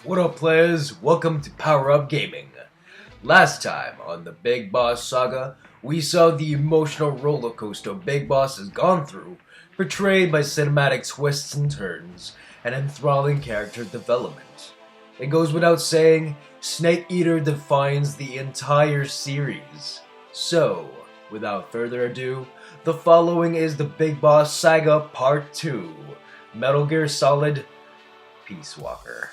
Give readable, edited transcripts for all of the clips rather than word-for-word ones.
What up, players? Welcome to Power Up Gaming. Last time on the Big Boss Saga, we saw the emotional roller coaster Big Boss has gone through, portrayed by cinematic twists and turns, and enthralling character development. It goes without saying, Snake Eater defines the entire series. So, without further ado, the following is the Big Boss Saga Part 2, Metal Gear Solid Peace Walker.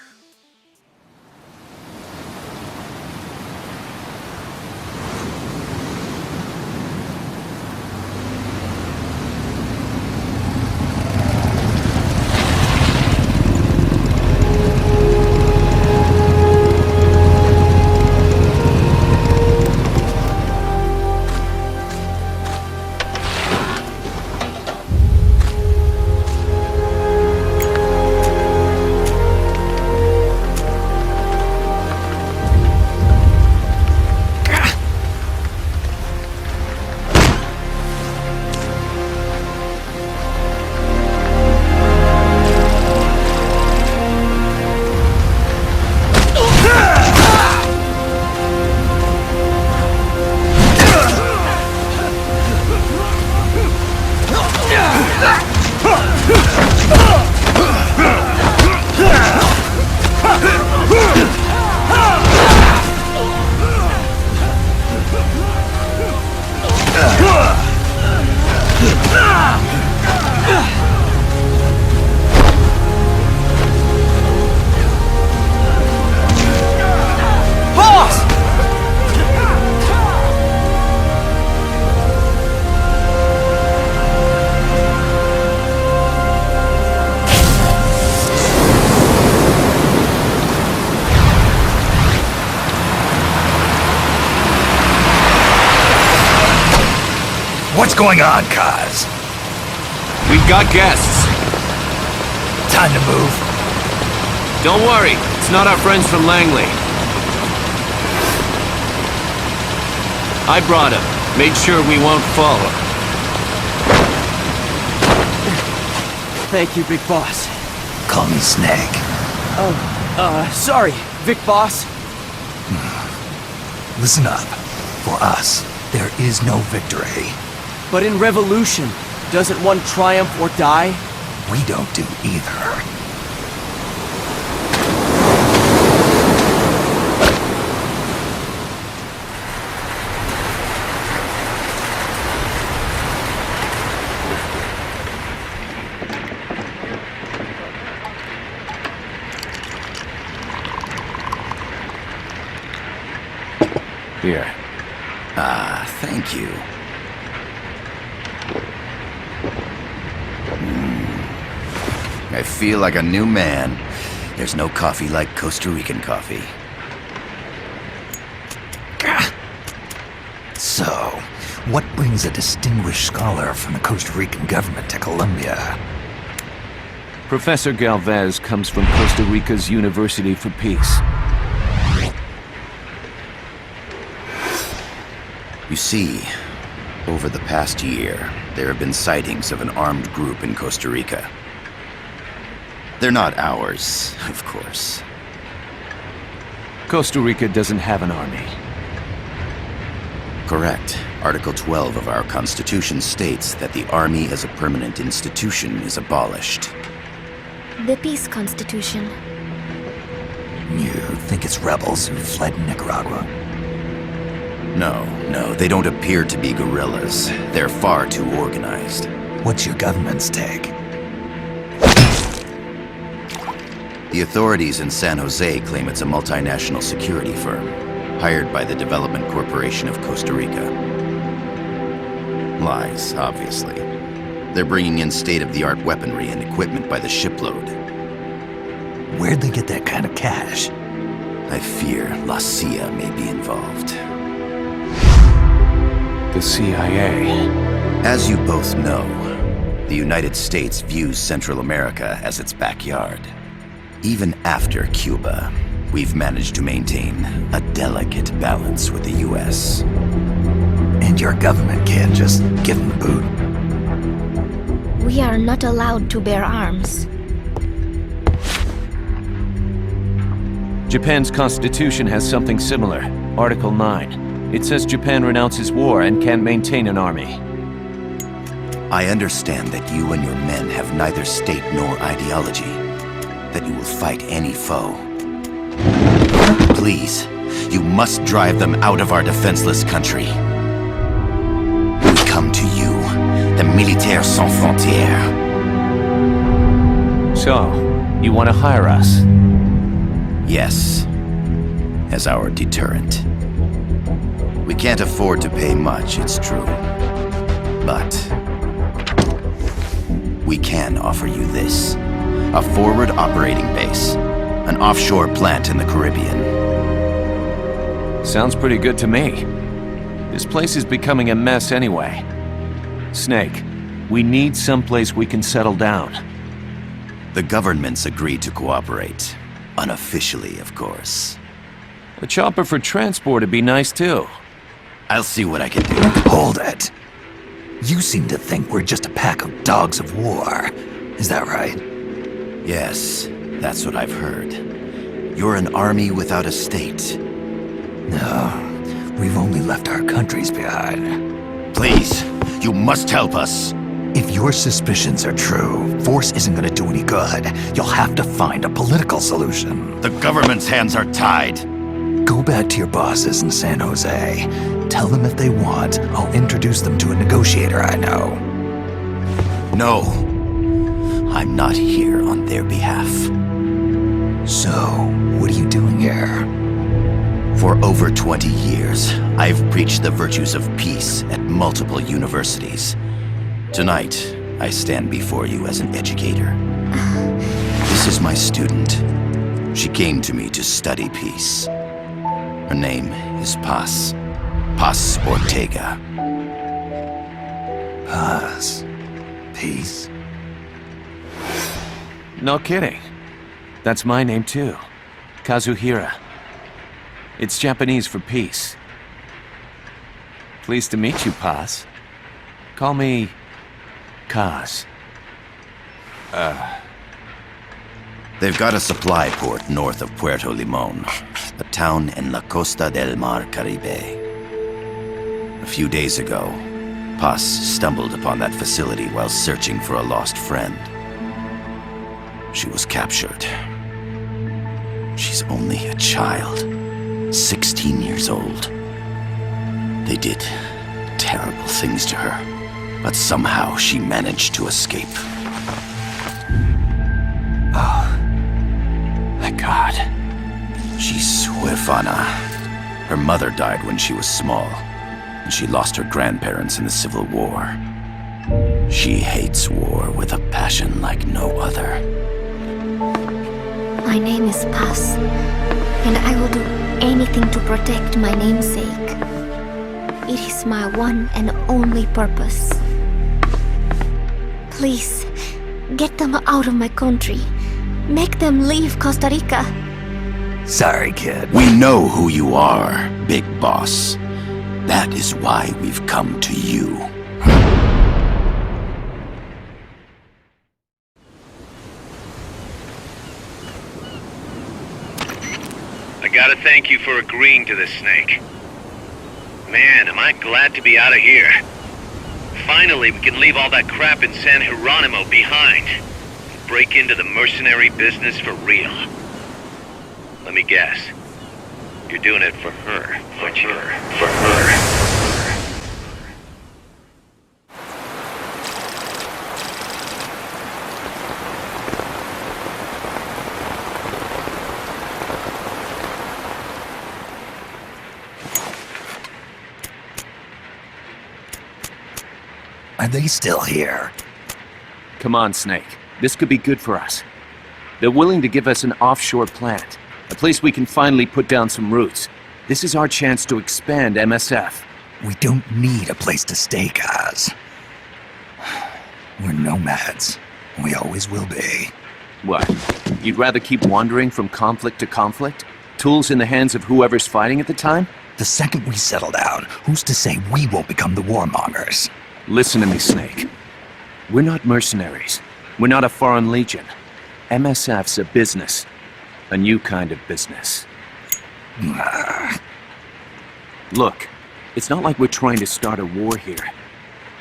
What's going on, Kaz? We've got guests. Time to move. Don't worry, it's not our friends from Langley. I brought him. Made sure we won't fall. Thank you, Big Boss. Call me Snake. Sorry, Vic Boss. Listen up. For us, there is no victory. But in Revolution, doesn't one triumph or die? We don't do either. Here. Thank you. I feel like a new man. There's no coffee like Costa Rican coffee. So, what brings a distinguished scholar from the Costa Rican government to Colombia? Professor Galvez comes from Costa Rica's University for Peace. You see, over the past year, there have been sightings of an armed group in Costa Rica. They're not ours, of course. Costa Rica doesn't have an army. Correct. Article 12 of our Constitution states that the Army as a permanent institution is abolished. The Peace Constitution. You think it's rebels who fled Nicaragua? No, they don't appear to be guerrillas. They're far too organized. What's your government's take? The authorities in San Jose claim it's a multinational security firm, hired by the Development Corporation of Costa Rica. Lies, obviously. They're bringing in state-of-the-art weaponry and equipment by the shipload. Where'd they get that kind of cash? I fear La CIA may be involved. The CIA. As you both know, the United States views Central America as its backyard. Even after Cuba, we've managed to maintain a delicate balance with the US. And your government can't just give them the boot? We are not allowed to bear arms. Japan's constitution has something similar. Article 9. It says Japan renounces war and can't maintain an army. I understand that you and your men have neither state nor ideology. That you will fight any foe. Please, you must drive them out of our defenseless country. We come to you, the Militaires Sans Frontières. So, you want to hire us? Yes, as our deterrent. We can't afford to pay much, it's true. But we can offer you this. A forward operating base. An offshore plant in the Caribbean. Sounds pretty good to me. This place is becoming a mess anyway. Snake, we need someplace we can settle down. The governments agreed to cooperate. Unofficially, of course. A chopper for transport would be nice too. I'll see what I can do. Hold it. You seem to think we're just a pack of dogs of war. Is that right? Yes, that's what I've heard. You're an army without a state. No, we've only left our countries behind. Please, you must help us. If your suspicions are true, force isn't gonna do any good. You'll have to find a political solution. The government's hands are tied. Go back to your bosses in San Jose. Tell them if they want, I'll introduce them to a negotiator I know. No, I'm not here on their behalf. So, what are you doing here? For over 20 years, I've preached the virtues of peace at multiple universities. Tonight, I stand before you as an educator. This is my student. She came to me to study peace. Her name is Paz. Paz Ortega. Paz. Peace. No kidding. That's my name too. Kazuhira. It's Japanese for peace. Pleased to meet you, Paz. Call me Kaz. They've got a supply port north of Puerto Limon, a town in La Costa del Mar Caribe. A few days ago, Paz stumbled upon that facility while searching for a lost friend. She was captured. She's only a child, 16 years old. They did terrible things to her, but somehow she managed to escape. Thank God. She's huérfana. Her mother died when she was small, and she lost her grandparents in the Civil War. She hates war with a passion like no other. My name is Paz, and I will do anything to protect my namesake. It is my one and only purpose. Please, get them out of my country. Make them leave Costa Rica. Sorry, kid. We know who you are, Big Boss. That is why we've come to you. I gotta thank you for agreeing to this, Snake. Man, am I glad to be out of here. Finally, we can leave all that crap in San Geronimo behind. And break into the mercenary business for real. Let me guess. You're doing it for her, aren't you? For her. Are they still here? Come on, Snake. This could be good for us. They're willing to give us an offshore plant. A place we can finally put down some roots. This is our chance to expand MSF. We don't need a place to stay, Kaz. We're nomads. We always will be. What? You'd rather keep wandering from conflict to conflict? Tools in the hands of whoever's fighting at the time? The second we settle down, who's to say we won't become the warmongers? Listen to me, Snake. We're not mercenaries. We're not a foreign legion. MSF's a business. A new kind of business. Look, it's not like we're trying to start a war here.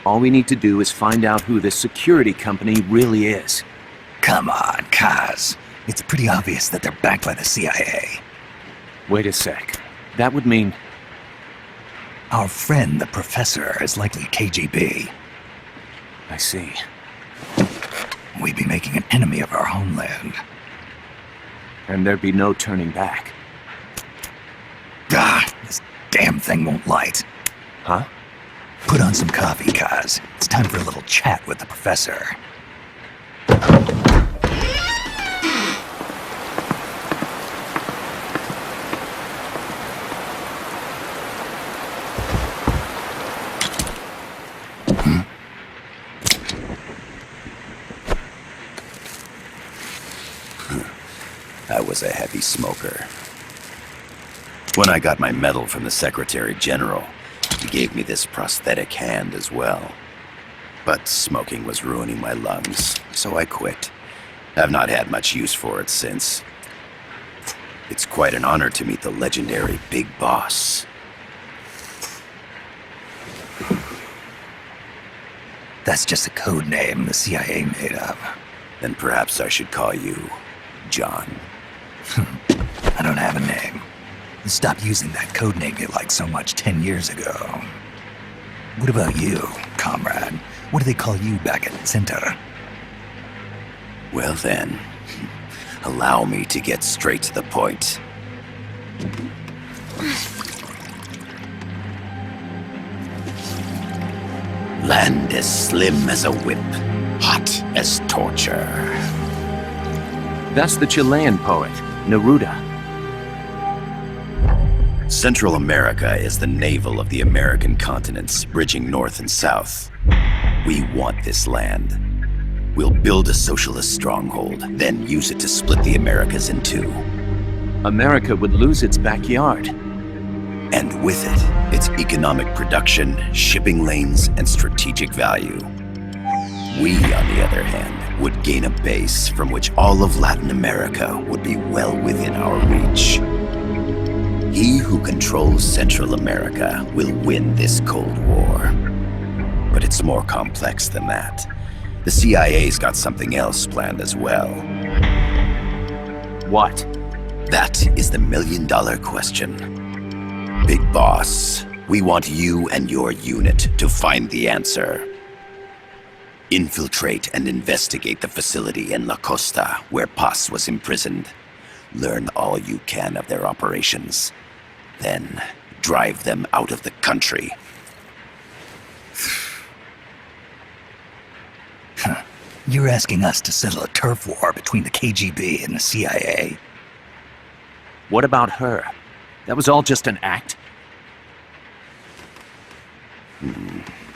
All we need to do is find out who this security company really is. Come on, Kaz. It's pretty obvious that they're backed by the CIA. Wait a sec. That would mean... Our friend, the Professor, is likely KGB. I see. We'd be making an enemy of our homeland. And there'd be no turning back. Ah, this damn thing won't light. Huh? Put on some coffee, Kaz. It's time for a little chat with the Professor. I was a heavy smoker. When I got my medal from the Secretary General, he gave me this prosthetic hand as well. But smoking was ruining my lungs, so I quit. I've not had much use for it since. It's quite an honor to meet the legendary Big Boss. That's just a code name the CIA made up. Then perhaps I should call you John. I don't have a name. Stop using that code name you liked so much 10 years ago. What about you, comrade? What do they call you back at Center? Well then, allow me to get straight to the point. Land as slim as a whip, hot as torture. That's the Chilean poet, Neruda. Central America is the navel of the American continents, bridging north and south. We want this land. We'll build a socialist stronghold, then use it to split the Americas in two. America would lose its backyard. And with it, its economic production, shipping lanes, and strategic value. We, on the other hand, would gain a base from which all of Latin America would be well within our reach. He who controls Central America will win this Cold War. But it's more complex than that. The CIA's got something else planned as well. What? That is the million-dollar question. Big Boss, we want you and your unit to find the answer. Infiltrate and investigate the facility in La Costa, where Paz was imprisoned. Learn all you can of their operations. Then, drive them out of the country. You're asking us to settle a turf war between the KGB and the CIA? What about her? That was all just an act?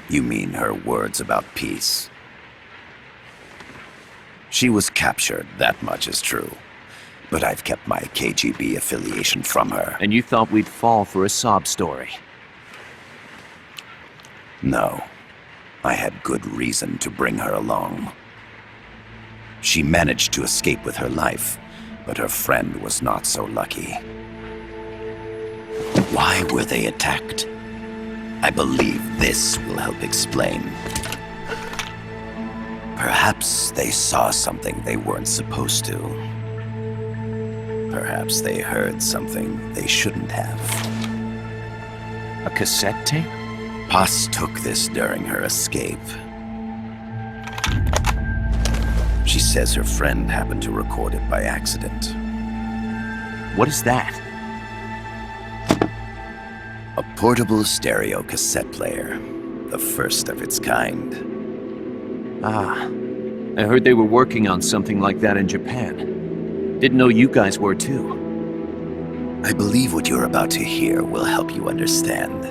You mean her words about peace? She was captured, that much is true. But I've kept my KGB affiliation from her. And you thought we'd fall for a sob story? No. I had good reason to bring her along. She managed to escape with her life, but her friend was not so lucky. Why were they attacked? I believe this will help explain. Perhaps they saw something they weren't supposed to. Perhaps they heard something they shouldn't have. A cassette tape? Paz took this during her escape. She says her friend happened to record it by accident. What is that? A portable stereo cassette player. The first of its kind. Ah, I heard they were working on something like that in Japan. Didn't know you guys were too. I believe what you're about to hear will help you understand.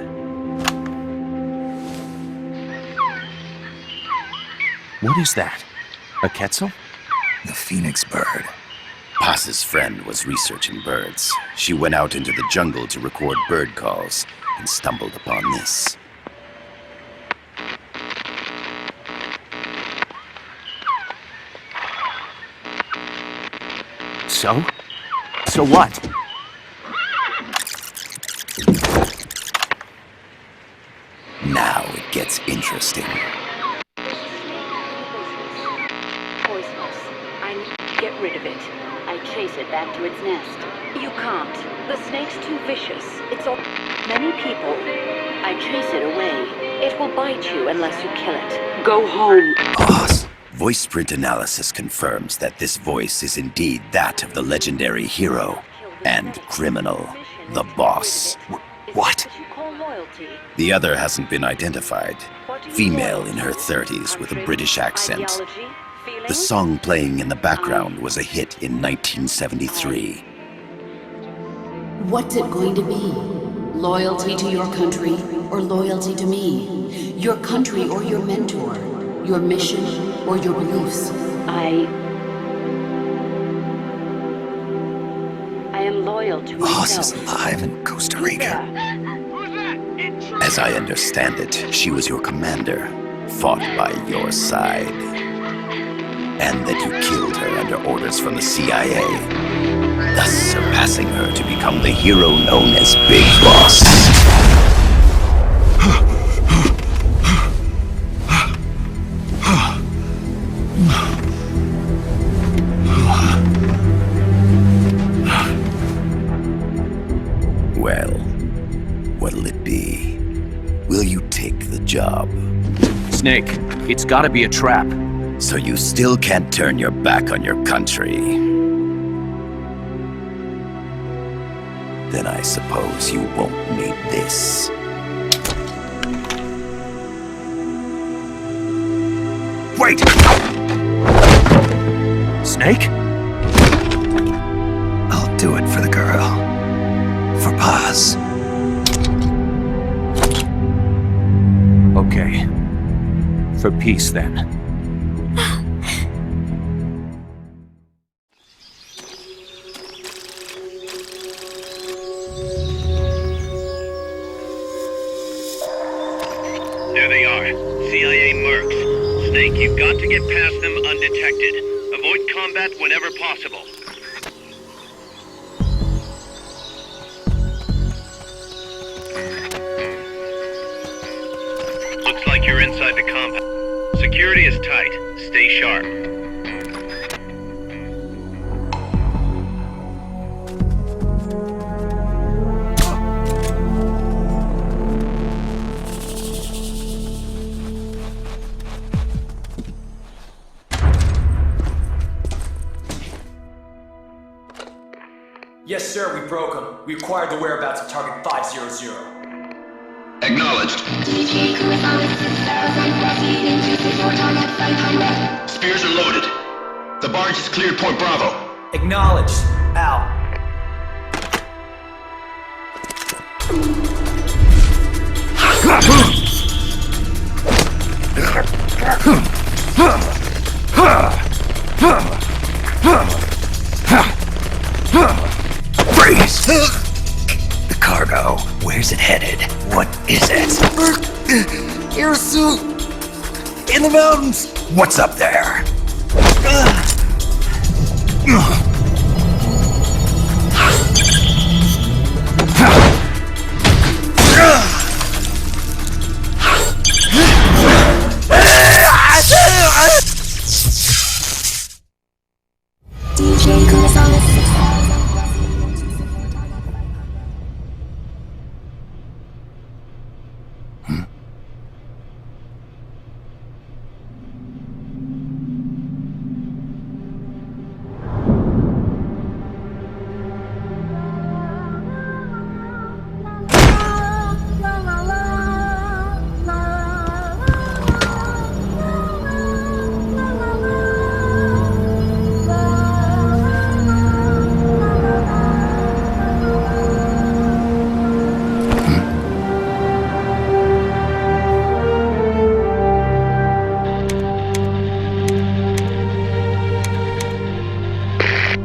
What is that? A quetzal? The phoenix bird. Paz's friend was researching birds. She went out into the jungle to record bird calls and stumbled upon this. So? So what? Now it gets interesting. Poisonous. I need to get rid of it. I chase it back to its nest. You can't. The snake's too vicious. It's all... Many people. I chase it away. It will bite you unless you kill it. Go home. Boss. Voice print analysis confirms that this voice is indeed that of the legendary hero and criminal, the boss. What? The other hasn't been identified. Female in her 30s with a British accent. The song playing in the background was a hit in 1973. What's it going to be? Loyalty to your country or loyalty to me? Your country or your mentor? Your mission or your beliefs? I am loyal to Boss myself. is alive in Costa Rica. As I understand it, she was your commander, fought by your side. And that you killed her under orders from the CIA, thus surpassing her to become the hero known as Big Boss. Well, what'll it be? Will you take the job? Snake, it's gotta be a trap. So you still can't turn your back on your country? Then I suppose you won't need this. Wait! Snake? I'll do it for the girl. For Paz. Okay. For peace, then. There they are. CIA mercs. Snake, you've got to get past them undetected. Avoid combat whenever possible. Looks like you're inside the compound. Security is tight. Stay sharp. Yes, sir, we broke him. We acquired the whereabouts of target 500. Acknowledged. Spears are loaded. The barge is cleared Point Bravo. Acknowledged. Out. Freeze! The cargo, where's it headed? What is it? Air suit! In the mountains! What's up there?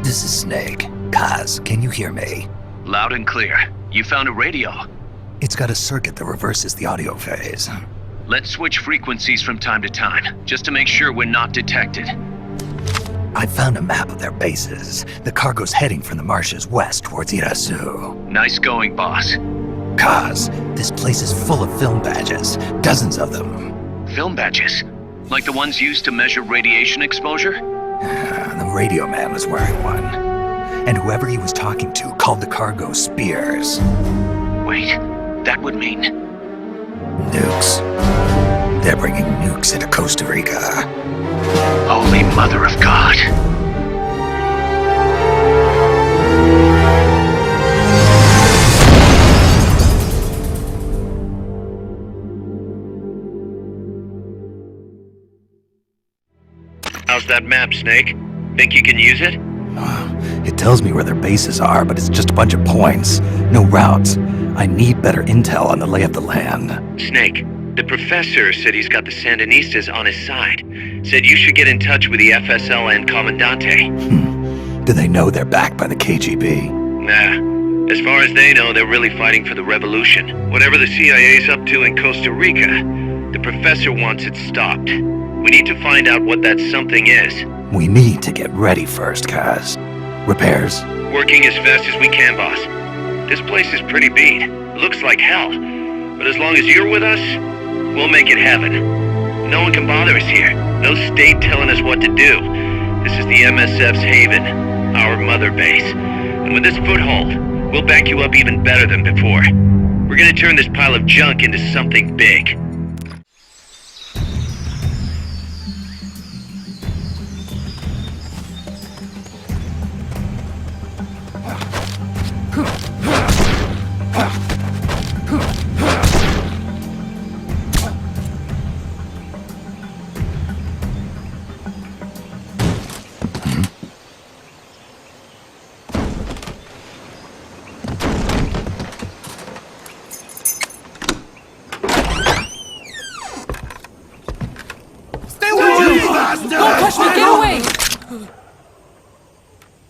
This is Snake. Paz, can you hear me? Loud and clear. You found a radio. It's got a circuit that reverses the audio phase. Let's switch frequencies from time to time, just to make sure we're not detected. I found a map of their bases. The cargo's heading from the marshes west towards Irasu. Nice going, boss. Kaz, this place is full of film badges. Dozens of them. Film badges? Like the ones used to measure radiation exposure? The radio man was wearing one. And whoever he was talking to called the cargo Spears. Wait, that would mean... Nukes. They're bringing nukes into Costa Rica. Holy Mother of God. How's that map, Snake? Think you can use it? It tells me where their bases are, but it's just a bunch of points. No routes. I need better intel on the lay of the land. Snake, the professor said he's got the Sandinistas on his side. Said you should get in touch with the FSL and Comandante. Do they know they're backed by the KGB? Nah. As far as they know, they're really fighting for the revolution. Whatever the CIA's up to in Costa Rica, the professor wants it stopped. We need to find out what that something is. We need to get ready first, Kaz. Repairs? Working as fast as we can, boss. This place is pretty beat. Looks like hell. But as long as you're with us, we'll make it heaven. No one can bother us here. No state telling us what to do. This is the MSF's haven, our mother base. And with this foothold, we'll back you up even better than before. We're gonna turn this pile of junk into something big.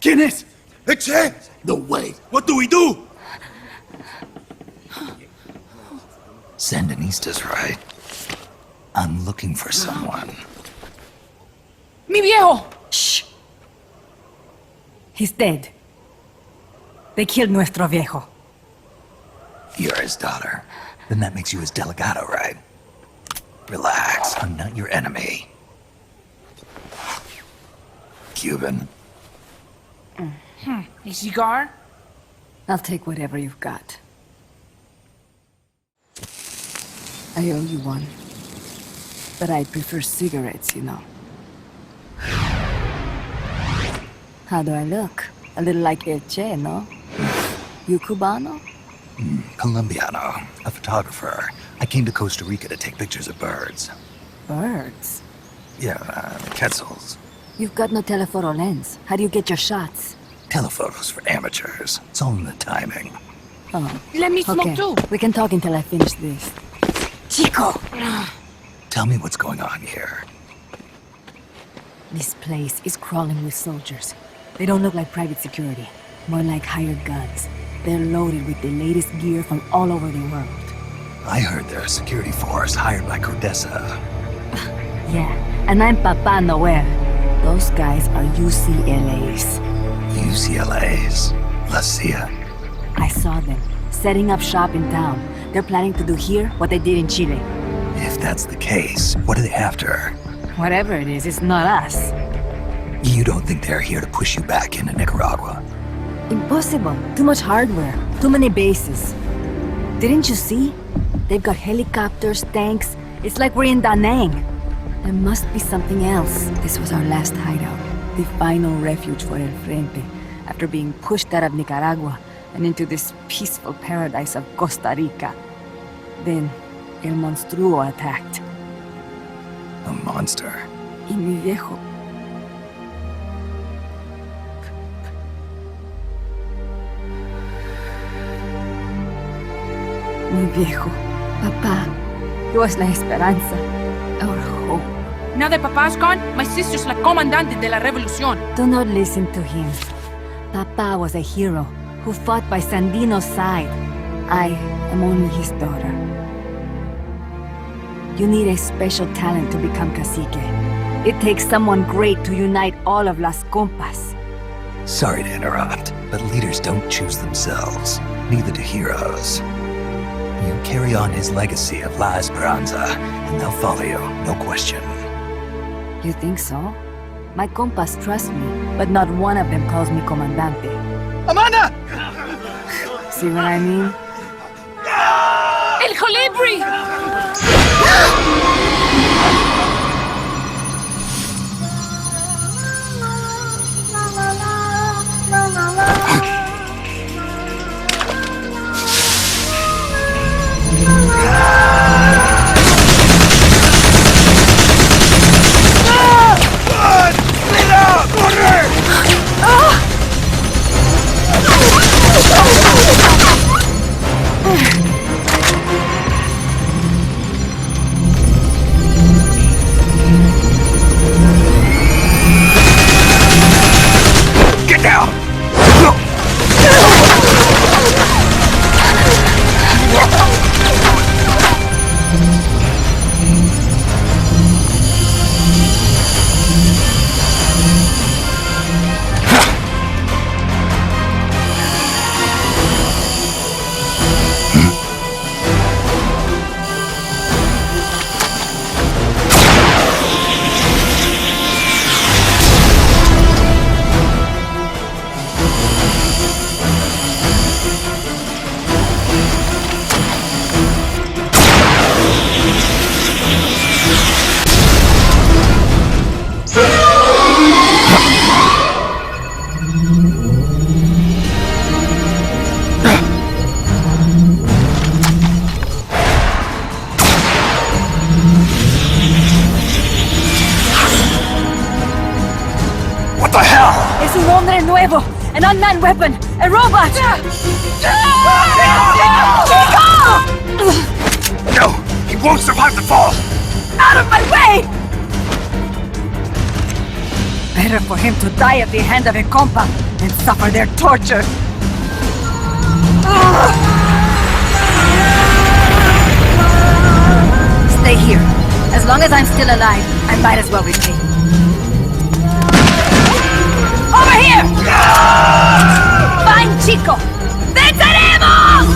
¿Quién es? Eche! No way. What do we do? Sandinista's right. I'm looking for someone. ¡Mi viejo! Shh. He's dead. They killed nuestro viejo. You're his daughter. Then that makes you his delegado, right? Relax, I'm not your enemy. Cuban. A cigar? I'll take whatever you've got. I owe you one. But I prefer cigarettes, you know. How do I look? A little like El Che, no? You Cubano? Colombiano. A photographer. I came to Costa Rica to take pictures of birds. Birds? Yeah, quetzals. You've got no telephoto lens. How do you get your shots? Telephotos for amateurs. It's all in the timing. Oh. Let me smoke too. We can talk until I finish this. Chico! Tell me what's going on here. This place is crawling with soldiers. They don't look like private security. More like hired guns. They're loaded with the latest gear from all over the world. I heard they're a security force hired by Codesa. Yeah, and I'm Papa Noel. Those guys are UCLA's. UCLA's? La CIA? I saw them, setting up shop in town. They're planning to do here what they did in Chile. If that's the case, what are they after? Whatever it is, it's not us. You don't think they're here to push you back into Nicaragua? Impossible. Too much hardware. Too many bases. Didn't you see? They've got helicopters, tanks. It's like we're in Da Nang. There must be something else. This was our last hideout. The final refuge for El Frente, after being pushed out of Nicaragua and into this peaceful paradise of Costa Rica. Then, El Monstruo attacked. A monster? Y mi viejo. Mi viejo. Papa. He was la esperanza. Our hope. Now that Papa's gone, my sister's la comandante de la revolución. Do not listen to him. Papa was a hero who fought by Sandino's side. I am only his daughter. You need a special talent to become cacique. It takes someone great to unite all of Las Compas. Sorry to interrupt, but leaders don't choose themselves. Neither do heroes. You carry on his legacy of La Esperanza, and they'll follow you, no question. You think so? My compas trust me, but not one of them calls me Comandante. Amanda! See what I mean? El Colibri! Get down! What the hell? Es un hombre nuevo! An unmanned weapon! A robot! No! He won't survive the fall! Out of my way! Better for him to die at the hand of a compa than suffer their torture. Stay here. As long as I'm still alive, I might as well repay. Over here! Fine, Chico! ¡Venceremos!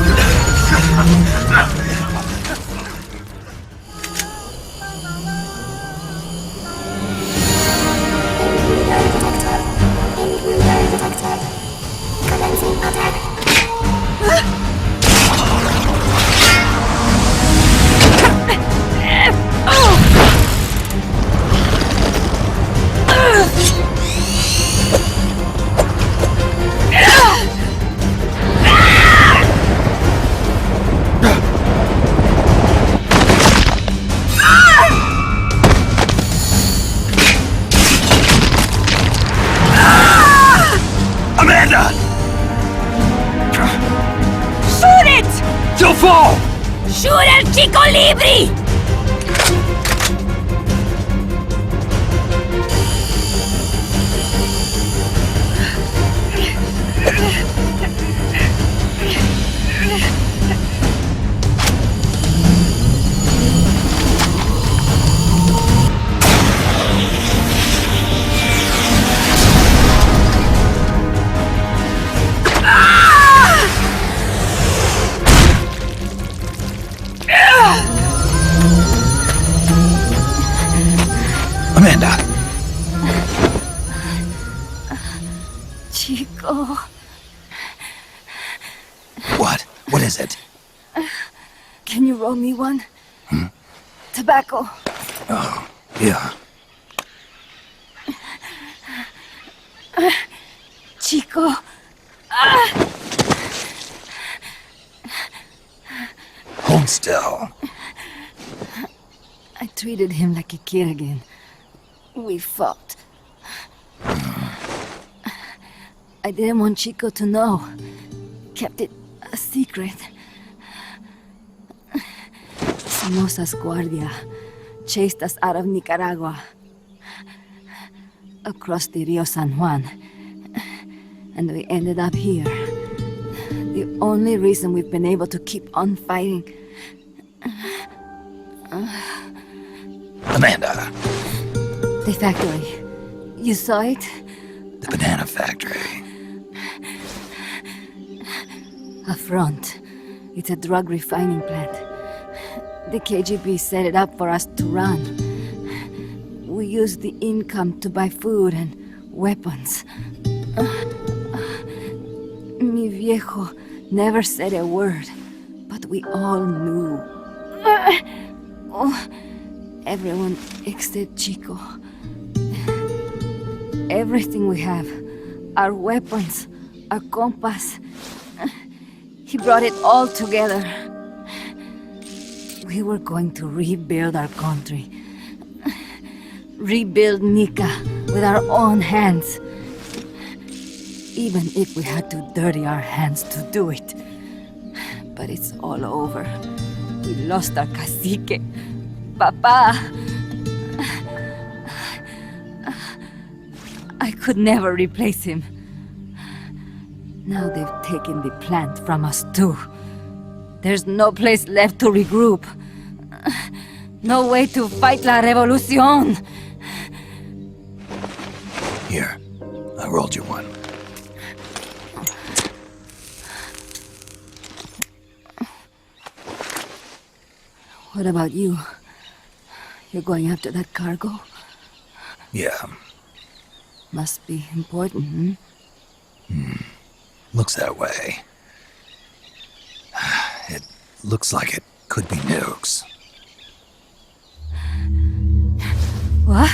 Amanda! Shoot it! She'll fall! Shoot el Chico Libri! Amanda! Chico... What? What is it? Can you roll me one? Tobacco. Oh, yeah. Chico... Hold still. I treated him like a kid again. We fought. I didn't want Chico to know. Kept it a secret. Somoza's Guardia chased us out of Nicaragua. Across the Rio San Juan. And we ended up here. The only reason we've been able to keep on fighting. Amanda, The factory. You saw it? The banana factory. A front. It's a drug refining plant. The KGB set it up for us to run. We used the income to buy food and weapons. Mi viejo never said a word, but we all knew. Everyone except Chico. Everything we have, our weapons, our compass, he brought it all together. We were going to rebuild our country. Rebuild Nika with our own hands. Even if we had to dirty our hands to do it. But it's all over. We lost our cacique. Papa! I could never replace him. Now they've taken the plant from us too. There's no place left to regroup. No way to fight la revolución. Here, I rolled you one. What about you? You're going after that cargo? Yeah. Must be important, Looks that way. It looks like it could be nukes. What?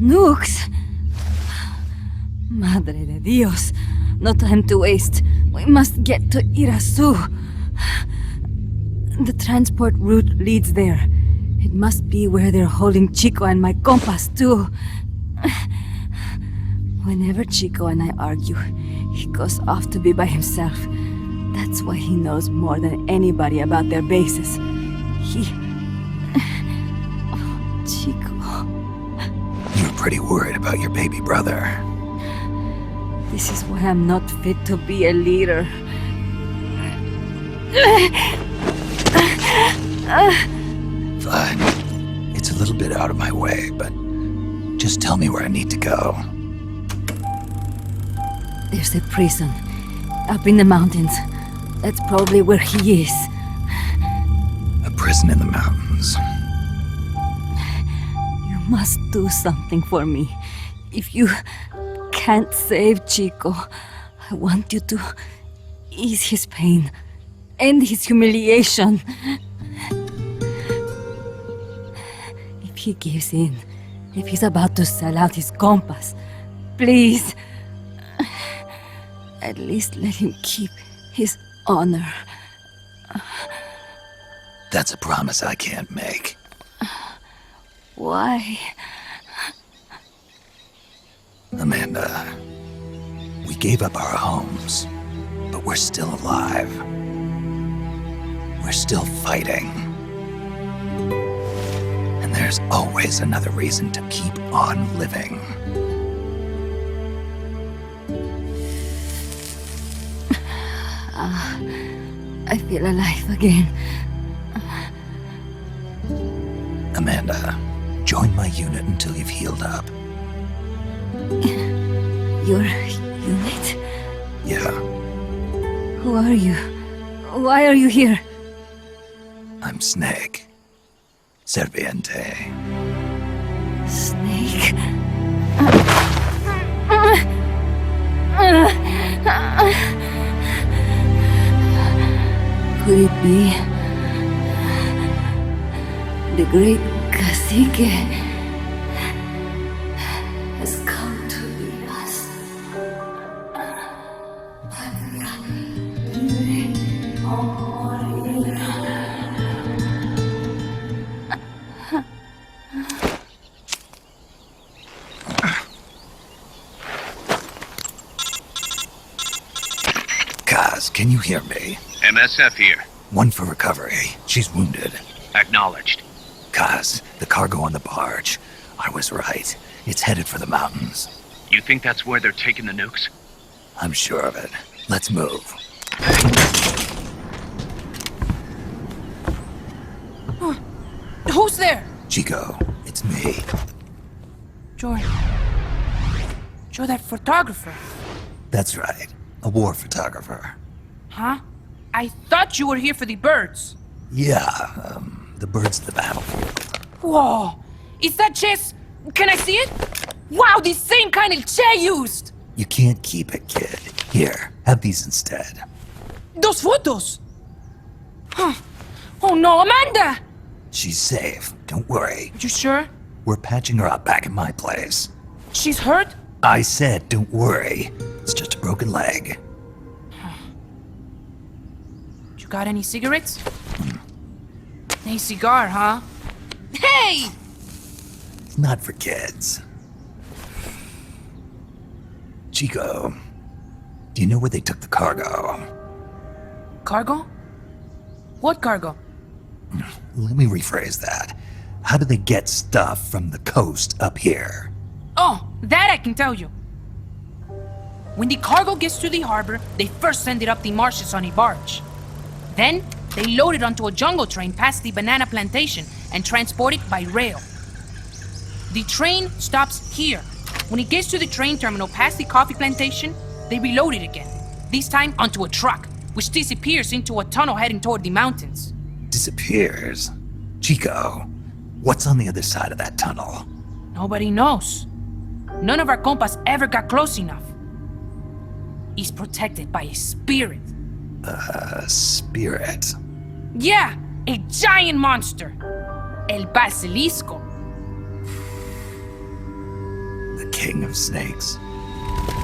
Nukes? Madre de Dios. No time to waste. We must get to Irasu. The transport route leads there. It must be where they're holding Chico and my compass, too. Whenever Chico and I argue, he goes off to be by himself. That's why he knows more than anybody about their bases. Oh, Chico. You're pretty worried about your baby brother. This is why I'm not fit to be a leader. Fine. It's a little bit out of my way, but just tell me where I need to go. There's a prison up in the mountains. That's probably where he is. A prison in the mountains. You must do something for me. If you can't save Chico, I want you to ease his pain, end his humiliation. If he gives in, if he's about to sell out his compass, please, at least let him keep his honor. That's a promise I can't make. Why? Amanda, we gave up our homes, but we're still alive. We're still fighting. And there's always another reason to keep on living. I feel alive again. Amanda, join my unit until you've healed up. Your unit? Yeah. Who are you? Why are you here? I'm Snake. Serviente. Snake? Could it be the great cacique has come to meet us? Kaz, can you hear me? MSF here. One for recovery. She's wounded. Acknowledged. Kaz, the cargo on the barge. I was right. It's headed for the mountains. You think that's where they're taking the nukes? I'm sure of it. Let's move. Who's there? Chico, it's me. You're that photographer. That's right. A war photographer. Huh? I thought you were here for the birds. Yeah, the birds of the battlefield. Whoa! Is that chess? Can I see it? Wow, the same kind of chair used! You can't keep it, kid. Here, have these instead. Those photos! Huh. Oh no, Amanda! She's safe. Don't worry. You sure? We're patching her up back at my place. She's hurt? I said, don't worry. It's just a broken leg. You got any cigarettes? A cigar, huh? Hey! It's not for kids. Chico, do you know where they took the cargo? Cargo? What cargo? Let me rephrase that. How do they get stuff from the coast up here? Oh, that I can tell you. When the cargo gets to the harbor, they first send it up the marshes on a barge. Then, they load it onto a jungle train past the banana plantation and transport it by rail. The train stops here. When it gets to the train terminal past the coffee plantation, they reload it again. This time onto a truck, which disappears into a tunnel heading toward the mountains. Disappears? Chico, what's on the other side of that tunnel? Nobody knows. None of our compas ever got close enough. He's protected by a spirit. A spirit? Yeah, a giant monster. El Basilisco. The king of snakes.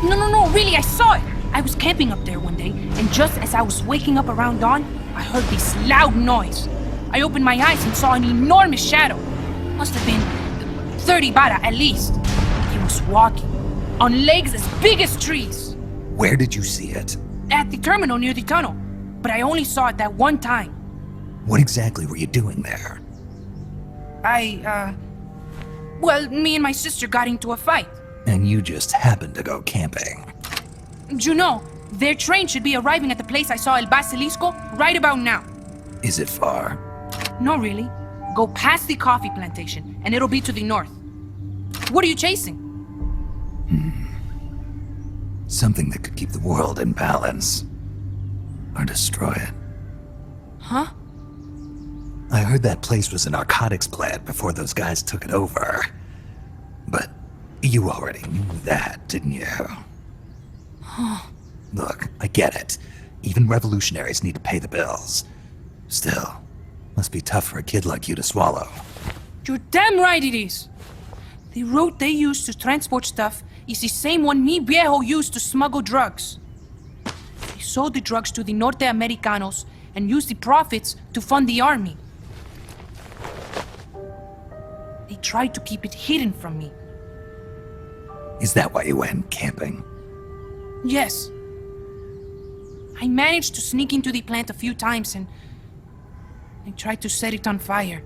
No, really, I saw it. I was camping up there one day, and just as I was waking up around dawn, I heard this loud noise. I opened my eyes and saw an enormous shadow. Must have been 30 bara at least. He was walking, on legs as big as trees. Where did you see it? At the terminal near the tunnel, but I only saw it that one time. What exactly were you doing there? Well, me and my sister got into a fight. And you just happened to go camping. You know, their train should be arriving at the place I saw El Basilisco right about now. Is it far? No, really. Go past the coffee plantation, and it'll be to the north. What are you chasing? Something that could keep the world in balance. Or destroy it. Huh? I heard that place was a narcotics plant before those guys took it over. But you already knew that, didn't you? Look, I get it. Even revolutionaries need to pay the bills. Still, must be tough for a kid like you to swallow. You're damn right it is. The route they use to transport stuff is the same one mi viejo used to smuggle drugs. They sold the drugs to the Norte Americanos and used the profits to fund the army. They tried to keep it hidden from me. Is that why you went camping? Yes. I managed to sneak into the plant a few times and I tried to set it on fire.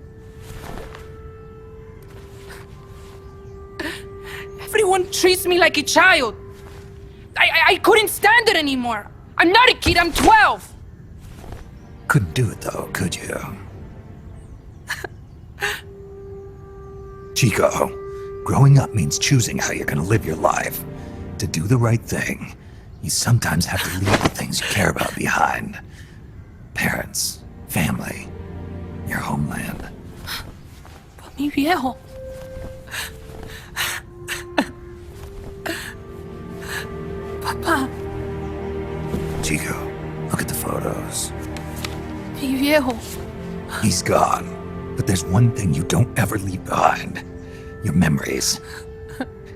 Everyone treats me like a child. I couldn't stand it anymore. I'm not a kid, I'm 12. Couldn't do it though, could you? Chico, growing up means choosing how you're gonna live your life. To do the right thing, you sometimes have to leave the things you care about behind. Parents, family, your homeland. But mi viejo. Papa. Chico, look at the photos. Mi viejo. He's gone, but there's one thing you don't ever leave behind. Your memories.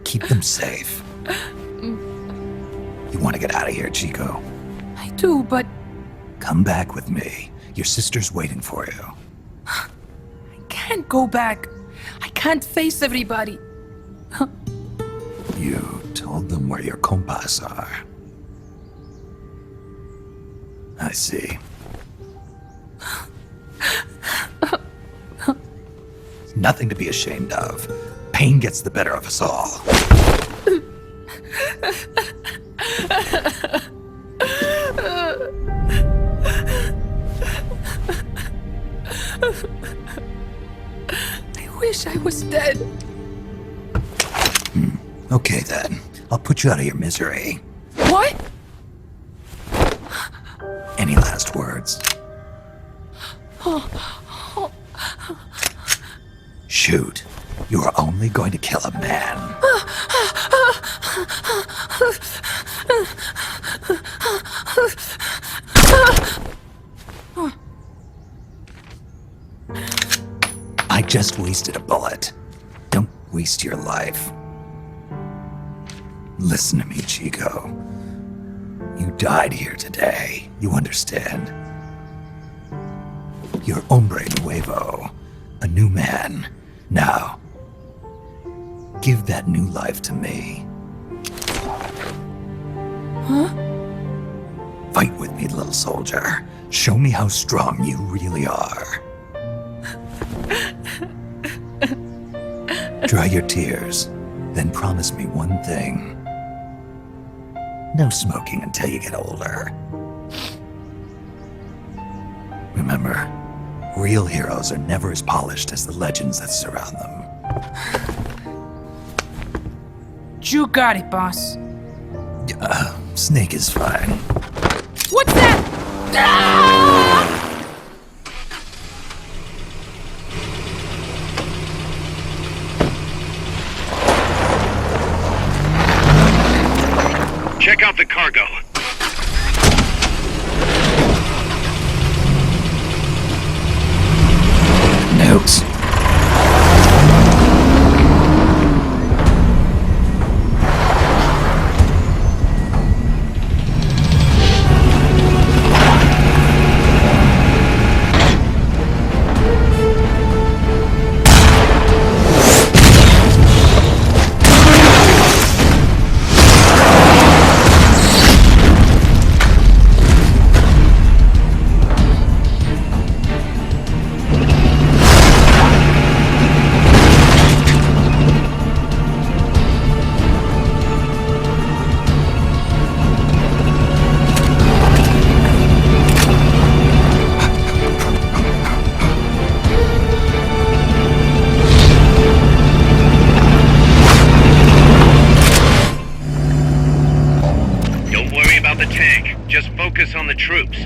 Keep them safe. You want to get out of here, Chico? I do, but... Come back with me. Your sister's waiting for you. I can't go back. I can't face everybody. You told them where your compas are. I see. Nothing to be ashamed of. Pain gets the better of us all. I wish I was dead. Okay then, I'll put you out of your misery. What? Any last words? Shoot. You are only going to kill a man. I just wasted a bullet. Don't waste your life. Listen to me, Chico. You died here today. You understand? You're hombre nuevo. A new man. Now, give that new life to me. Huh? Fight with me, little soldier. Show me how strong you really are. Dry your tears, then promise me one thing. No smoking until you get older. Remember, real heroes are never as polished as the legends that surround them. You got it, boss. Snake is fine. What's that? Ah! Check out the cargo. Notes. Just focus on the troops.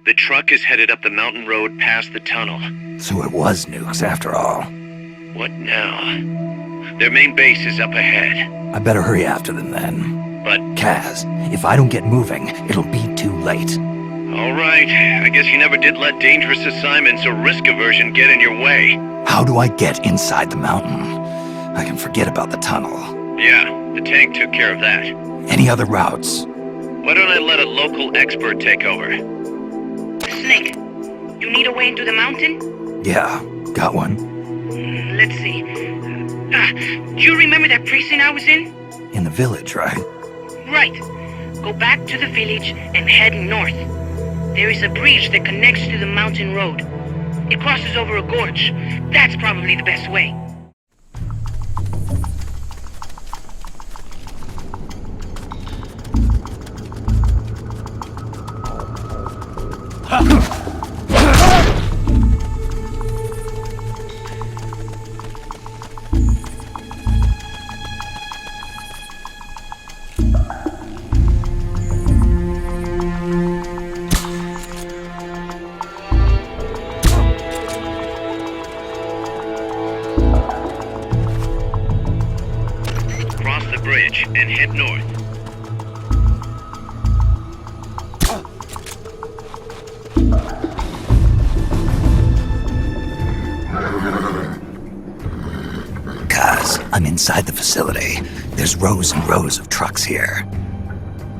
The truck is headed up the mountain road past the tunnel. So it was nukes after all. What now? Their main base is up ahead. I better hurry after them then. But... Kaz, if I don't get moving, it'll be too late. Alright, I guess you never did let dangerous assignments or risk aversion get in your way. How do I get inside the mountain? I can forget about the tunnel. Yeah, the tank took care of that. Any other routes? Why don't I let a local expert take over? Snake, you need a way into the mountain? Yeah, got one. Let's see. Do you remember that precinct I was in? In the village, right? Right. Go back to the village and head north. There is a bridge that connects to the mountain road. It crosses over a gorge. That's probably the best way. Cross the bridge and head north. inside the facility. There's rows and rows of trucks here.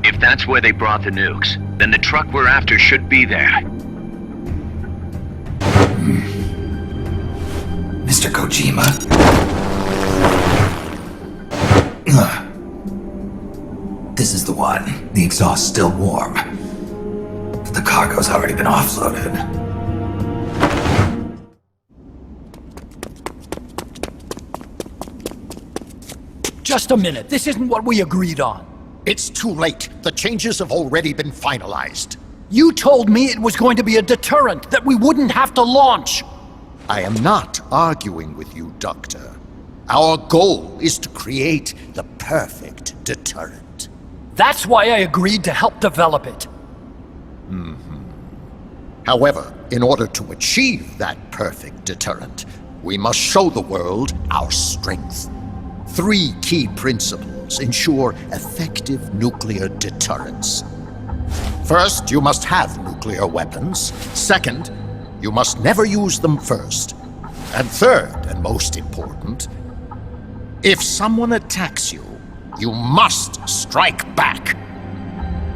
If that's where they brought the nukes, then the truck we're after should be there. Mr. Kojima? This is the one. The exhaust's still warm. But the cargo's already been offloaded. Just a minute. This isn't what we agreed on. It's too late. The changes have already been finalized. You told me it was going to be a deterrent, that we wouldn't have to launch. I am not arguing with you, Doctor. Our goal is to create the perfect deterrent. That's why I agreed to help develop it. However, in order to achieve that perfect deterrent, we must show the world our strength. 3 key principles ensure effective nuclear deterrence. First, you must have nuclear weapons. Second, you must never use them first. And third, and most important, if someone attacks you, you must strike back.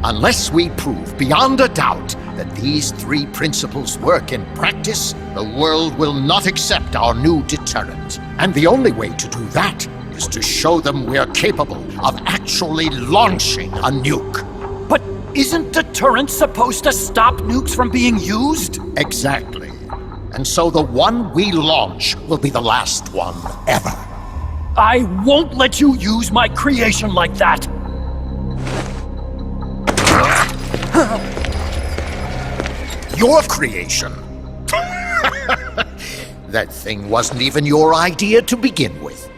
Unless we prove beyond a doubt that these 3 principles work in practice, the world will not accept our new deterrent. And the only way to do that is to show them we're capable of actually launching a nuke. But isn't deterrence supposed to stop nukes from being used? Exactly. And so the one we launch will be the last one ever. I won't let you use my creation like that! Your creation? That thing wasn't even your idea to begin with.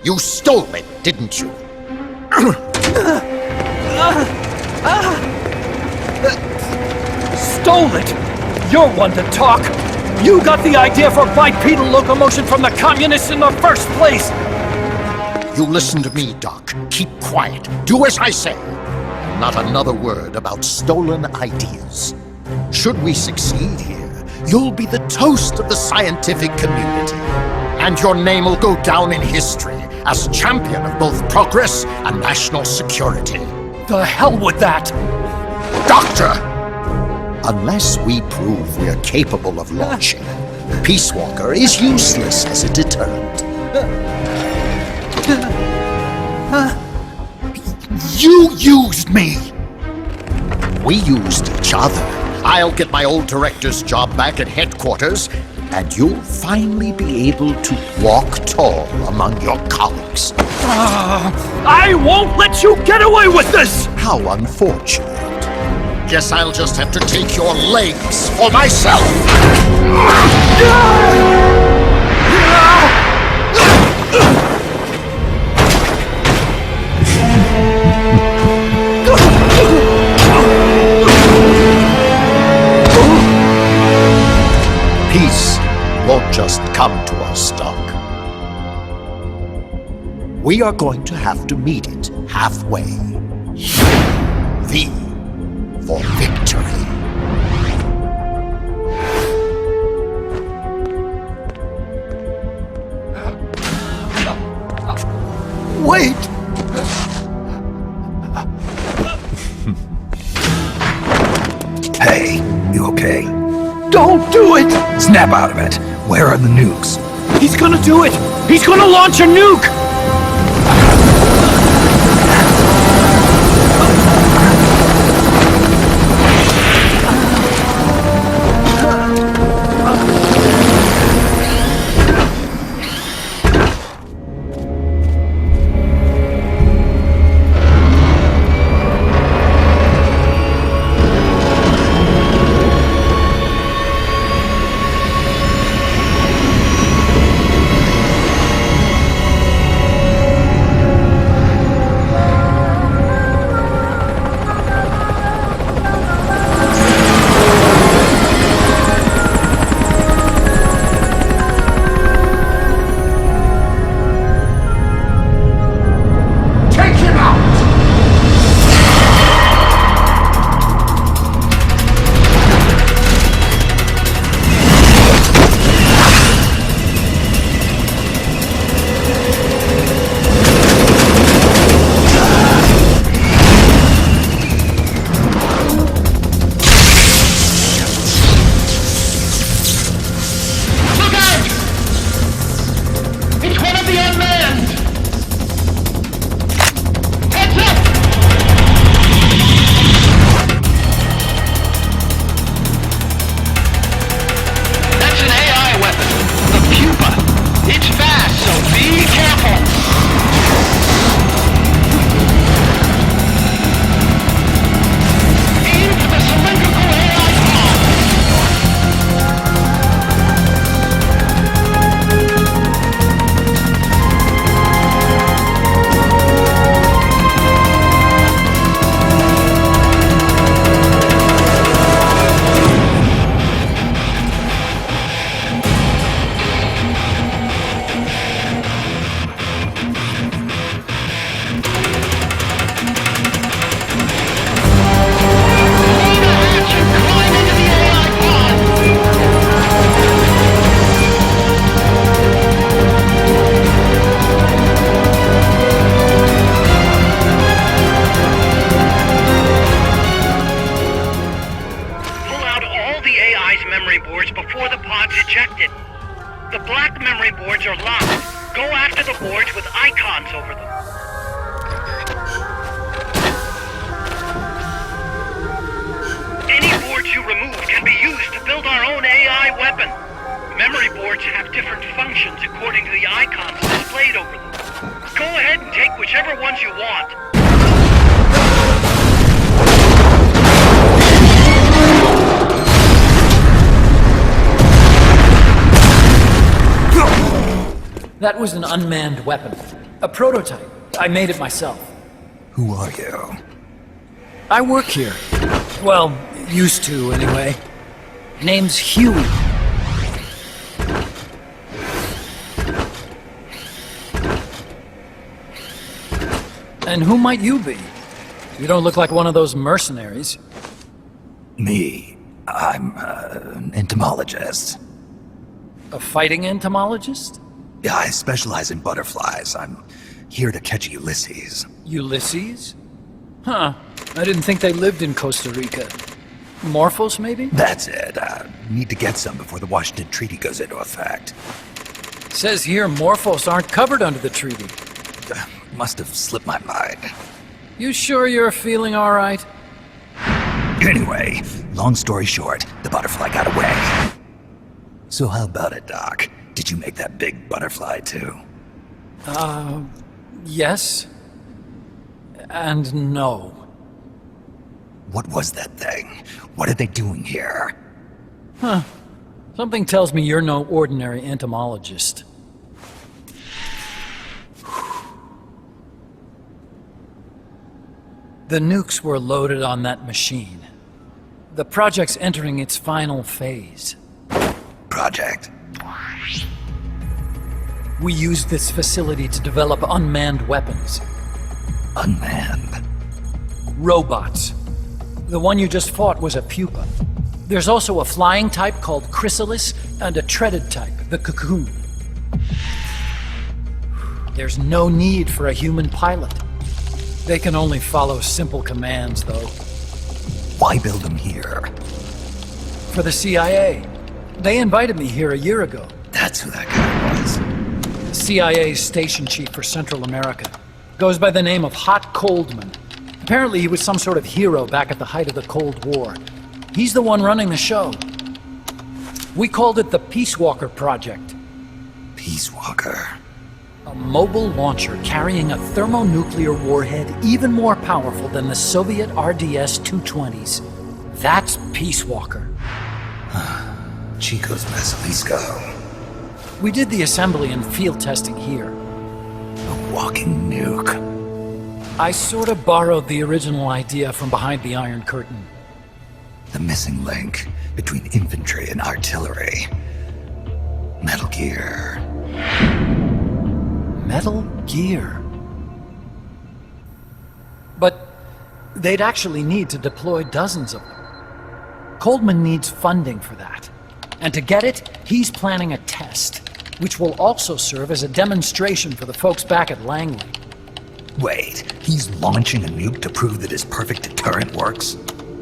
You stole it, didn't you? Stole it? You're one to talk! You got the idea for bipedal locomotion from the communists in the first place! You listen to me, Doc. Keep quiet. Do as I say. Not another word about stolen ideas. Should we succeed here, you'll be the toast of the scientific community. And your name will go down in history as champion of both progress and national security. The hell with that! Doctor! Unless we prove we're capable of launching, Peace Walker is useless as a deterrent. You used me! We used each other. I'll get my old director's job back at headquarters, and you'll finally be able to walk tall among your colleagues. I won't let you get away with this! How unfortunate. Guess I'll just have to take your legs for myself. Peace won't just come to us, Doc. We are going to have to meet it halfway. V for victory. Wait! Hey, you okay? Don't do it! Snap out of it. Where are the nukes? He's gonna do it! He's gonna launch a nuke! compromised memory boards before the pod's ejected. The black memory boards are locked. Go after the boards with icons over them. Any boards you remove can be used to build our own AI weapon. Memory boards have different functions according to the icons displayed over them. Go ahead and take whichever ones you want. That was an unmanned weapon. A prototype. I made it myself. Who are you? I work here. Well, used to, anyway. Name's Huey. And who might you be? You don't look like one of those mercenaries. Me? I'm an entomologist. A fighting entomologist? Yeah, I specialize in butterflies. I'm here to catch Ulysses. Ulysses? Huh. I didn't think they lived in Costa Rica. Morphos, maybe? That's it. Need to get some before the Washington Treaty goes into effect. Says here Morphos aren't covered under the treaty. Must have slipped my mind. You sure you're feeling all right? Anyway, long story short, the butterfly got away. So how about it, Doc? Did you make that big butterfly too? Yes. And no. What was that thing? What are they doing here? Huh. Something tells me you're no ordinary entomologist. The nukes were loaded on that machine. The project's entering its final phase. Project? We used this facility to develop unmanned weapons. Unmanned? Robots. The one you just fought was a pupa. There's also a flying type called Chrysalis and a treaded type, the Cocoon. There's no need for a human pilot. They can only follow simple commands, though. Why build them here? For the CIA. They invited me here a year ago. That's who that guy was. CIA's station chief for Central America. Goes by the name of Hot Coldman. Apparently he was some sort of hero back at the height of the Cold War. He's the one running the show. We called it the Peace Walker Project. Peace Walker? A mobile launcher carrying a thermonuclear warhead even more powerful than the Soviet RDS-220s. That's Peace Walker. Chico's Basilisco. We did the assembly and field testing here. A walking nuke. I sort of borrowed the original idea from behind the Iron Curtain. The missing link between infantry and artillery. Metal Gear. Metal Gear. But they'd actually need to deploy dozens of them. Coldman needs funding for that. And to get it, he's planning a test, which will also serve as a demonstration for the folks back at Langley. Wait, he's launching a nuke to prove that his perfect deterrent works?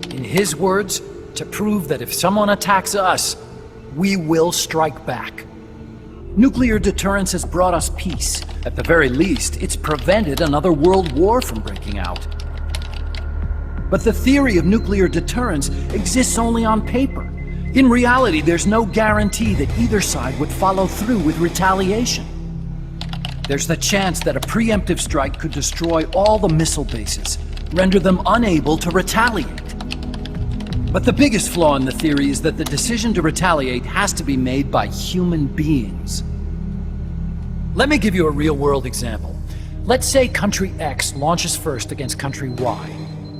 In his words, to prove that if someone attacks us, we will strike back. Nuclear deterrence has brought us peace. At the very least, it's prevented another world war from breaking out. But the theory of nuclear deterrence exists only on paper. In reality, there's no guarantee that either side would follow through with retaliation. There's the chance that a preemptive strike could destroy all the missile bases, render them unable to retaliate. But the biggest flaw in the theory is that the decision to retaliate has to be made by human beings. Let me give you a real-world example. Let's say Country X launches first against Country Y.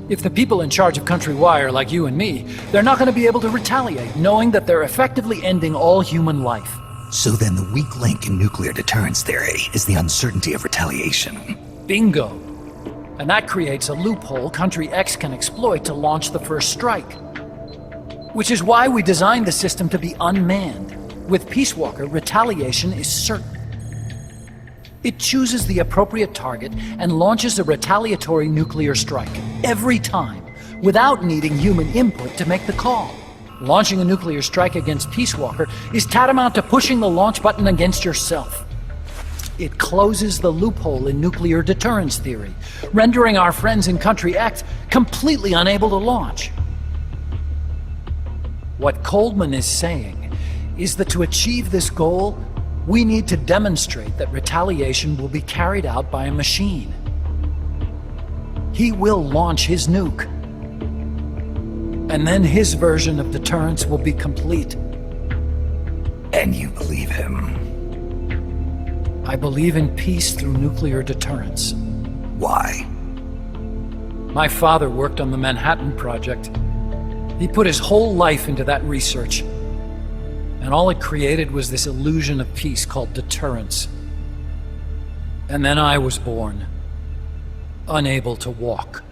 If the people in charge of Country Y are like you and me, they're not going to be able to retaliate, knowing that they're effectively ending all human life. So then the weak link in nuclear deterrence theory is the uncertainty of retaliation. Bingo. And that creates a loophole Country X can exploit to launch the first strike. Which is why we designed the system to be unmanned. With Peace Walker, retaliation is certain. It chooses the appropriate target and launches a retaliatory nuclear strike every time, without needing human input to make the call. Launching a nuclear strike against Peace Walker is tantamount to pushing the launch button against yourself. It closes the loophole in nuclear deterrence theory, rendering our friends in Country X completely unable to launch. What Coldman is saying is that to achieve this goal, we need to demonstrate that retaliation will be carried out by a machine. He will launch his nuke. And then his version of deterrence will be complete. And you believe him? I believe in peace through nuclear deterrence. Why? My father worked on the Manhattan Project. He put his whole life into that research. And all it created was this illusion of peace called deterrence. And then I was born, unable to walk.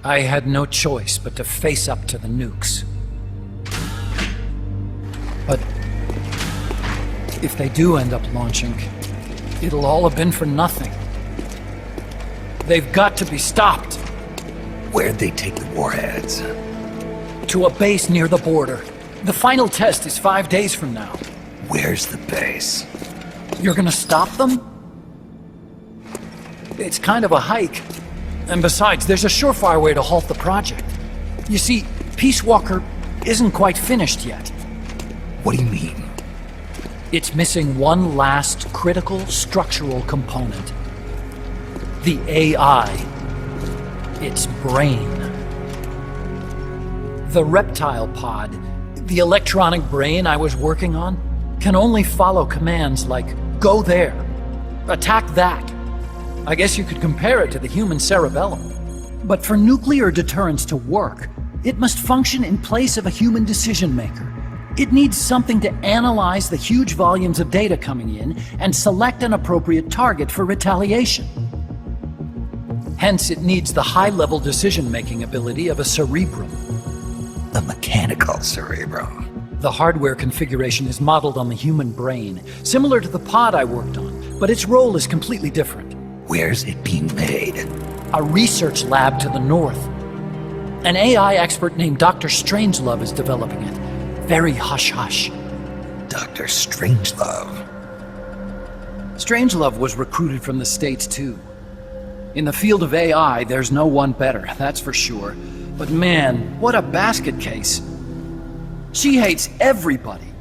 I had no choice but to face up to the nukes. But if they do end up launching, it'll all have been for nothing. They've got to be stopped. Where'd they take the warheads? To a base near the border. The final test is 5 days from now. Where's the base? You're gonna stop them? It's kind of a hike. And besides, there's a surefire way to halt the project. You see, Peace Walker isn't quite finished yet. What do you mean? It's missing one last critical structural component. The AI. Its brain. The reptile pod, the electronic brain I was working on, can only follow commands like, go there, attack that. I guess you could compare it to the human cerebellum. But for nuclear deterrence to work, it must function in place of a human decision maker. It needs something to analyze the huge volumes of data coming in and select an appropriate target for retaliation. Hence, it needs the high-level decision-making ability of a cerebrum. A mechanical cerebrum. The hardware configuration is modeled on the human brain, similar to the pod I worked on, but its role is completely different. Where's it being made? A research lab to the north. An AI expert named Dr. Strangelove is developing it. Very hush-hush. Dr. Strangelove? Strangelove was recruited from the States, too. In the field of AI, there's no one better, that's for sure. But man, what a basket case. She hates everybody.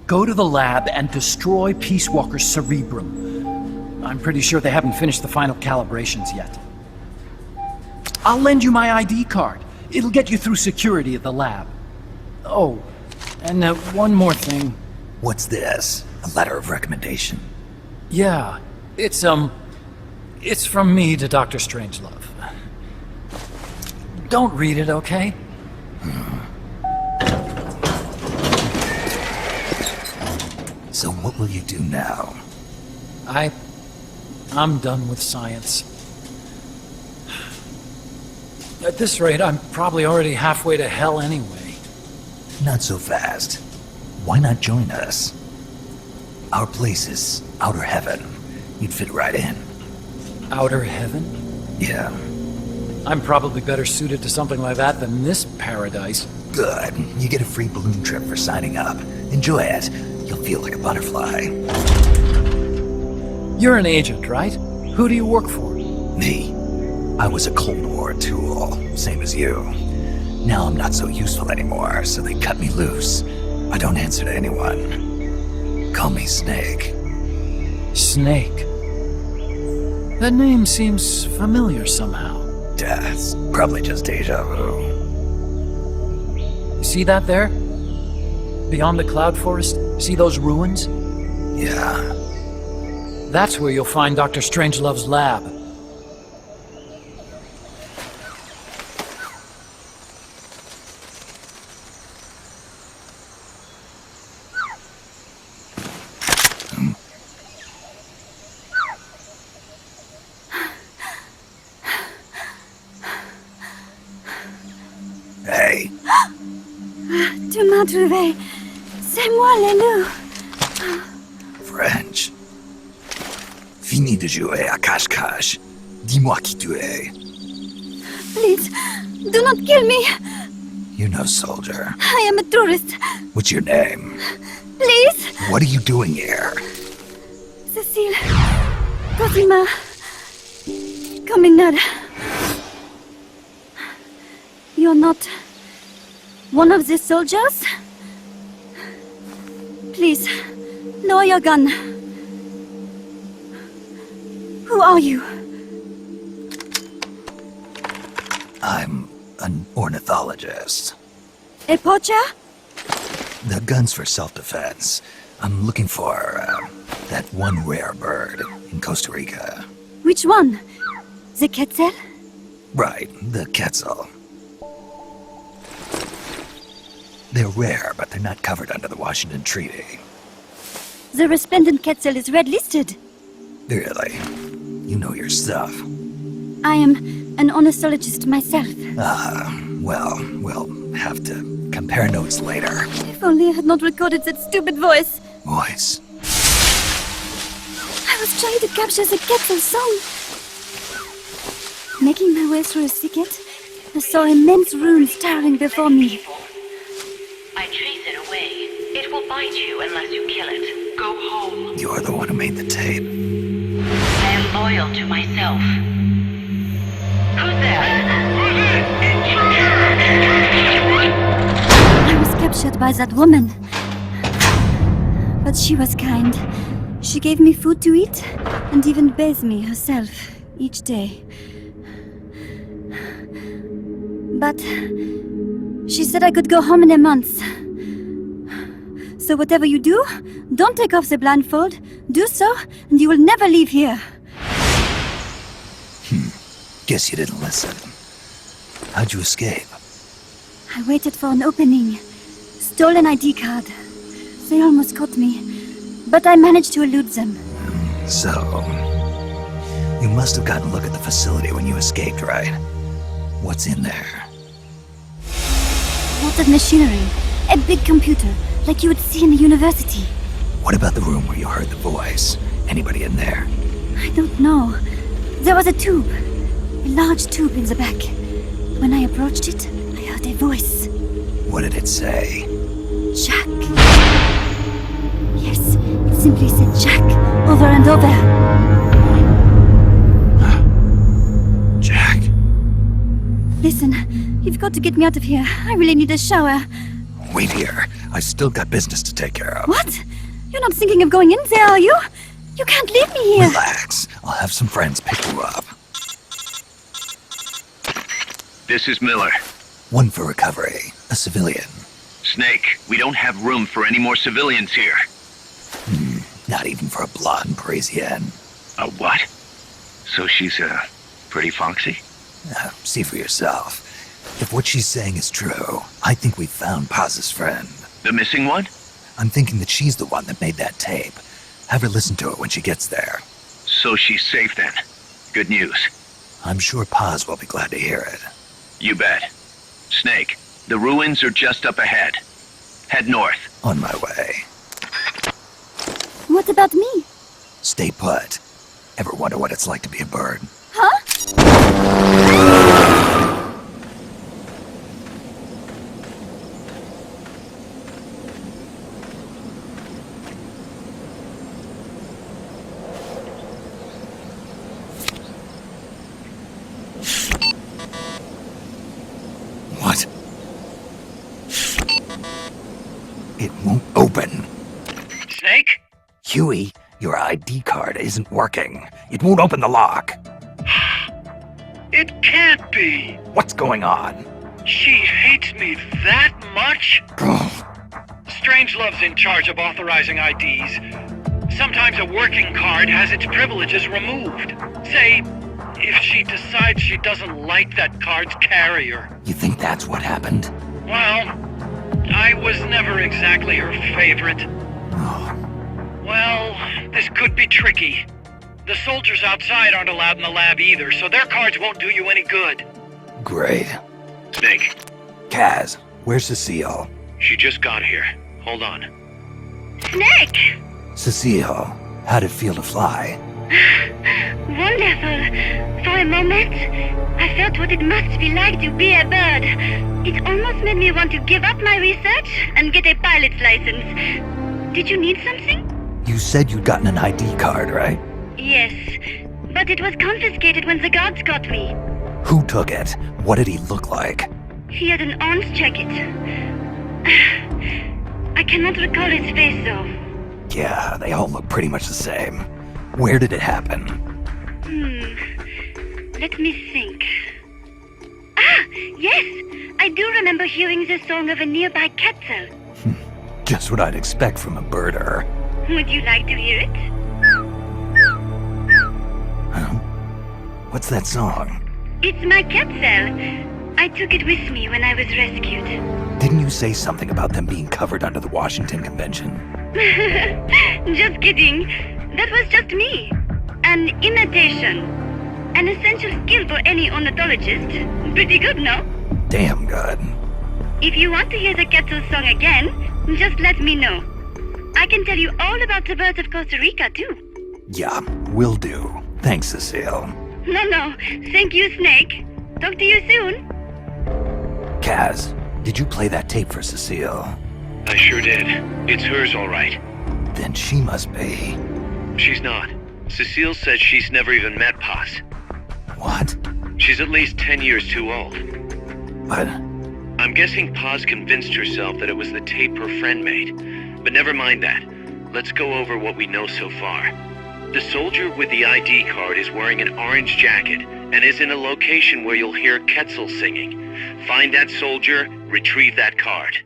Go to the lab and destroy Peace Walker's cerebrum. I'm pretty sure they haven't finished the final calibrations yet. I'll lend you my ID card. It'll get you through security at the lab. Oh, and one more thing. What's this? A letter of recommendation? Yeah, it's from me to Dr. Strangelove. Don't read it, okay? So what will you do now? I'm done with science. At this rate, I'm probably already halfway to hell anyway. Not so fast. Why not join us? Our place is outer heaven. You'd fit right in. Outer heaven? Yeah. I'm probably better suited to something like that than this paradise. Good. You get a free balloon trip for signing up. Enjoy it. You'll feel like a butterfly. You're an agent, right? Who do you work for? Me. I was a Cold War tool, same as you. Now I'm not so useful anymore, so they cut me loose. I don't answer to anyone. Call me Snake. Snake? That name seems familiar somehow. It's probably just deja vu. See that there? Beyond the cloud forest? See those ruins? Yeah. That's where you'll find Dr. Strangelove's lab. Hey. Tu m'as trouvé. C'est moi, le loup. French. Fini de jouer à cache-cache. Dis-moi qui tu es. Please, Do not kill me! You're no soldier. I am a tourist. What's your name? Please! What are you doing here? Cecile. Cosima. Coming. You're not one of the soldiers? Please, lower your gun. Who are you? I'm an ornithologist. A poacher? The gun's for self-defense. I'm looking for that one rare bird in Costa Rica. Which one? The quetzal? Right, the quetzal. They're rare, but they're not covered under the Washington Treaty. The resplendent quetzal is red-listed. Really? You know your stuff. I am an ornithologist myself. Well, we'll have to compare notes later. If only I had not recorded that stupid voice. Voice? I was trying to capture the quetzal song. Making my way through a thicket, I saw immense runes towering before me. I trace it away. It will bite you unless you kill it. Go home. You're the one who made the tape. I am loyal to myself. Who's there? I was captured by that woman. But she was kind. She gave me food to eat and even bathed me herself each day. But she said I could go home in a month. So whatever you do, don't take off the blindfold. Do so, and you will never leave here. Guess you didn't listen. How'd you escape? I waited for an opening. Stole an ID card. They almost caught me, but I managed to elude them. So, you must have gotten a look at the facility when you escaped, right? What's in there? Lots of machinery. A big computer, like you would see in a university. What about the room where you heard the voice? Anybody in there? I don't know. There was a tube. A large tube in the back. When I approached it, I heard a voice. What did it say? Jack. Yes, it simply said Jack, over and over. Jack. Listen, you've got to get me out of here. I really need a shower. Wait here. I still got business to take care of. What? You're not thinking of going in there, are you? You can't leave me here. Relax. I'll have some friends pick you up. This is Miller. One for recovery. A civilian. Snake, we don't have room for any more civilians here. Not even for a blonde Parisienne. A what? So she's, pretty foxy? See for yourself. If what she's saying is true, I think we've found Paz's friend. The missing one? I'm thinking that she's the one that made that tape. Have her listen to it when she gets there. So she's safe then. Good news. I'm sure Paz will be glad to hear it. You bet. Snake, the ruins are just up ahead. Head north. On my way. What about me? Stay put. Ever wonder what it's like to be a bird? Huh? What? It won't open. Snake? Huey, your ID card isn't working. It won't open the lock. It can't be. What's going on? She hates me that much? Strangelove's in charge of authorizing IDs. Sometimes a working card has its privileges removed. Say, if she decides she doesn't like that card's carrier. You think that's what happened? Well, I was never exactly her favorite. Well, this could be tricky. The soldiers outside aren't allowed in the lab either, so their cards won't do you any good. Great. Snake. Kaz, where's Cecile? She just got here. Hold on. Snake! Cecile, how'd it feel to fly? Wonderful. For a moment, I felt what it must be like to be a bird. It almost made me want to give up my research and get a pilot's license. Did you need something? You said you'd gotten an ID card, right? Yes, but it was confiscated when the guards got me. Who took it? What did he look like? He had an orange jacket. I cannot recall his face, though. Yeah, they all look pretty much the same. Where did it happen? Let me think. Ah, yes! I do remember hearing the song of a nearby Quetzal. Just what I'd expect from a birder. Would you like to hear it? Huh? What's that song? It's my Quetzal. I took it with me when I was rescued. Didn't you say something about them being covered under the Washington Convention? Just kidding. That was just me. An imitation. An essential skill for any ornithologist. Pretty good, no? Damn good. If you want to hear the Quetzal song again, just let me know. I can tell you all about the birds of Costa Rica, too. Yeah, will do. Thanks, Cecile. No. Thank you, Snake. Talk to you soon. Kaz, did you play that tape for Cecile? I sure did. It's hers, all right. Then she must be... She's not. Cecile says she's never even met Paz. What? She's at least 10 years too old. But... I'm guessing Paz convinced herself that it was the tape her friend made. But never mind that. Let's go over what we know so far. The soldier with the ID card is wearing an orange jacket and is in a location where you'll hear Quetzal singing. Find that soldier, retrieve that card.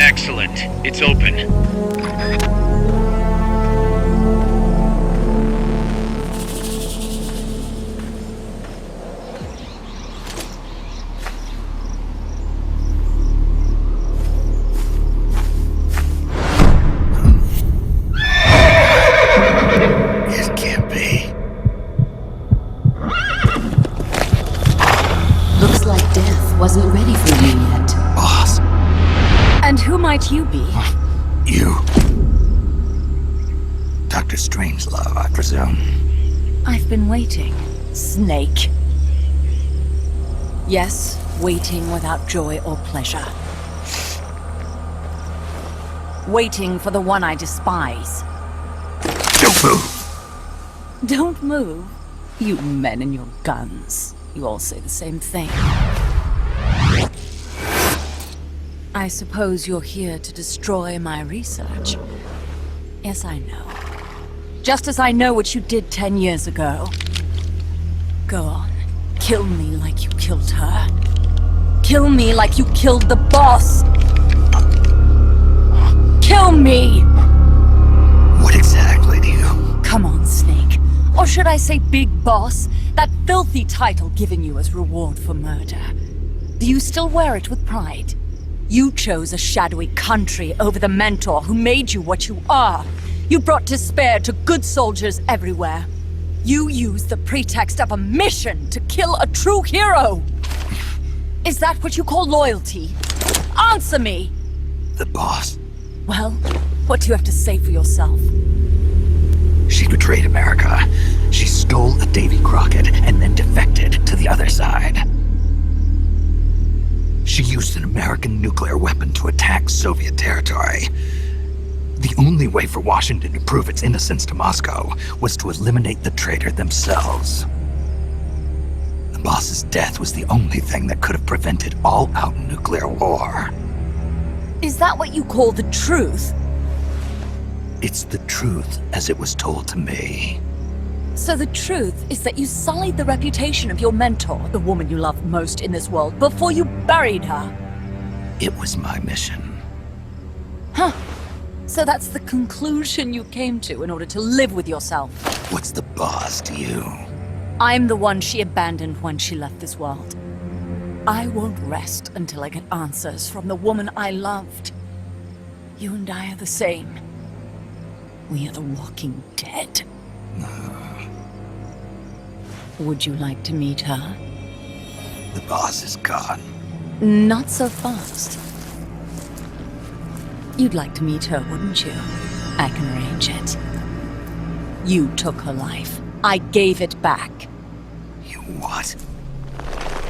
Excellent. It's open. It can't be. Looks like death wasn't ready for you yet. Boss. And who might you be? You. Dr. Strangelove, I presume. I've been waiting, Snake. Yes, waiting without joy or pleasure. Waiting for the one I despise. Don't move! Don't move? You men and your guns. You all say the same thing. I suppose you're here to destroy my research. Yes, I know. Just as I know what you did 10 years ago. Go on. Kill me like you killed her. Kill me like you killed the boss. Kill me! What exactly do you... Come on, Snake. Or should I say Big Boss? That filthy title given you as reward for murder. Do you still wear it with pride? You chose a shadowy country over the mentor who made you what you are. You brought despair to good soldiers everywhere. You used the pretext of a mission to kill a true hero. Is that what you call loyalty? Answer me! The boss. Well, what do you have to say for yourself? She betrayed America. She stole a Davy Crockett and then defected to the other side. She used an American nuclear weapon to attack Soviet territory. The only way for Washington to prove its innocence to Moscow was to eliminate the traitor themselves. The boss's death was the only thing that could have prevented all-out nuclear war. Is that what you call the truth? It's the truth as it was told to me. So the truth is that you sullied the reputation of your mentor, the woman you loved most in this world, before you buried her. It was my mission. Huh. So that's the conclusion you came to in order to live with yourself. What's the boss to you? I'm the one she abandoned when she left this world. I won't rest until I get answers from the woman I loved. You and I are the same. We are the walking dead. Would you like to meet her? The boss is gone. Not so fast. You'd like to meet her, wouldn't you? I can arrange it. You took her life. I gave it back. You what?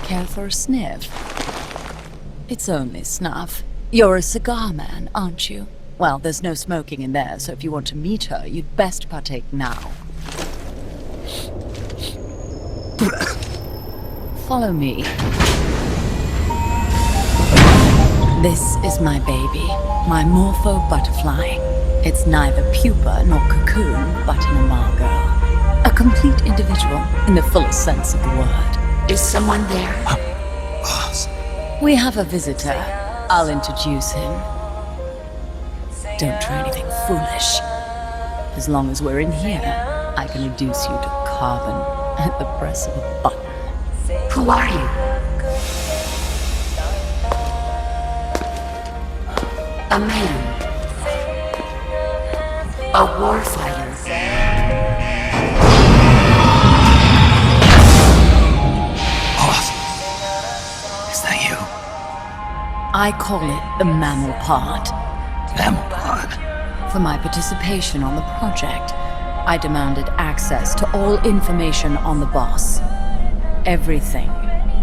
Care for a sniff? It's only snuff. You're a cigar man, aren't you? Well, there's no smoking in there, so if you want to meet her, you'd best partake now. Follow me. This is my baby, my morpho butterfly. It's neither pupa nor cocoon, but an imago. A complete individual, in the fullest sense of the word. Is someone there? Boss. We have a visitor. I'll introduce him. Don't try anything foolish. As long as we're in here, I can reduce you to carbon at the press of a button. Who are you? A man. A warfighter. Boss. Is that you? I call it the mammal pod. Mammal pod? For my participation on the project, I demanded access to all information on the boss. Everything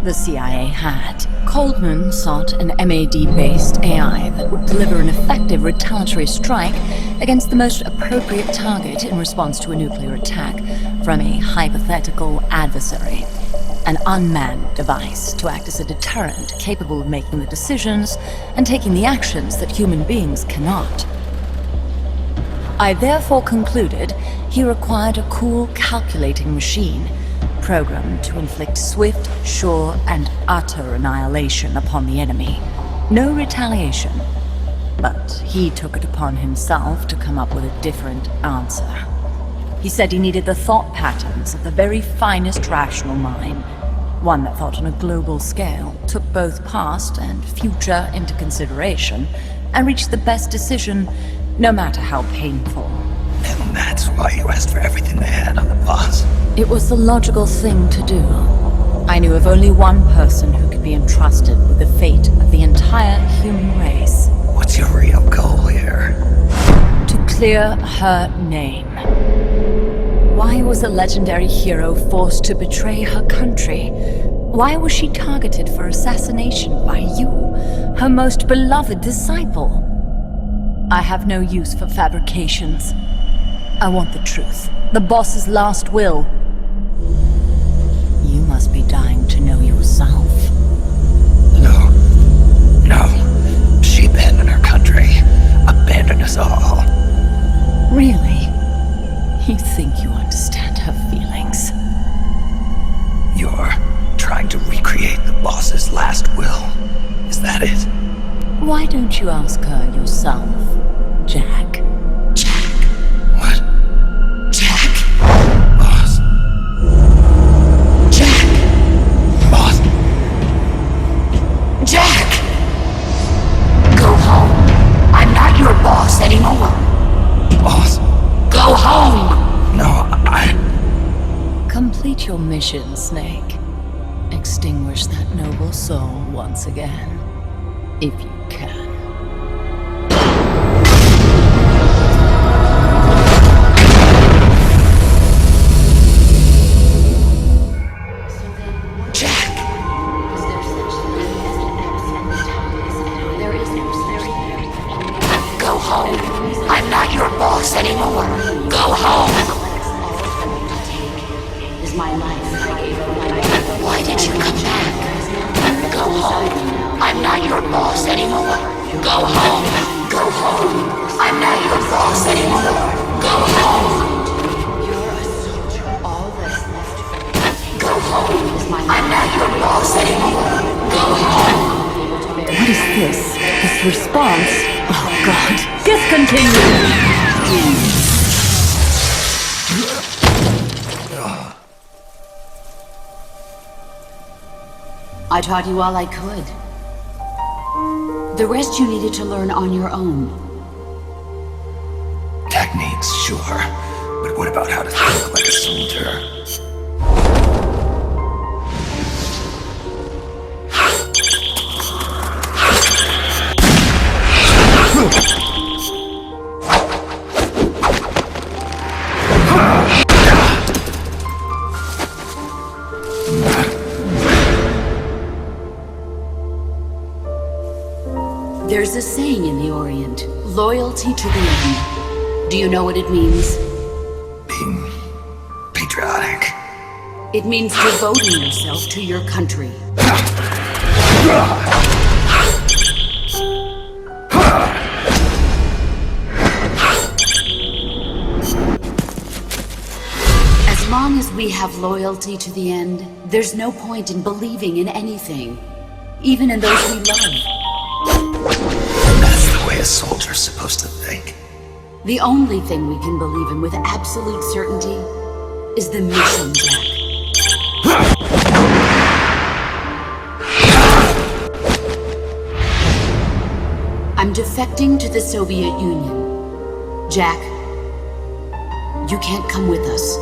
the CIA had. Coldman sought an MAD-based AI that would deliver an effective retaliatory strike against the most appropriate target in response to a nuclear attack from a hypothetical adversary. An unmanned device to act as a deterrent capable of making the decisions and taking the actions that human beings cannot. I therefore concluded he required a cool calculating machine programmed to inflict swift, sure, and utter annihilation upon the enemy. No retaliation, but he took it upon himself to come up with a different answer. He said he needed the thought patterns of the very finest rational mind, one that thought on a global scale, took both past and future into consideration, and reached the best decision, no matter how painful. And that's why you asked for everything they had on the boss. It was the logical thing to do. I knew of only one person who could be entrusted with the fate of the entire human race. What's your real goal here? To clear her name. Why was a legendary hero forced to betray her country? Why was she targeted for assassination by you, her most beloved disciple? I have no use for fabrications. I want the truth. The boss's last will. You must be dying to know yourself. No. No. She abandoned her country. Abandoned us all. Really? You think you understand her feelings? You're trying to recreate the boss's last will. Is that it? Why don't you ask her yourself, Jack? What? Jack? Boss. Jack! Boss. Jack! Go home. I'm not your boss anymore. Boss. Go home! No, Complete your mission, Snake. Extinguish that noble soul once again, if you can. Go home. I'm not your boss anymore. Go home. Is my life. Why did you come back? Go home. I'm not your boss anymore. Go home. Go home. I'm not your boss anymore. Go home. Go home. I'm not your boss anymore. Go home. What is this? This response? Oh, God. Discontinued! I taught you all I could. The rest you needed to learn on your own. Techniques, sure. But what about how to think like a soldier? There's a saying in the Orient, loyalty to the end. Do you know what it means? Being patriotic. It means devoting yourself to your country. As long as we have loyalty to the end, there's no point in believing in anything, even in those we love. That's the way a soldier's supposed to think. The only thing we can believe in with absolute certainty is the mission, Jack. I'm defecting to the Soviet Union. Jack, you can't come with us.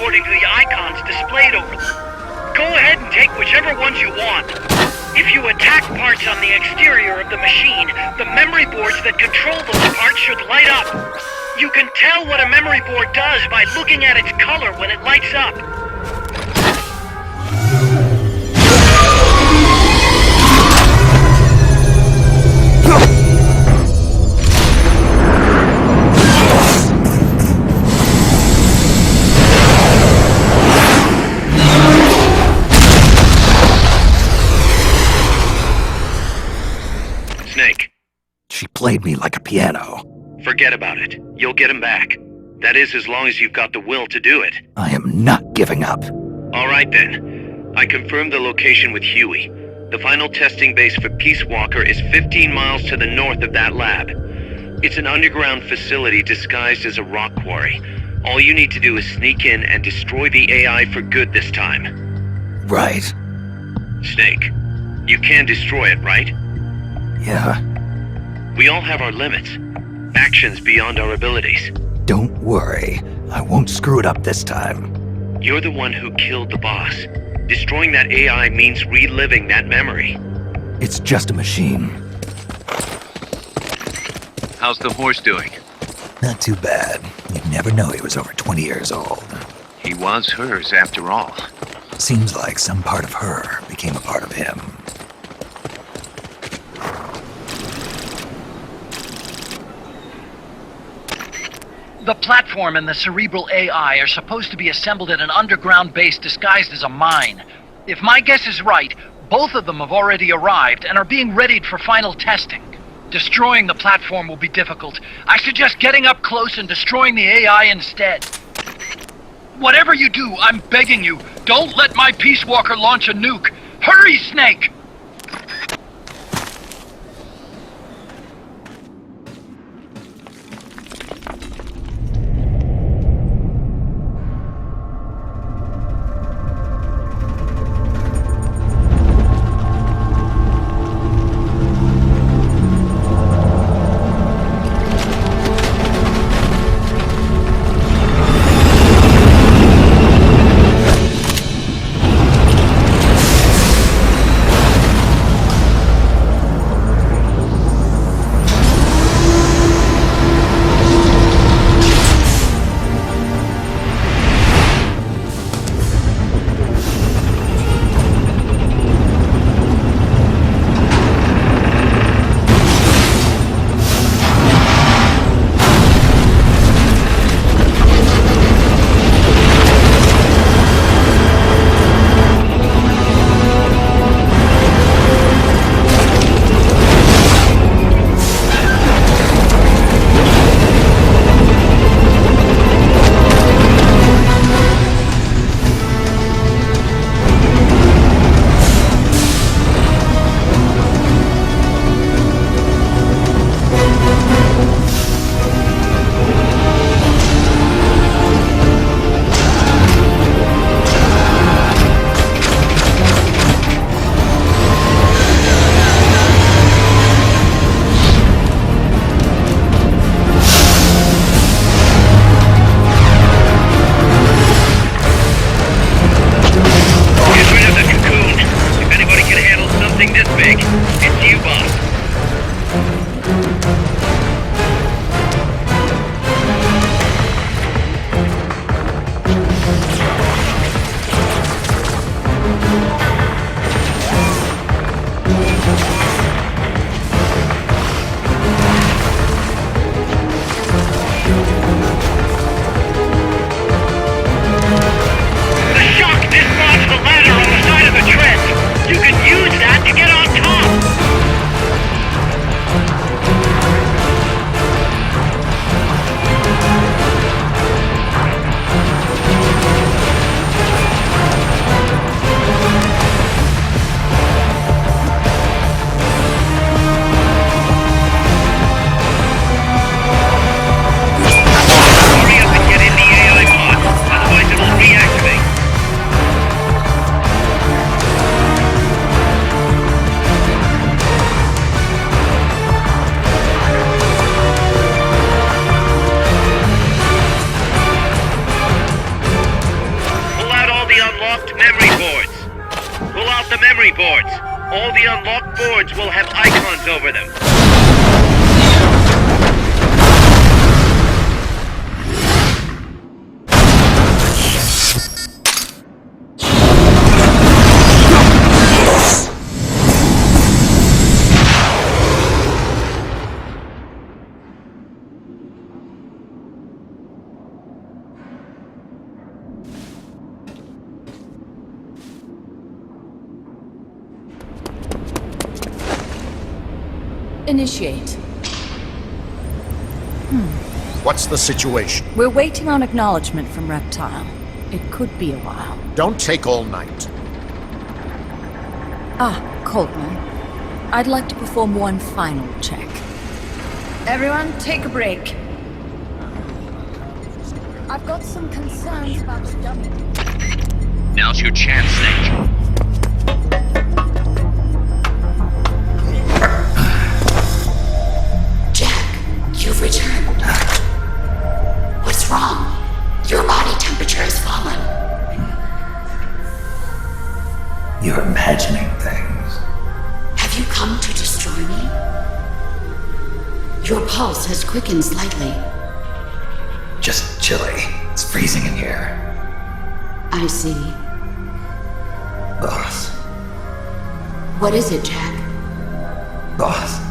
according to the icons displayed over them. Go ahead and take whichever ones you want. If you attack parts on the exterior of the machine, the memory boards that control those parts should light up. You can tell what a memory board does by looking at its color when it lights up. She played me like a piano. Forget about it. You'll get him back. That is, as long as you've got the will to do it. I am not giving up. All right then. I confirmed the location with Huey. The final testing base for Peace Walker is 15 miles to the north of that lab. It's an underground facility disguised as a rock quarry. All you need to do is sneak in and destroy the AI for good this time. Right. Snake, you can destroy it, right? Yeah. We all have our limits. Actions beyond our abilities. Don't worry. I won't screw it up this time. You're the one who killed the boss. Destroying that AI means reliving that memory. It's just a machine. How's the horse doing? Not too bad. You'd never know he was over 20 years old. He was hers, after all. Seems like some part of her became a part of him. The platform and the cerebral AI are supposed to be assembled at an underground base disguised as a mine. If my guess is right, both of them have already arrived and are being readied for final testing. Destroying the platform will be difficult. I suggest getting up close and destroying the AI instead. Whatever you do, I'm begging you, don't let my Peace Walker launch a nuke. Hurry, Snake! All the unlocked boards will have icons over them. Initiate. What's the situation? We're waiting on acknowledgement from Reptile. It could be a while. Don't take all night. Coltman. I'd like to perform one final check. Everyone, take a break. I've got some concerns about the dummy. Now's your chance, Snake. You've returned. What's wrong? Your body temperature has fallen. You're imagining things. Have you come to destroy me? Your pulse has quickened slightly. Just chilly. It's freezing in here. I see. Boss. What is it, Jack? Boss.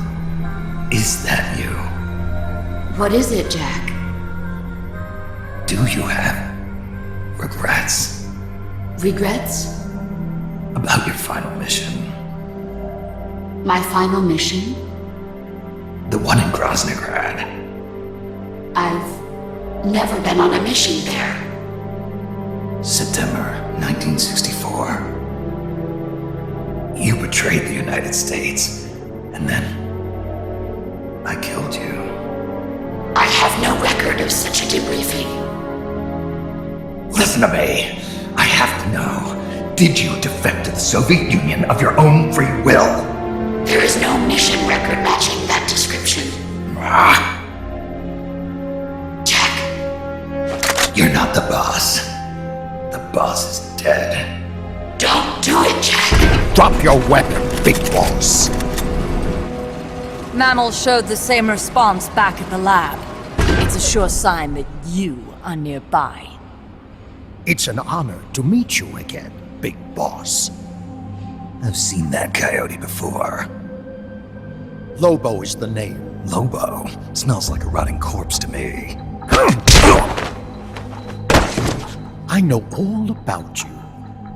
Is that you? What is it, Jack? Do you have regrets? Regrets? About your final mission? My final mission? The one in Groznygrad. I've never been on a mission there. September 1964. You betrayed the United States, and then I killed you. I have no record of such a debriefing. Listen to me. I have to know. Did you defect to the Soviet Union of your own free will? There is no mission record matching that description. Jack. You're not the boss. The boss is dead. Don't do it, Jack. Drop your weapon, big boss. Mammals showed the same response back at the lab. It's a sure sign that you are nearby. It's an honor to meet you again, big boss. I've seen that coyote before. Lobo is the name. Lobo? Smells like a rotting corpse to me. I know all about you.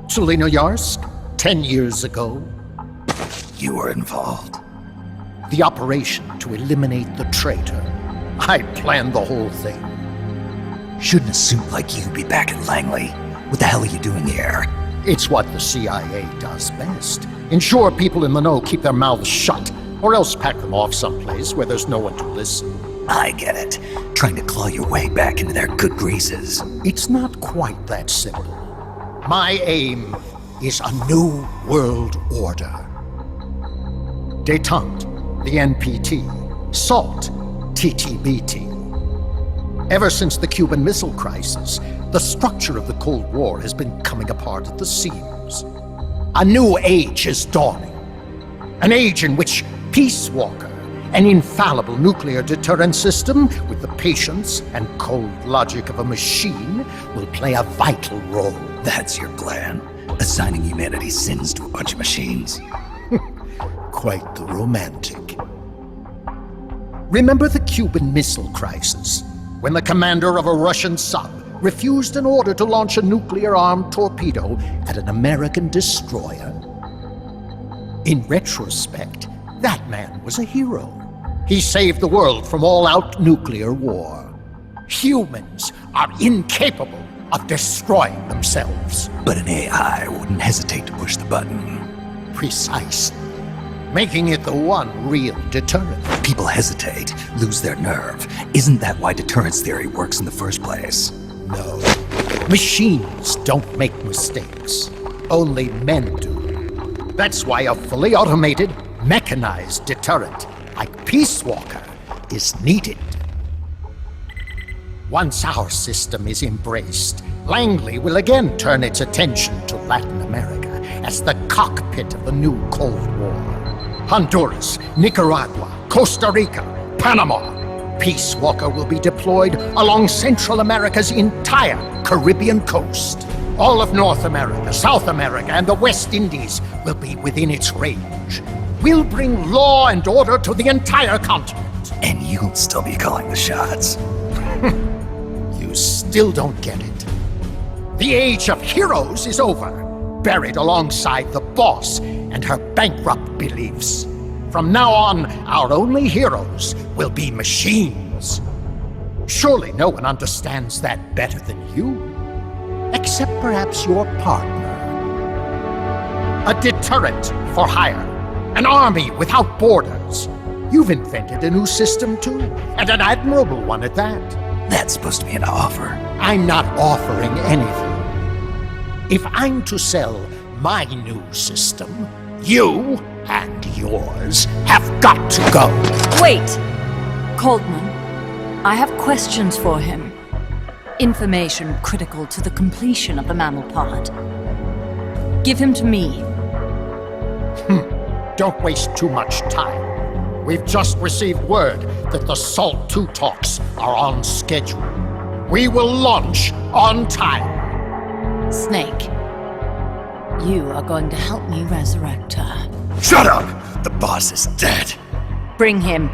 Selinoyarsk, 10 years ago. You were involved. The operation to eliminate the traitor. I planned the whole thing. Shouldn't a suit like you be back in Langley? What the hell are you doing here? It's what the CIA does best. Ensure people in the know keep their mouths shut, or else pack them off someplace where there's no one to listen. I get it. Trying to claw your way back into their good graces. It's not quite that simple. My aim is a new world order. Détente, the NPT. SALT, TTBT. Ever since the Cuban Missile Crisis, the structure of the Cold War has been coming apart at the seams. A new age is dawning. An age in which Peace Walker, an infallible nuclear deterrent system with the patience and cold logic of a machine, will play a vital role. That's your plan? Assigning humanity's sins to a bunch of machines? Quite the romantic. Remember the Cuban Missile Crisis, when the commander of a Russian sub refused an order to launch a nuclear-armed torpedo at an American destroyer? In retrospect, that man was a hero. He saved the world from all-out nuclear war. Humans are incapable of destroying themselves. But an AI wouldn't hesitate to push the button. Precisely. Making it the one real deterrent. People hesitate, lose their nerve. Isn't that why deterrence theory works in the first place? No. Machines don't make mistakes. Only men do. That's why a fully automated, mechanized deterrent like Peace Walker is needed. Once our system is embraced, Langley will again turn its attention to Latin America as the cockpit of the new Cold War. Honduras, Nicaragua, Costa Rica, Panama. Peace Walker will be deployed along Central America's entire Caribbean coast. All of North America, South America, and the West Indies will be within its range. We'll bring law and order to the entire continent. And you'll still be calling the shots. You still don't get it. The age of heroes is over, buried alongside the boss and her bankrupt beliefs. From now on, our only heroes will be machines. Surely no one understands that better than you. Except perhaps your partner. A deterrent for hire. An army without borders. You've invented a new system too, and an admirable one at that. That's supposed to be an offer. I'm not offering anything. If I'm to sell my new system, you and yours have got to go. Wait! Coldman, I have questions for him. Information critical to the completion of the mammal pod. Give him to me. Don't waste too much time. We've just received word that the Salt II talks are on schedule. We will launch on time. Snake, you are going to help me resurrect her. Shut up! The boss is dead. Bring him.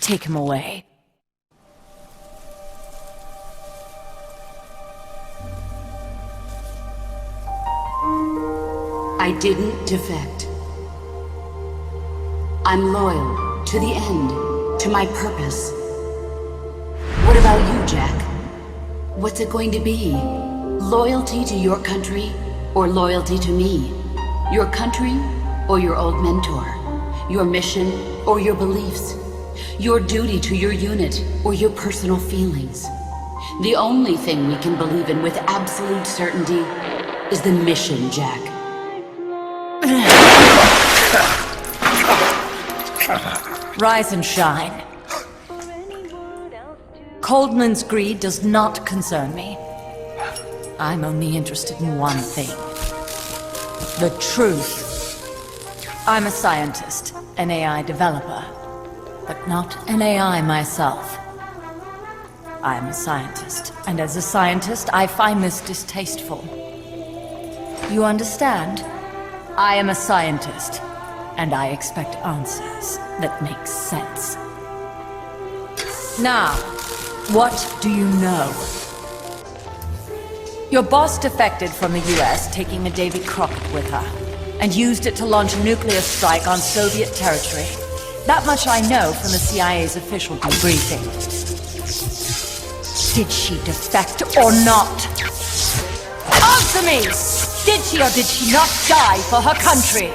Take him away. I didn't defect. I'm loyal to the end, to my purpose. What about you, Jack? What's it going to be? Loyalty to your country or loyalty to me? Your country or your old mentor? Your mission or your beliefs? Your duty to your unit or your personal feelings? The only thing we can believe in with absolute certainty is the mission, Jack. Rise and shine. Coldman's greed does not concern me. I'm only interested in one thing. The truth. I'm a scientist, an AI developer, but not an AI myself. I'm a scientist, and as a scientist, I find this distasteful. You understand? I am a scientist, and I expect answers that make sense. Now, what do you know? Your boss defected from the US, taking a Davy Crockett with her, and used it to launch a nuclear strike on Soviet territory. That much I know from the CIA's official debriefing. Did she defect or not? Answer me! Did she or did she not die for her country?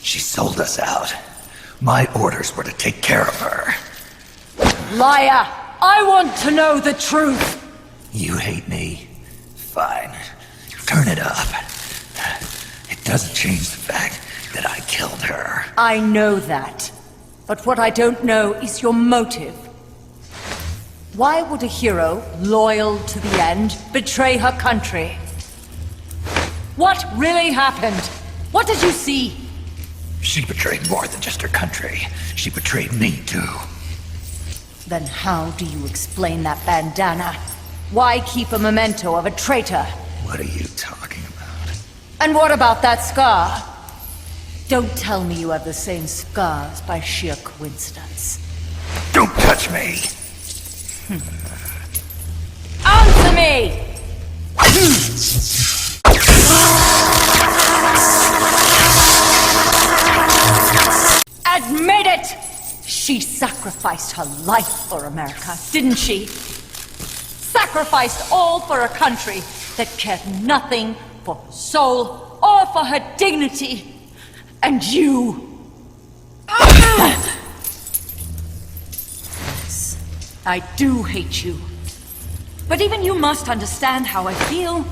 She sold us out. My orders were to take care of her. Liar! I want to know the truth! You hate me? Fine. Turn it up. It doesn't change the fact that I killed her. I know that. But what I don't know is your motive. Why would a hero, loyal to the end, betray her country? What really happened? What did you see? She betrayed more than just her country. She betrayed me, too. Then how do you explain that bandana? Why keep a memento of a traitor? What are you talking about? And what about that scar? Don't tell me you have the same scars by sheer coincidence. Don't touch me! Answer me! Admit it! She sacrificed her life for America, didn't she? Sacrificed all for a country that cared nothing for her soul or for her dignity. And you... Yes, I do hate you. But even you must understand how I feel.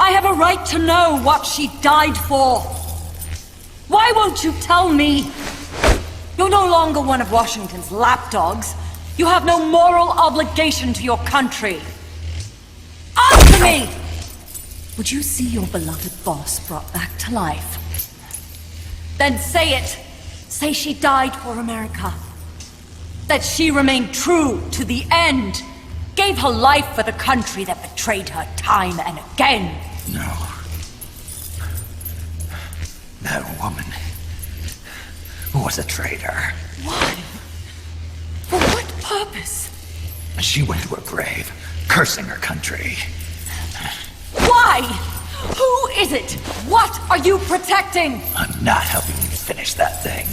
I have a right to know what she died for. Why won't you tell me? You're no longer one of Washington's lapdogs. You have no moral obligation to your country. Answer me! Would you see your beloved boss brought back to life? Then say it. Say she died for America. That she remained true to the end. Gave her life for the country that betrayed her time and again. No. That woman was a traitor. Why? For what purpose? She went to her grave, cursing her country. Why? Who is it? What are you protecting? I'm not helping you finish that thing.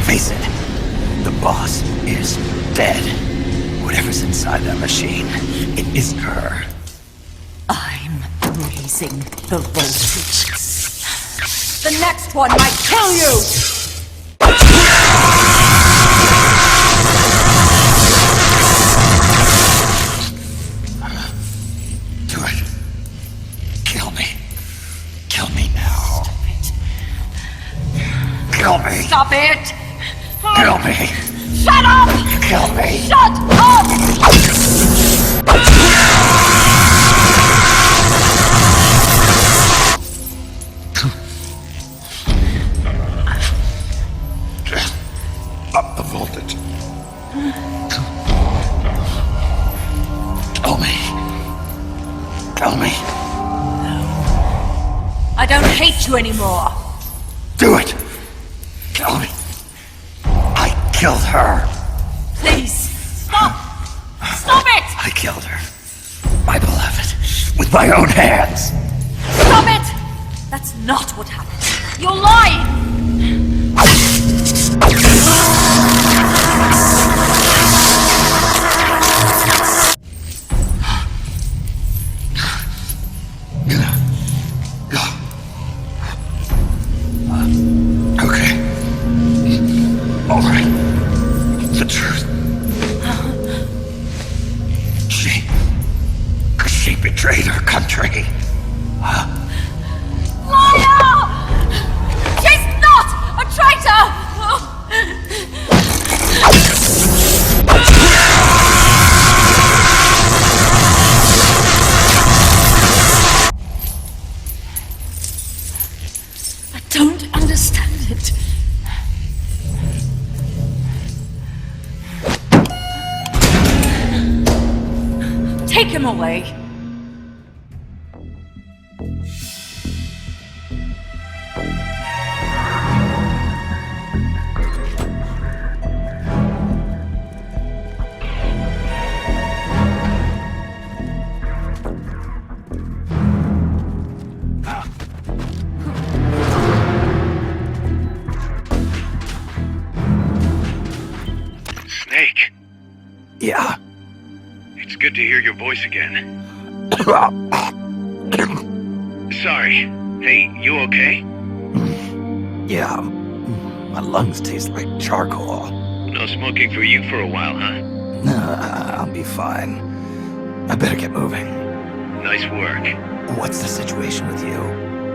Face it, the boss is dead. Whatever's inside that machine, it isn't her. I'm raising the voltage. The next one might kill you! Do it. Kill me. Kill me now. Kill me. Stop it! Kill me. Shut up! Kill me. Shut up! Up the voltage. Kill me. Kill me. I don't hate you anymore. Do it. Kill me. I killed her. Please, stop! Stop it! I killed her. My beloved. With my own hands. Stop it! That's not what happened. You're lying! Okay. All right. The truth. She betrayed her country. Liar! She's not a traitor! I don't understand it. Take him away. Snake, Yeah. it's good to hear your voice again. Sorry. Hey, you okay? Yeah. My lungs taste like charcoal. No smoking for you for a while, huh? I'll be fine. I better get moving. Nice work. What's the situation with you?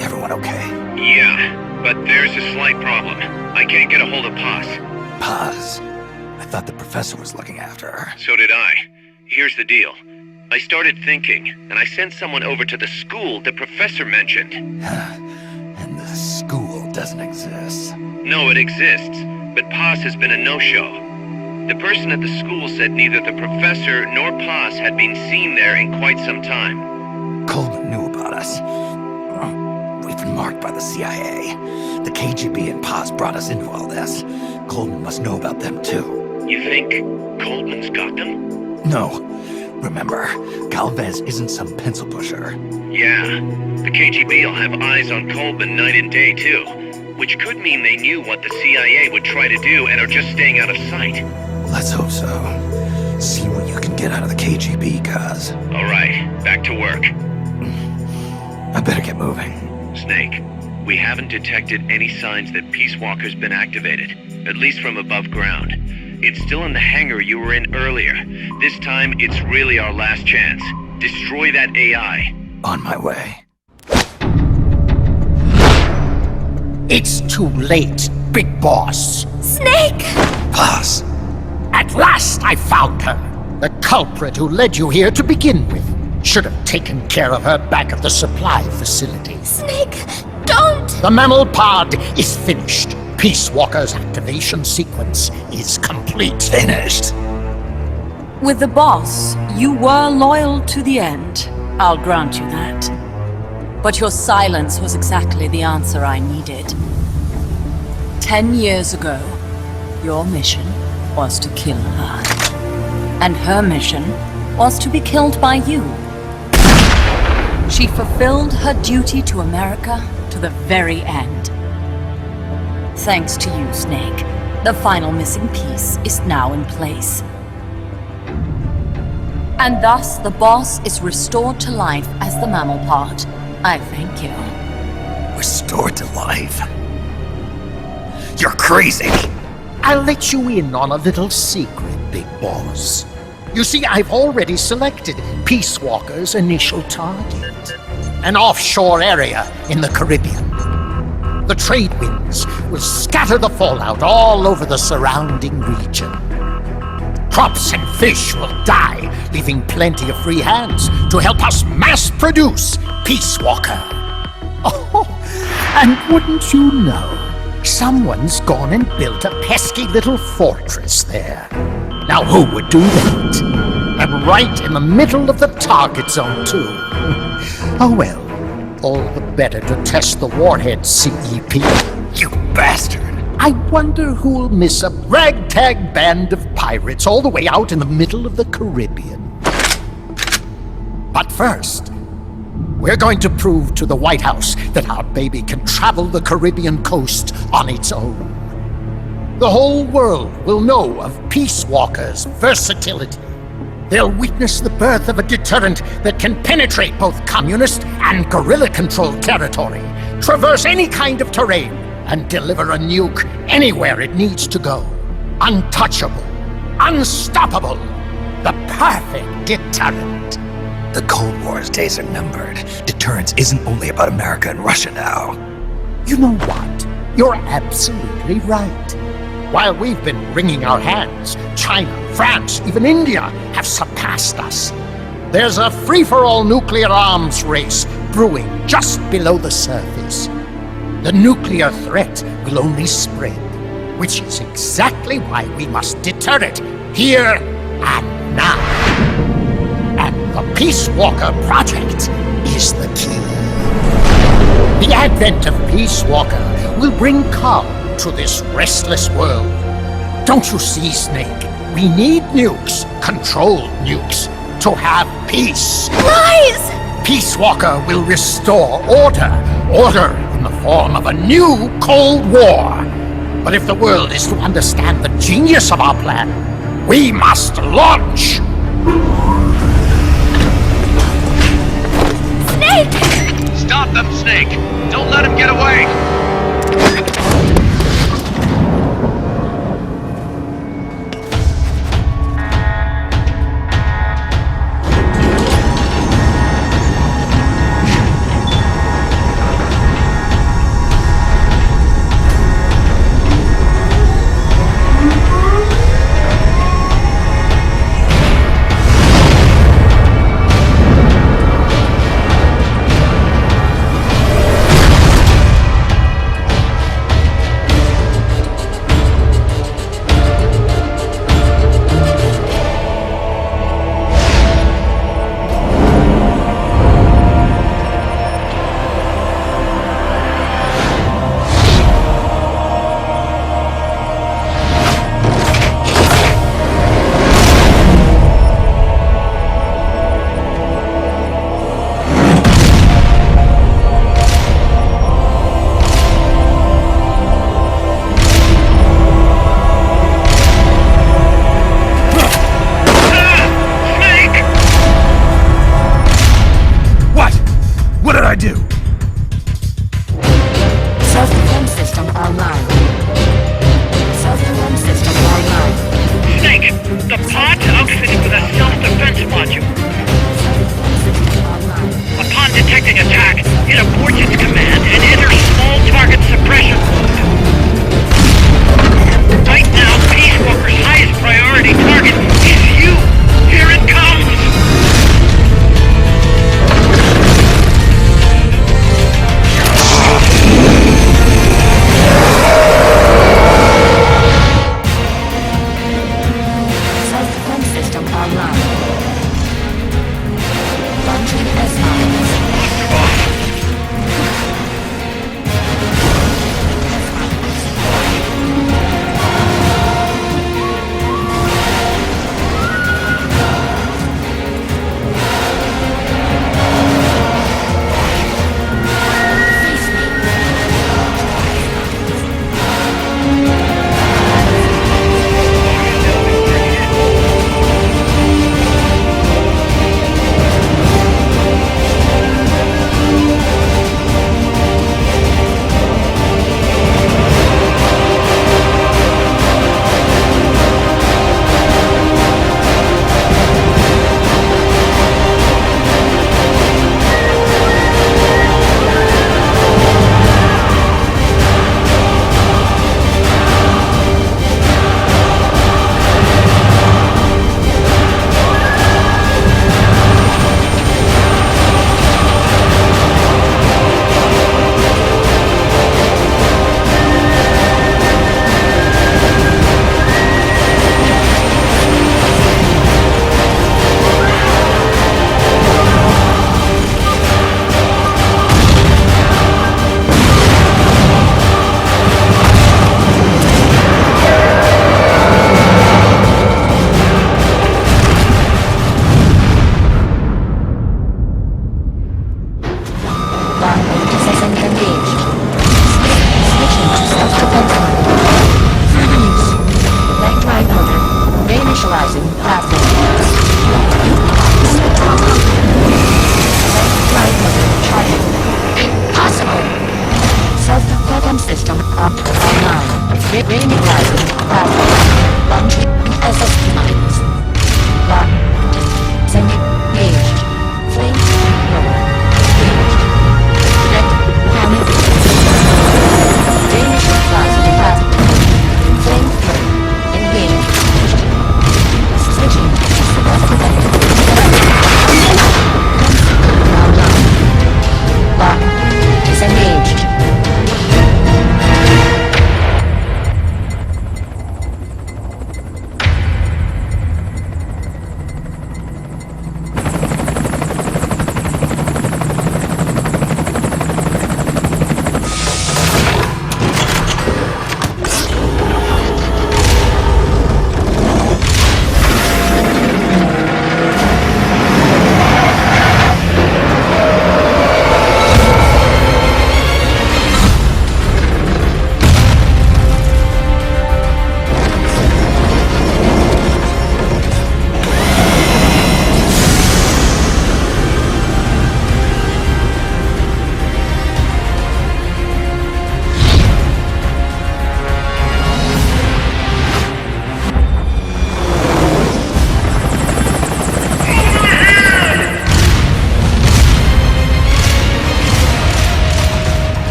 Everyone okay? Yeah, but there's a slight problem. I can't get a hold of Paz. Paz? I thought the professor was looking after her. So did I. Here's the deal. I started thinking, and I sent someone over to the school the professor mentioned. And the school doesn't exist. No, it exists, but Paz has been a no-show. The person at the school said neither the professor nor Paz had been seen there in quite some time. Coleman knew about us. We've been marked by the CIA. The KGB and Paz brought us into all this. Coleman must know about them too. You think Coleman's got them? No. Remember, Galvez isn't some pencil pusher. Yeah, the KGB will have eyes on Coleman night and day too, which could mean they knew what the CIA would try to do and are just staying out of sight. Let's hope so. See what you can get out of the KGB, Kaz. All right, back to work. I better get moving. Snake, we haven't detected any signs that Peace Walker's been activated, at least from above ground. It's still in the hangar you were in earlier. This time, it's really our last chance. Destroy that AI. On my way. It's too late, Big Boss. Snake! Boss. At last I found her. The culprit who led you here to begin with. Should have taken care of her back at the supply facility. Snake, don't! The mammal pod is finished. Peace Walker's activation sequence is complete. Finished. With the boss, you were loyal to the end. I'll grant you that. But your silence was exactly the answer I needed. 10 years ago, your mission was to kill her. And her mission was to be killed by you. She fulfilled her duty to America to the very end. Thanks to you, Snake, the final missing piece is now in place. And thus, the boss is restored to life as the mammal pod. I thank you. Restored to life? You're crazy! I'll let you in on a little secret, Big Boss. You see, I've already selected Peace Walker's initial target. An offshore area in the Caribbean. The trade winds will scatter the fallout all over the surrounding region. Crops and fish will die, leaving plenty of free hands to help us mass-produce Peace Walker. Oh, and wouldn't you know, someone's gone and built a pesky little fortress there. Now who would do that? And right in the middle of the target zone, too. Oh well, all the better to test the warhead, CEP. You bastard! I wonder who'll miss a ragtag band of pirates all the way out in the middle of the Caribbean. But first, we're going to prove to the White House that our baby can travel the Caribbean coast on its own. The whole world will know of Peace Walker's versatility. They'll witness the birth of a deterrent that can penetrate both communist and guerrilla-controlled territory, traverse any kind of terrain, and deliver a nuke anywhere it needs to go. Untouchable, unstoppable, the perfect deterrent. The Cold War's days are numbered. Deterrence isn't only about America and Russia now. You know what? You're absolutely right. While we've been wringing our hands, China, France, even India have surpassed us. There's a free-for-all nuclear arms race brewing just below the surface. The nuclear threat will only spread, which is exactly why we must deter it here and now. And the Peace Walker Project is the key. The advent of Peace Walker will bring calm to this restless world. Don't you see, Snake? We need nukes, controlled nukes, to have peace. Lies! Peace Walker will restore order. Order in the form of a new Cold War. But if the world is to understand the genius of our plan, we must launch! Snake! Stop them, Snake! Don't let him get away!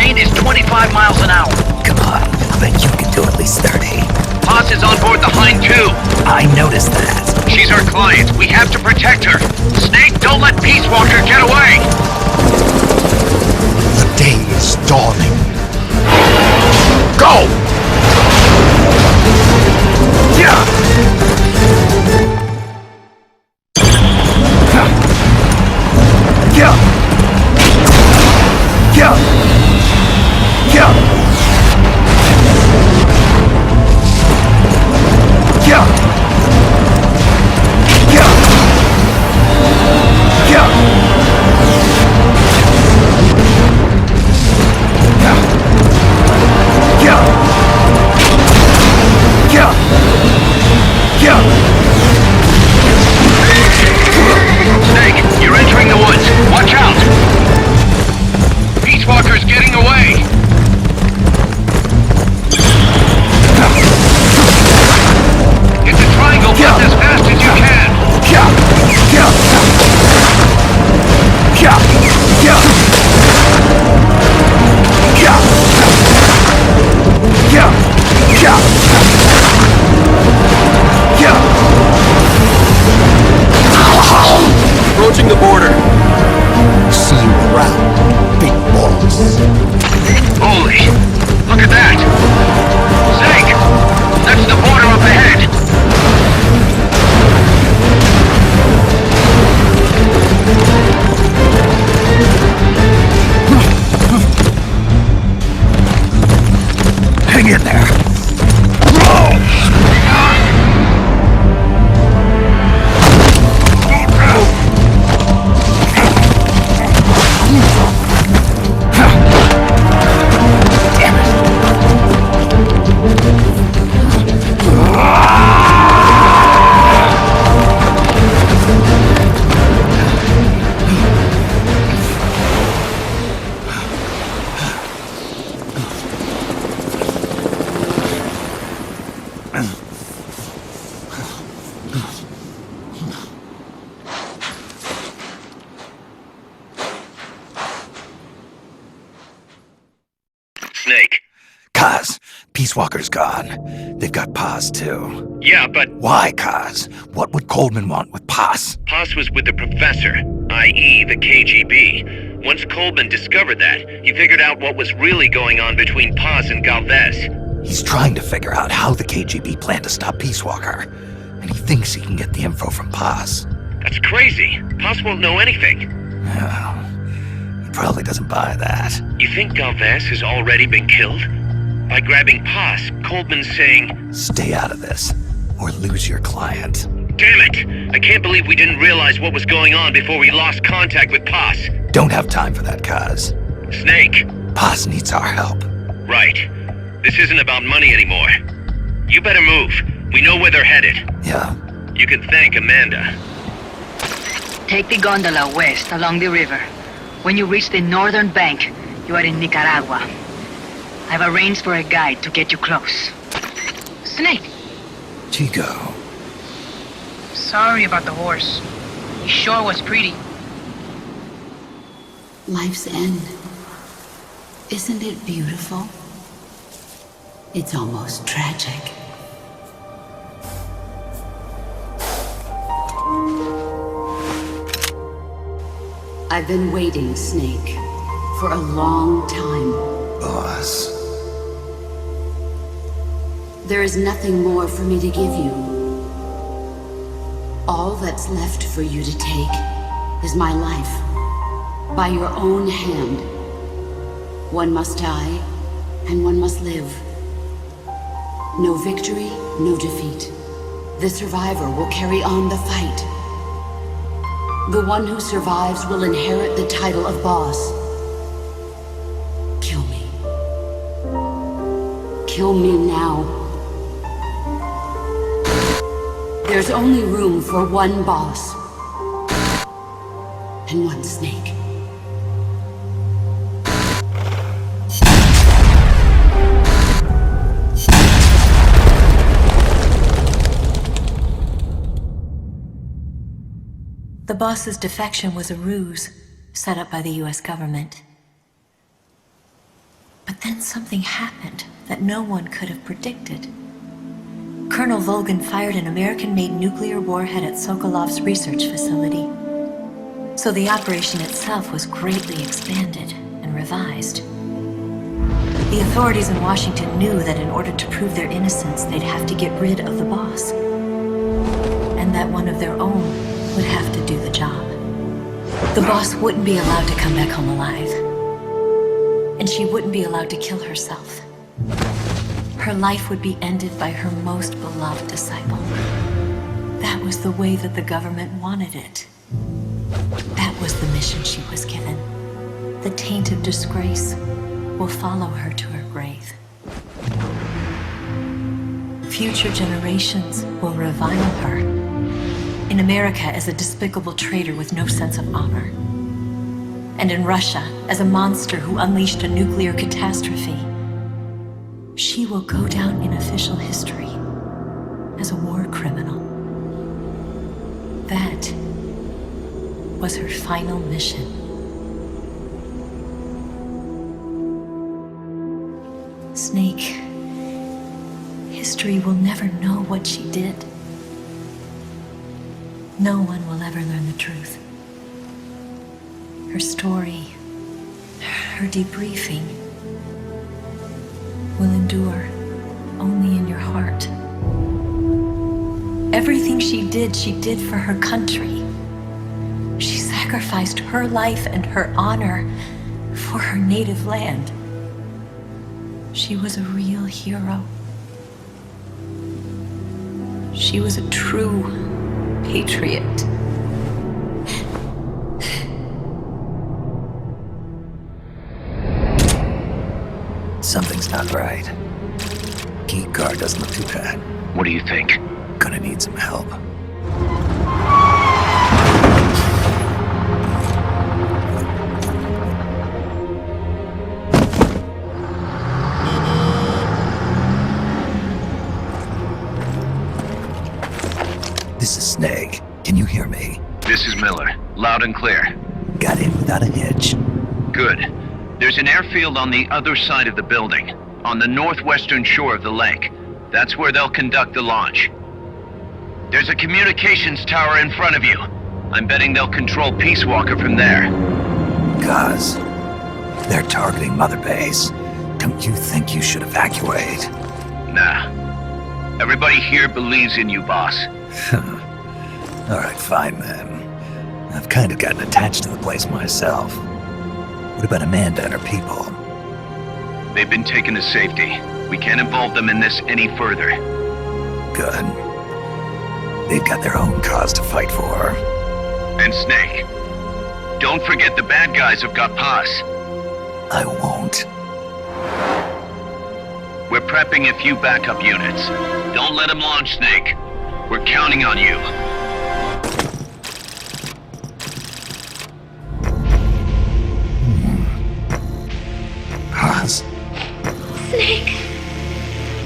Terrain is 25 miles an hour. Come on, I bet you can do at least 30. Paz is on board the Hind too. I noticed that. She's our client. We have to protect her. Snake, don't let Peace Walker get away! The day is dawning. Go! Yeah! Yeah! Yeah! Yeah! Yeah! Yeah! Snake, you're entering the woods. Watch out! Peace Walker's getting away! Hit the triangle just as fast as you can! Approaching the border. See you around, big boss. Holy! Look at that! Snake! That's the border up ahead! Hang in there. Snake. Kaz, Peace Walker's gone. They've got Paz too. Yeah, but... Why, Kaz? What would Coleman want with Paz? Paz was with the professor, i.e. the KGB. Once Coleman discovered that, he figured out what was really going on between Paz and Galvez. He's trying to figure out how the KGB planned to stop Peace Walker, and he thinks he can get the info from Paz. That's crazy. Paz won't know anything. He probably doesn't buy that. You think Galvez has already been killed? By grabbing Paz, Coleman's saying... Stay out of this, or lose your client. Damn it! I can't believe we didn't realize what was going on before we lost contact with Paz. Don't have time for that, Kaz. Snake. Paz needs our help. Right. This isn't about money anymore. You better move. We know where they're headed. Yeah. You can thank Amanda. Take the gondola west along the river. When you reach the northern bank, you are in Nicaragua. I've arranged for a guide to get you close. Snake! Chico. Sorry about the horse. He sure was pretty. Life's end. Isn't it beautiful? It's almost tragic. I've been waiting, Snake, for a long time. Boss. There is nothing more for me to give you. All that's left for you to take is my life, by your own hand. One must die, and one must live. No victory, no defeat. The survivor will carry on the fight. The one who survives will inherit the title of boss. Kill me. Kill me now. There's only room for one boss. And one snake. The boss's defection was a ruse set up by the US government. But then something happened that no one could have predicted. Colonel Volgan fired an American-made nuclear warhead at Sokolov's research facility. So the operation itself was greatly expanded and revised. The authorities in Washington knew that in order to prove their innocence, they'd have to get rid of the boss. And that one of their own would have to do the job. The boss wouldn't be allowed to come back home alive. And she wouldn't be allowed to kill herself. Her life would be ended by her most beloved disciple. That was the way that the government wanted it. That was the mission she was given. The taint of disgrace will follow her to her grave. Future generations will revile her. In America as a despicable traitor with no sense of honor. And in Russia as a monster who unleashed a nuclear catastrophe. She will go down in official history as a war criminal. That was her final mission. Snake, history will never know what she did. No one will ever learn the truth. Her story, her debriefing, will endure only in your heart. Everything she did for her country. She sacrificed her life and her honor for her native land. She was a real hero. She was a true patriot. Something's not right. Key card doesn't look too bad. What do you think? Gonna need some help. This is Snake. Can you hear me? This is Miller. Loud and clear. Got in without a hitch. Good. There's an airfield on the other side of the building, on the northwestern shore of the lake. That's where they'll conduct the launch. There's a communications tower in front of you. I'm betting they'll control Peace Walker from there. Cuz, they're targeting Mother Base. Don't you think you should evacuate? Nah. Everybody here believes in you, boss. Alright, fine then. I've kind of gotten attached to the place myself. What about Amanda and her people? They've been taken to safety. We can't involve them in this any further. Good. They've got their own cause to fight for. And Snake. Don't forget the bad guys have got Paz. I won't. We're prepping a few backup units. Don't let them launch, Snake. We're counting on you. Paz? Snake!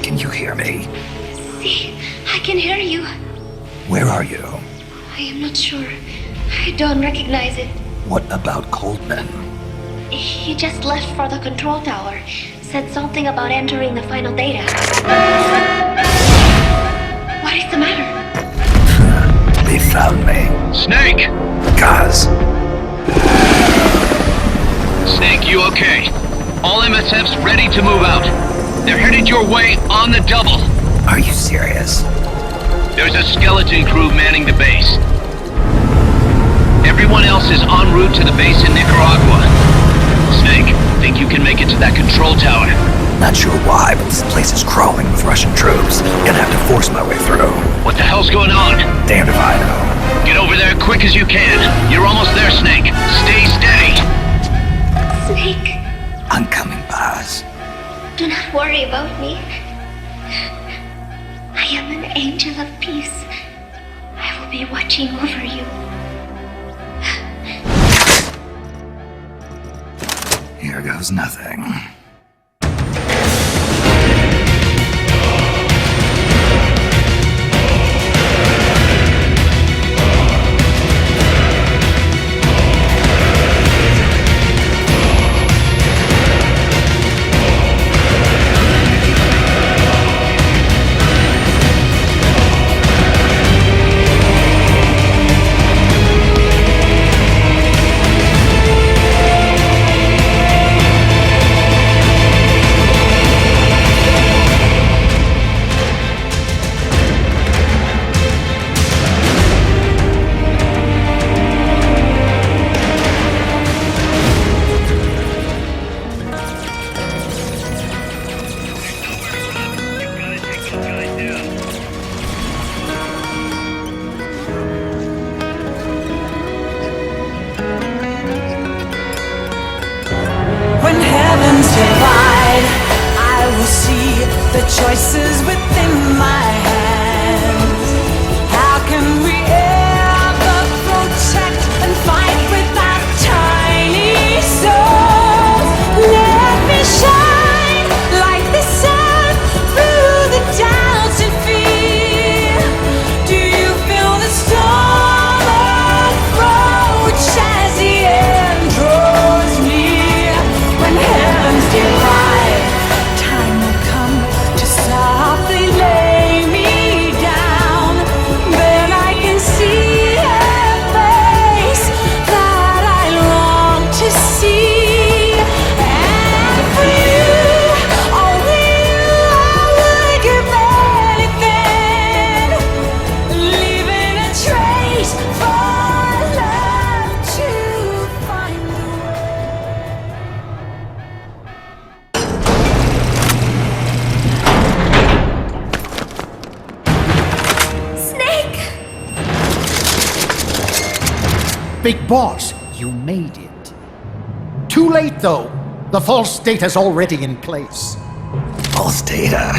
Can you hear me? See, I can hear you. Where are you? I am not sure. I don't recognize it. What about Coldman? He just left for the control tower. Said something about entering the final data. What is the matter? They found me. Snake! Cuz. Snake, you okay? All MSF's ready to move out. They're headed your way on the double. Are you serious? There's a skeleton crew manning the base. Everyone else is en route to the base in Nicaragua. Snake, think you can make it to that control tower? Not sure why, but this place is crawling with Russian troops. Gonna have to force my way through. What the hell's going on? Damned if I know. Get over there quick as you can. You're almost there, Snake. Stay steady. Snake. I'm coming, Paz. Do not worry about me. I am an angel of peace. I will be watching over you. Here goes nothing. see the choices within my hands? How can we ever protect and fight without tiny souls? Let me shine like the sun through the doubts and fear. Do you feel the storm approach as the end draws near? When heavens divide, time will come to softly lay me down. Then I can see a face that I long to see. And for you, only you, I would give anything, leaving a trace for love to find the way. Snake! Big Boss, you made it. Too late, though. The false data's already in place. False data?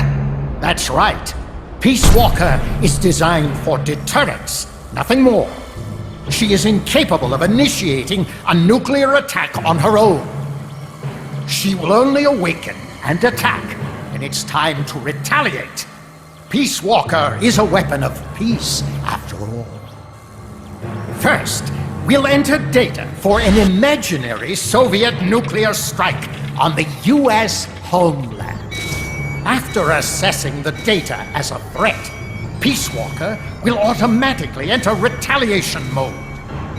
That's right. Peace Walker is designed for deterrence, nothing more. She is incapable of initiating a nuclear attack on her own. She will only awaken and attack when it's time to retaliate. Peace Walker is a weapon of peace, after all. First, we'll enter data for an imaginary Soviet nuclear strike on the U.S. homeland. After assessing the data as a threat, Peace Walker will automatically enter retaliation mode,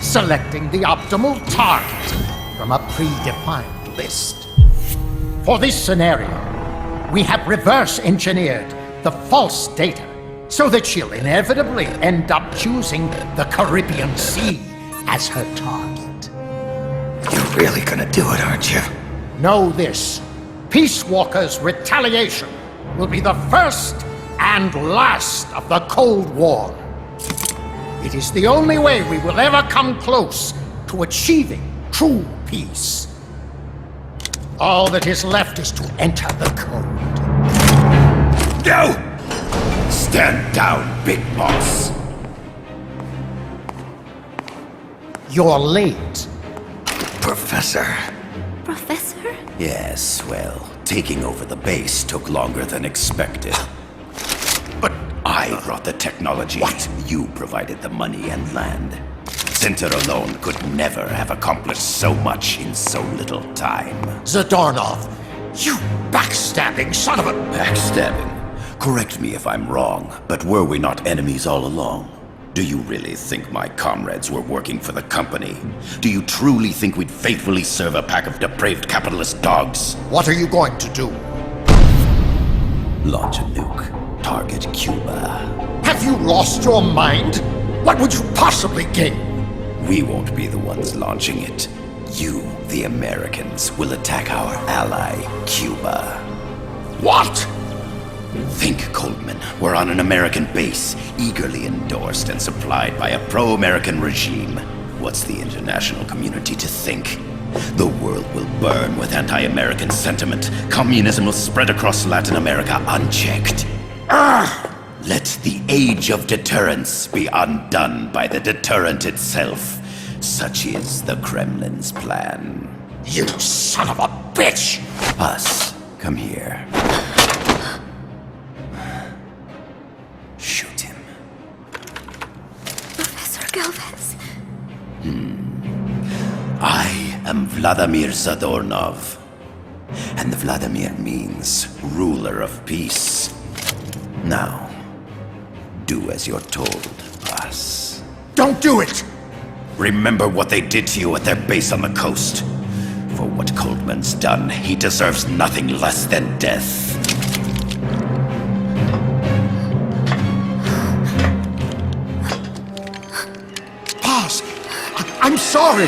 selecting the optimal target from a predefined list. For this scenario, we have reverse engineered the false data so that she'll inevitably end up choosing the Caribbean Sea as her target. You're really gonna do it, aren't you? Know this. Peace Walker's retaliation will be the first and last of the Cold War. It is the only way we will ever come close to achieving true peace. All that is left is to enter the code. No! Stand down, Big Boss. You're late. Professor. Professor? Yes, well, taking over the base took longer than expected. But I brought the technology. What? You provided the money and land. Center alone could never have accomplished so much in so little time. Zadornov, you backstabbing son of a... Backstabbing? Correct me if I'm wrong, but were we not enemies all along? Do you really think my comrades were working for the company? Do you truly think we'd faithfully serve a pack of depraved capitalist dogs? What are you going to do? Launch a nuke. Target Cuba. Have you lost your mind? What would you possibly gain? We won't be the ones launching it. You, the Americans, will attack our ally, Cuba. What? Think, Coldman. We're on an American base, eagerly endorsed and supplied by a pro-American regime. What's the international community to think? The world will burn with anti-American sentiment. Communism will spread across Latin America unchecked. Let the age of deterrence be undone by the deterrent itself. Such is the Kremlin's plan. You son of a bitch! Us, come here. Shoot him. Professor Galvez. I am Vladimir Zadornov. And Vladimir means ruler of peace. Now, do as you're told, boss. Don't do it! Remember what they did to you at their base on the coast. For what Coldman's done, he deserves nothing less than death. Boss, I'm sorry.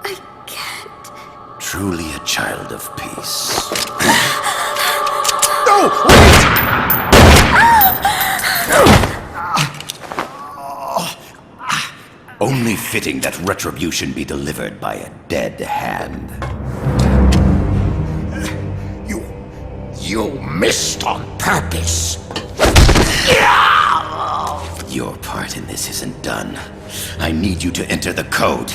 I can't. Truly a child of peace. No! Wait! Only fitting that retribution be delivered by a dead hand. You missed on purpose. Your part in this isn't done. I need you to enter the code.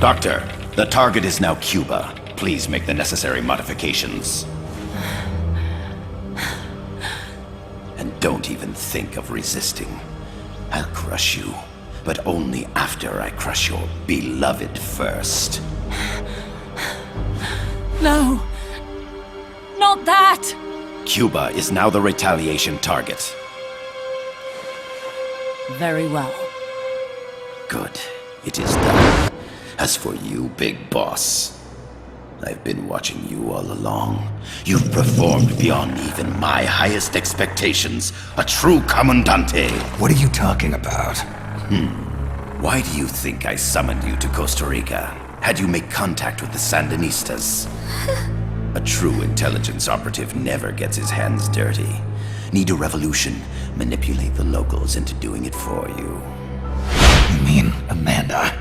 Doctor, the target is now Cuba. Please make the necessary modifications. And don't even think of resisting. I'll crush you, but only after I crush your beloved first. No. Not that! Cuba is now the retaliation target. Very well. Good. It is done. As for you, Big Boss, I've been watching you all along. You've performed beyond even my highest expectations. A true Commandante. What are you talking about? Why do you think I summoned you to Costa Rica? Had you make contact with the Sandinistas? A true intelligence operative never gets his hands dirty. Need a revolution? Manipulate the locals into doing it for you. You mean Amanda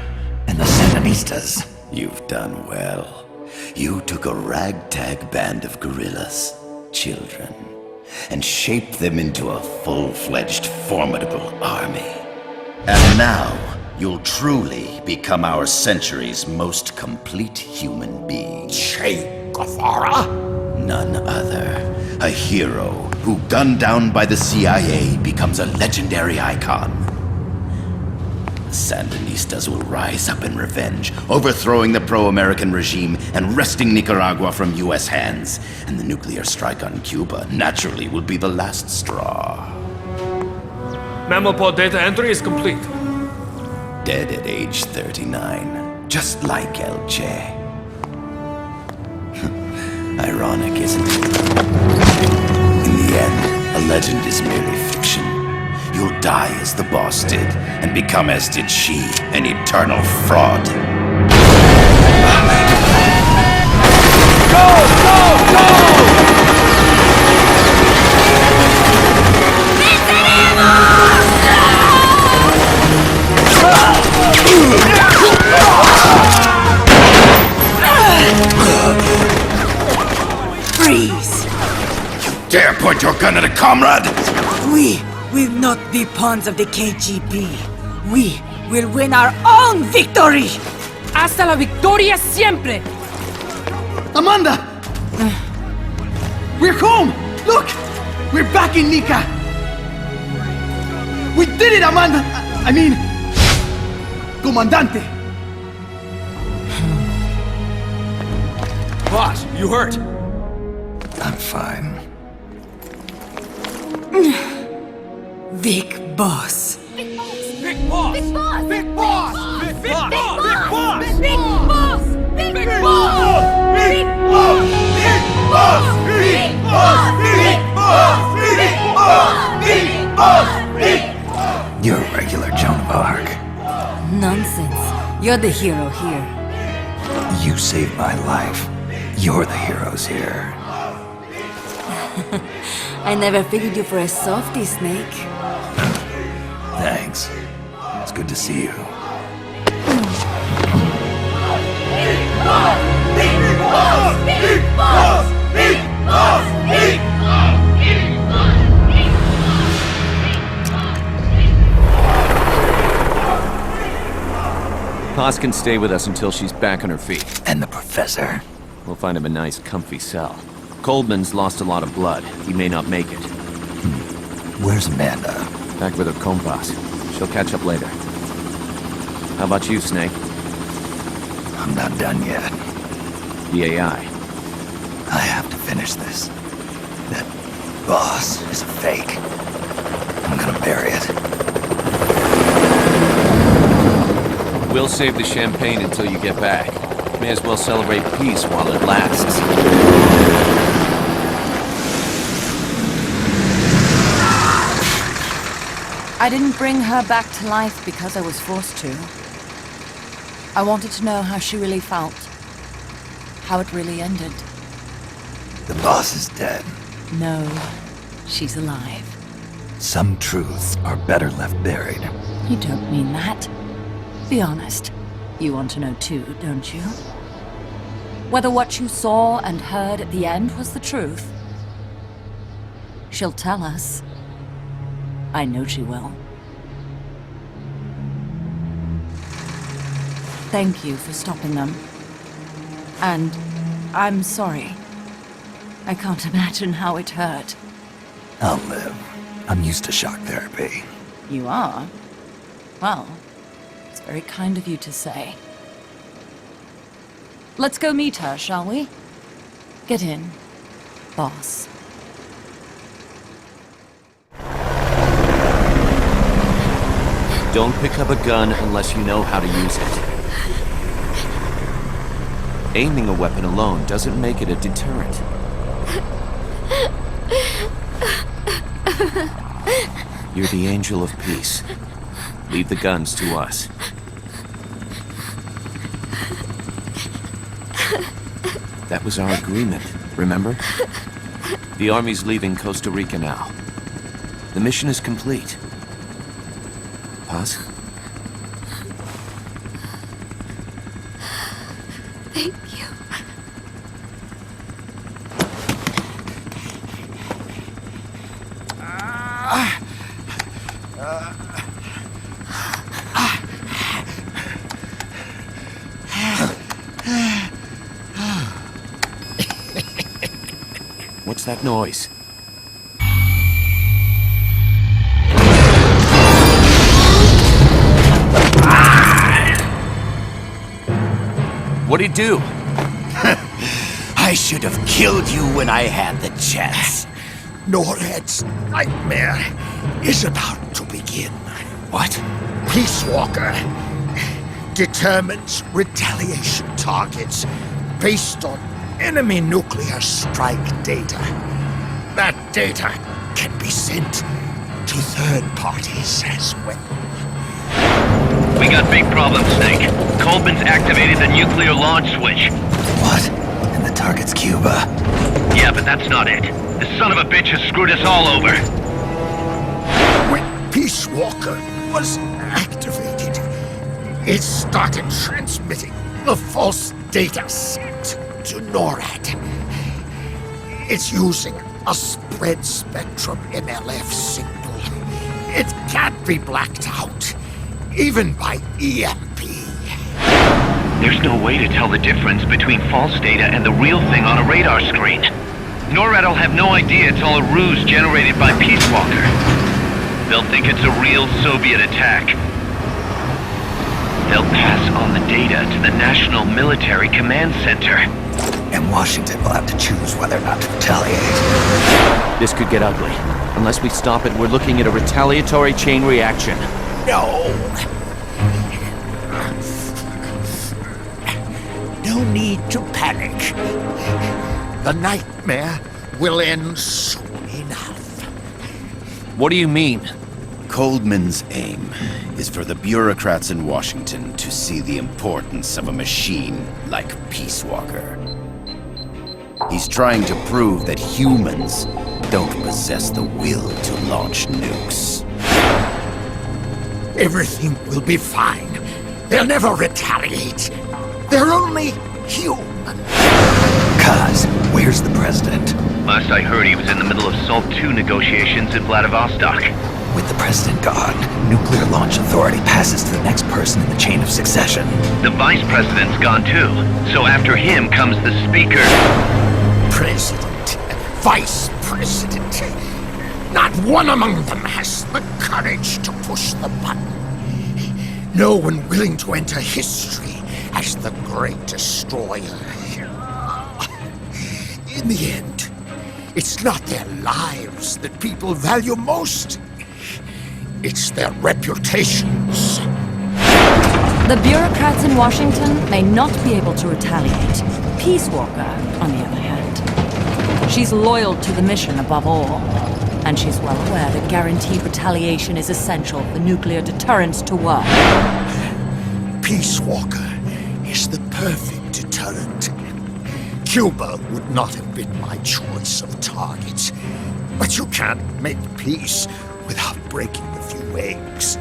and the Sandinistas? You've done well. You took a ragtag band of guerrillas, children, and shaped them into a full-fledged, formidable army. And now, you'll truly become our century's most complete human being. Che Guevara? None other. A hero who, gunned down by the CIA, becomes a legendary icon. The Sandinistas will rise up in revenge, overthrowing the pro-American regime and wresting Nicaragua from US hands. And the nuclear strike on Cuba naturally will be the last straw. Mammal data entry is complete. Dead at age 39, just like El Che. Ironic, isn't it? In the end, a legend is merely fiction. You'll die as the boss did, and become as did she, an eternal fraud. Freeze! Dare point your gun at a comrade? We will not be pawns of the KGB. We will win our own victory! Hasta la victoria siempre! Amanda! We're home! Look! We're back in Nika! We did it, Amanda! I mean... Comandante! Boss, you hurt? I'm fine. Big Boss. Big boss! Big Boss! Big boss! Big Big Boss! boss! Big Boss! Big Big boss! Big boss! Big boss! Big boss! Big boss! Big boss! Big boss! Big boss! You're a regular Joan of Arc. Nonsense. You're the hero here. You saved my life. You're the heroes here. I never figured you for a softie, Snake. Thanks. It's good to see you. Paz can stay with us until she's back on her feet. And the professor? We'll find him a nice, comfy cell. Coldman's lost a lot of blood. He may not make it. Where's Amanda? Back with her compas. She'll catch up later. How about you, Snake? I'm not done yet. The AI. I have to finish this. That boss is a fake. I'm gonna bury it. We'll save the champagne until you get back. May as well celebrate peace while it lasts. I didn't bring her back to life because I was forced to. I wanted to know how she really felt. How it really ended. The boss is dead. No, she's alive. Some truths are better left buried. You don't mean that. Be honest. You want to know too, don't you? Whether what you saw and heard at the end was the truth. She'll tell us. I know she will. Thank you for stopping them. And I'm sorry. I can't imagine how it hurt. I'll live. I'm used to shock therapy. You are? Well, it's very kind of you to say. Let's go meet her, shall we? Get in, boss. Don't pick up a gun unless you know how to use it. Aiming a weapon alone doesn't make it a deterrent. You're the angel of peace. Leave the guns to us. That was our agreement, remember? The army's leaving Costa Rica now. The mission is complete. Paz? Thank you. What's that noise? What'd he do? I should have killed you when I had the chance. NORAD's nightmare is about to begin. What? Peace Walker determines retaliation targets based on enemy nuclear strike data. That data can be sent to third parties as well. We got big problems, Snake. Coleman's activated the nuclear launch switch. What? And the target's Cuba. Yeah, but that's not it. The son of a bitch has screwed us all over. When Peace Walker was activated, it started transmitting the false data set to NORAD. It's using a spread spectrum MLF signal. It can't be blacked out, even by EMP. There's no way to tell the difference between false data and the real thing on a radar screen. NORAD will have no idea it's all a ruse generated by Peace Walker. They'll think it's a real Soviet attack. They'll pass on the data to the National Military Command Center. And Washington will have to choose whether or not to retaliate. This could get ugly. Unless we stop it, we're looking at a retaliatory chain reaction. No. No need to panic. The nightmare will end soon enough. What do you mean? Coldman's aim is for the bureaucrats in Washington to see the importance of a machine like Peace Walker. He's trying to prove that humans don't possess the will to launch nukes. Everything will be fine. They'll never retaliate. They're only human. Kaz, where's the president? Last I heard, he was in the middle of SALT II negotiations in Vladivostok. With the president gone, Nuclear Launch Authority passes to the next person in the chain of succession. The vice president's gone too. So after him comes the speaker. President, vice president. Not one among them has the courage to push the button. No one willing to enter history as the great destroyer. In the end, it's not their lives that people value most. It's their reputations. The bureaucrats in Washington may not be able to retaliate. Peace Walker, on the other hand, she's loyal to the mission above all. And she's well aware that guaranteed retaliation is essential for nuclear deterrence to work. Peace Walker is the perfect deterrent. Cuba would not have been my choice of target. But you can't make peace without breaking a few eggs.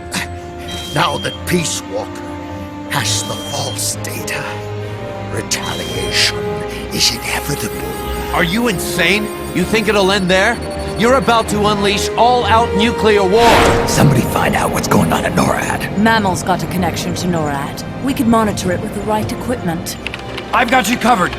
Now that Peace Walker has the false data, retaliation is inevitable. Are you insane? You think it'll end there? You're about to unleash all-out nuclear war! Somebody find out what's going on at NORAD. Mammal's got a connection to NORAD. We could monitor it with the right equipment. I've got you covered.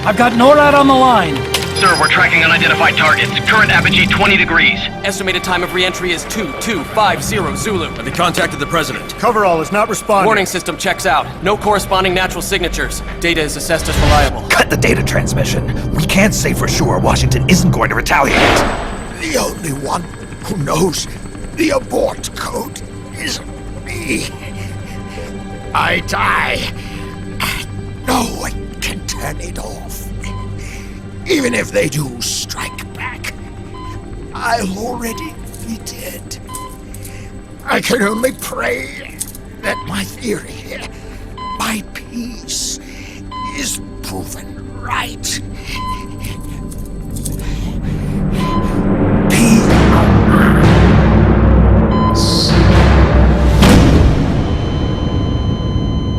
I've got NORAD on the line. Sir, we're tracking unidentified targets. Current apogee 20 degrees. Estimated time of re-entry is 2250 Zulu. Have they contacted the president? Coverall is not responding. Warning system checks out. No corresponding natural signatures. Data is assessed as reliable. Cut the data transmission. We can't say for sure Washington isn't going to retaliate. The only one who knows the abort code is me. I die, and no one can turn it off. Even if they do strike back, I'll already be dead. I can only pray that my theory, my peace, is proven right.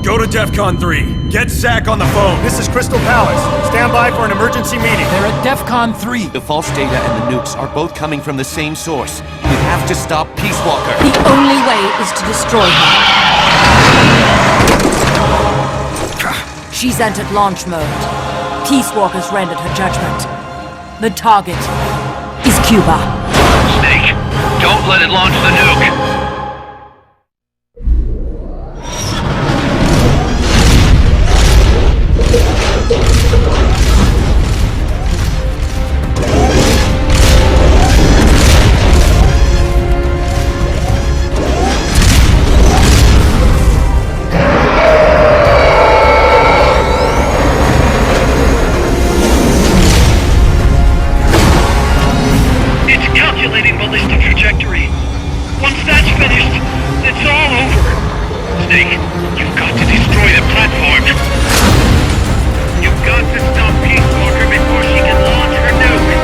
Go to DEFCON 3. Get Zach on the phone. This is Crystal Palace. Stand by for an emergency meeting. They're at DEFCON 3. The false data and the nukes are both coming from the same source. We have to stop Peace Walker. The only way is to destroy her. She's entered launch mode. Peace Walker's rendered her judgment. The target is Cuba. Snake, don't let it launch the nuke. Ballistic trajectory. Once that's finished, it's all over. Snake, you've got to destroy the platform. You've got to stop Peace Walker before she can launch her nuke.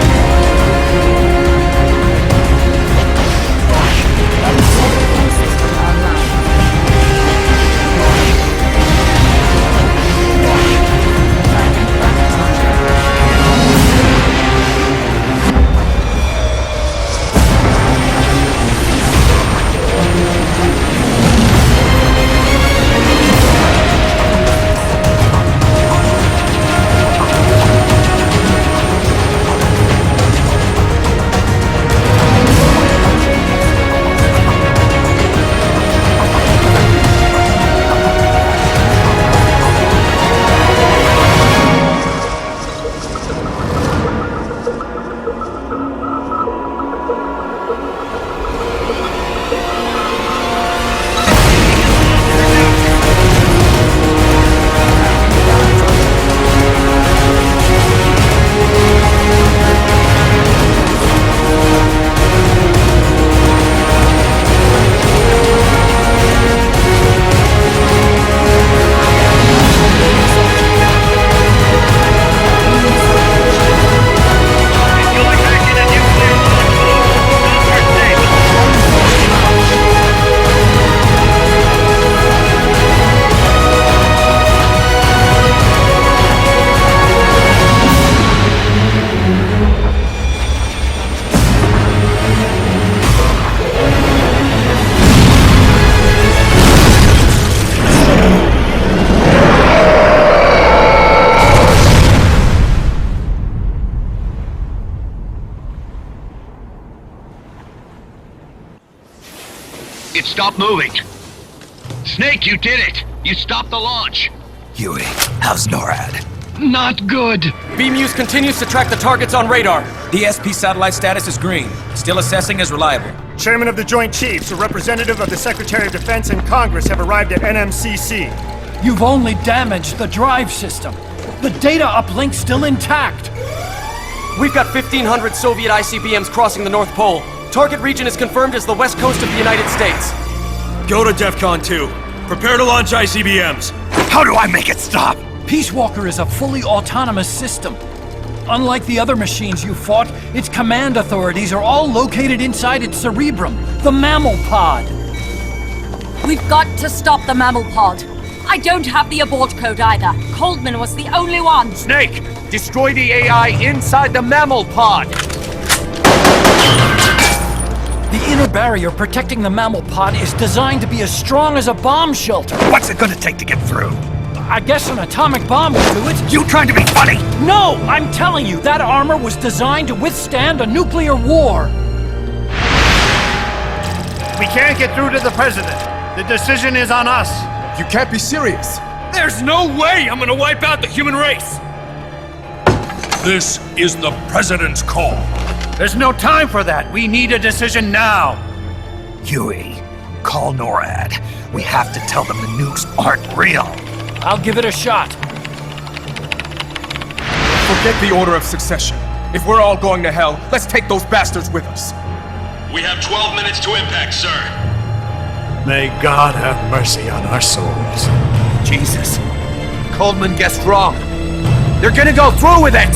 It stopped moving. Snake, you did it! You stopped the launch! Huey, how's NORAD? Not good. BeamUse continues to track the targets on radar. The SP satellite status is green. Still assessing as reliable. Chairman of the Joint Chiefs, a representative of the Secretary of Defense and Congress have arrived at NMCC. You've only damaged the drive system. The data uplink's still intact. We've got 1,500 Soviet ICBMs crossing the North Pole. Target region is confirmed as the west coast of the United States. Go to DEFCON 2. Prepare to launch ICBMs. How do I make it stop? Peace Walker is a fully autonomous system. Unlike the other machines you fought, its command authorities are all located inside its cerebrum, the mammal pod. We've got to stop the mammal pod. I don't have the abort code either. Coldman was the only one. Snake, destroy the AI inside the mammal pod. The inner barrier protecting the mammal pod is designed to be as strong as a bomb shelter. What's it gonna take to get through? I guess an atomic bomb will do it. You trying to be funny? No! I'm telling you, that armor was designed to withstand a nuclear war. We can't get through to the president. The decision is on us. You can't be serious. There's no way I'm gonna wipe out the human race. This is the president's call. There's no time for that. We need a decision now. Huey, call NORAD. We have to tell them the nukes aren't real. I'll give it a shot. Forget the order of succession. If we're all going to hell, let's take those bastards with us. We have 12 minutes to impact, sir. May God have mercy on our souls. Jesus. Coldman guessed wrong. They're gonna go through with it!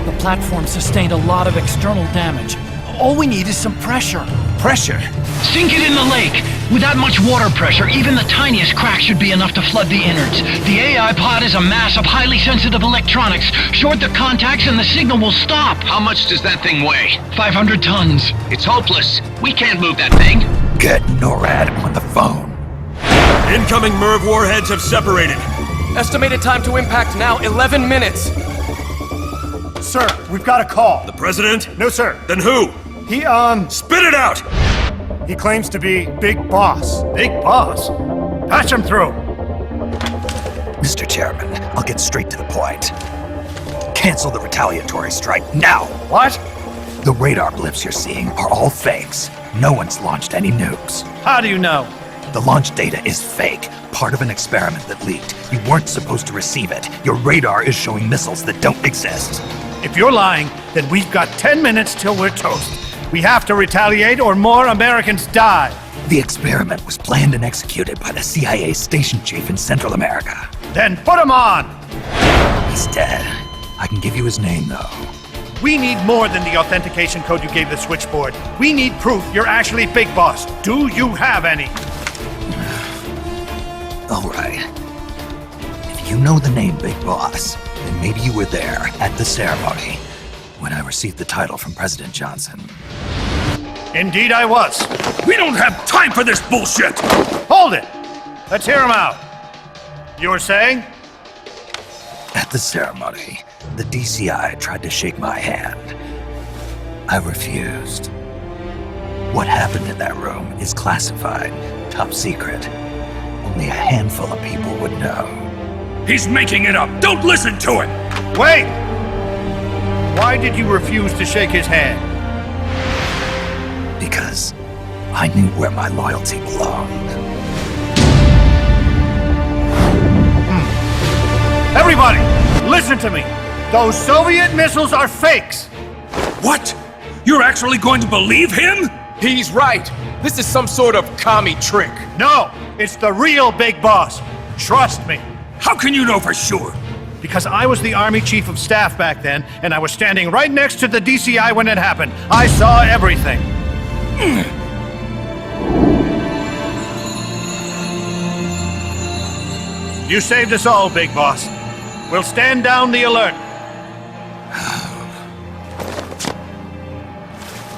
The platform sustained a lot of external damage. All we need is some pressure. Pressure? Sink it in the lake. With that much water pressure, even the tiniest crack should be enough to flood the innards. The AI pod is a mass of highly sensitive electronics. Short the contacts and the signal will stop. How much does that thing weigh? 500 tons. It's hopeless. We can't move that thing. Get NORAD on the phone. Incoming MIRV warheads have separated. Estimated time to impact now, 11 minutes. Sir, we've got a call. The president? No, sir. Then who? He, Spit it out! He claims to be Big Boss. Big Boss? Patch him through. Mr. Chairman, I'll get straight to the point. Cancel the retaliatory strike now. What? The radar blips you're seeing are all fakes. No one's launched any nukes. How do you know? The launch data is fake, part of an experiment that leaked. You weren't supposed to receive it. Your radar is showing missiles that don't exist. If you're lying, then we've got 10 minutes till we're toast. We have to retaliate or more Americans die. The experiment was planned and executed by the CIA station chief in Central America. Then put him on! He's dead. I can give you his name, though. We need more than the authentication code you gave the switchboard. We need proof you're actually Big Boss. Do you have any? All right. If you know the name Big Boss, then maybe you were there at the ceremony when I received the title from President Johnson. Indeed I was. We don't have time for this bullshit! Hold it! Let's hear him out. You were saying? At the ceremony, the DCI tried to shake my hand. I refused. What happened in that room is classified, top secret. Only a handful of people would know. He's making it up! Don't listen to him! Wait! Why did you refuse to shake his hand? Because I knew where my loyalty belonged. Everybody, listen to me! Those Soviet missiles are fakes! What? You're actually going to believe him? He's right. This is some sort of commie trick. No, it's the real Big Boss. Trust me. How can you know for sure? Because I was the Army Chief of Staff back then, and I was standing right next to the DCI when it happened. I saw everything. You saved us all, Big Boss. We'll stand down the alert.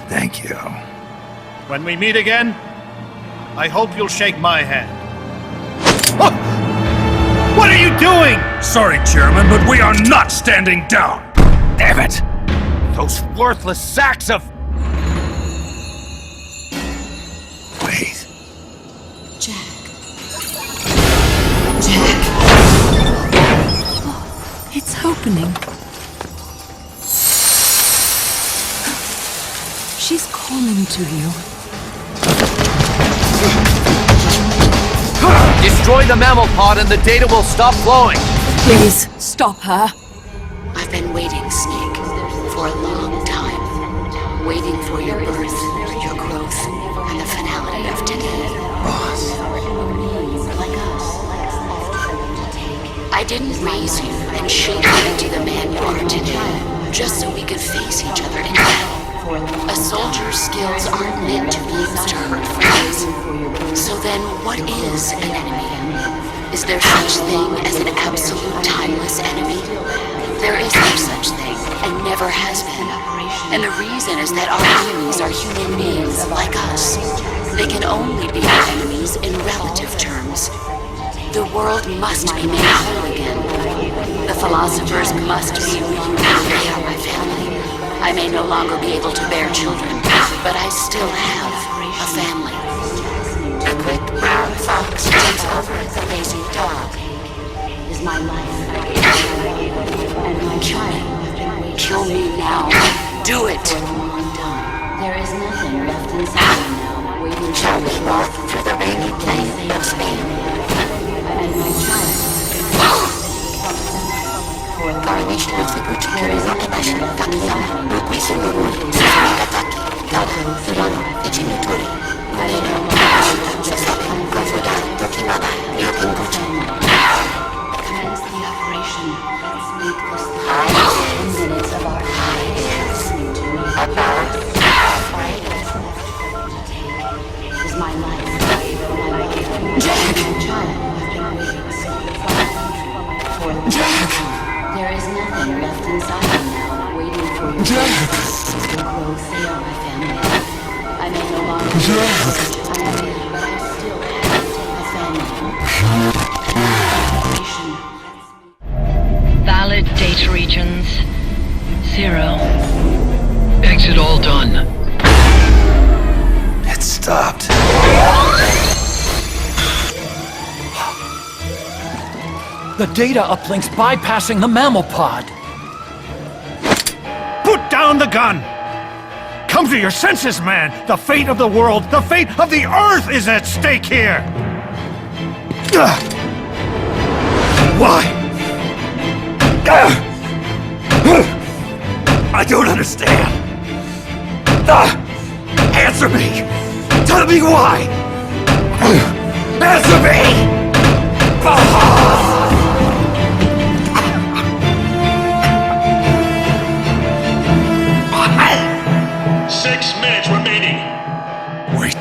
Thank you. When we meet again, I hope you'll shake my hand. What are you doing? Sorry, Chairman, but we are not standing down. Damn it! Those worthless sacks of... Wait. Jack. Jack. Oh, it's opening. She's calling to you. Destroy the mammal pod and the data will stop flowing. Please, stop her. I've been waiting, Snake, for a long time. Waiting for your birth, your growth, and the finality of today. Boss. Like us, to take I didn't raise you and shape you into the man you are today, just so we could face each other in battle. A soldier's skills aren't meant to be used to hurt friends. So then, what is an enemy? Is there such thing as an absolute timeless enemy? There is no such thing, and never has been. And the reason is that our enemies are human beings like us. They can only be our enemies in relative terms. The world must be made whole again. The philosophers must be reunited. They are my family. I may no longer be able to bear children, but I still have a family. A quick brown fox jumps over the lazy dog. Is my life. And my child. Kill me now. Do it. There is nothing left inside me now, waiting shall we walk through the rainy plain of Spain. And my child. Garnish of the good there is a connection of Kakiyama, Rukwisumu, Nagataki, Tado, Furono, Ichimitori, Marino, Josephine, Kofuda, Tokimana, Yokinguchi. Commence the operation. Let's make this the 10 minutes of our time. Listening to me. Is my life. Jack! My child have been waiting for the there is nothing left inside me now, waiting for your growth. They are my family. I may no longer be but I still have a family. Valid data regions. 0. Exit all done. It stopped. The data uplink's bypassing the mammal pod. Put down the gun! Come to your senses, man! The fate of the world, the fate of the Earth is at stake here! Why? I don't understand. Answer me! Tell me why! Answer me! 6 minutes remaining. Wait.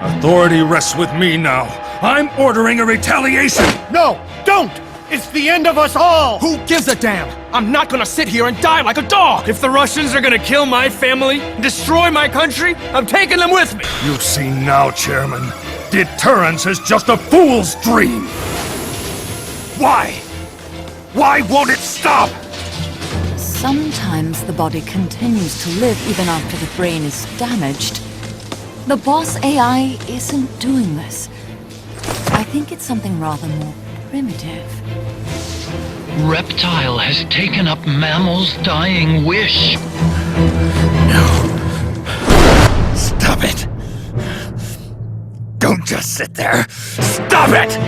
Authority rests with me now. I'm ordering a retaliation. No, don't! It's the end of us all! Who gives a damn? I'm not gonna sit here and die like a dog! If the Russians are gonna kill my family, destroy my country, I'm taking them with me! You see now, Chairman. Deterrence is just a fool's dream. Why? Why won't it stop? Sometimes the body continues to live even after the brain is damaged. The boss AI isn't doing this. I think it's something rather more primitive. Reptile has taken up Mammal's dying wish. No. Stop it. Don't just sit there. Stop it!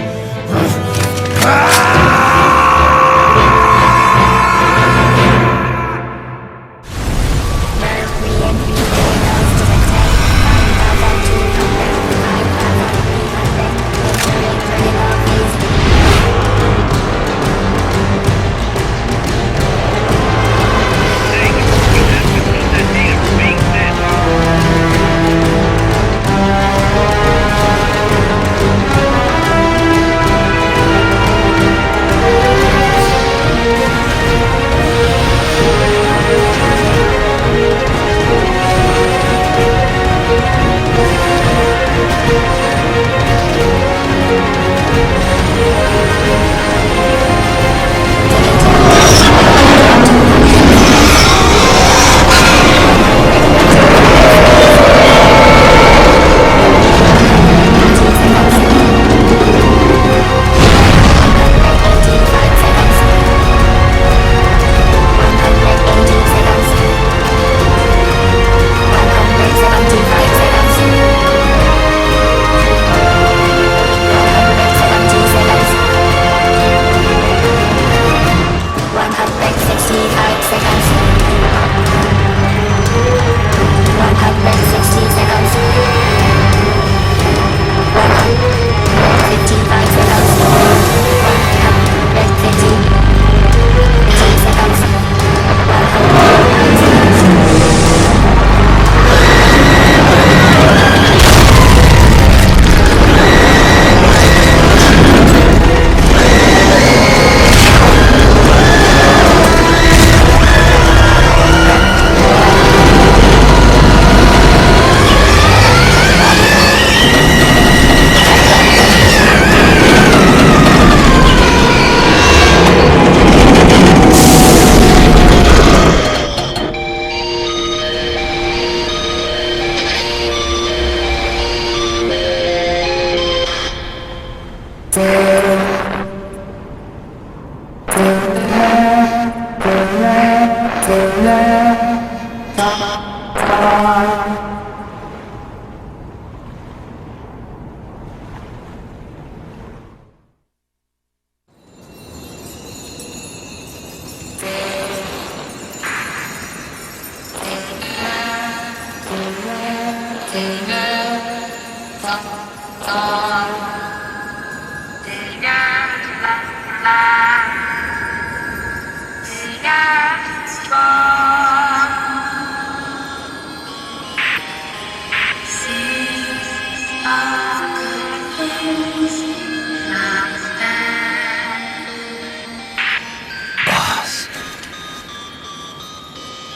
Boss.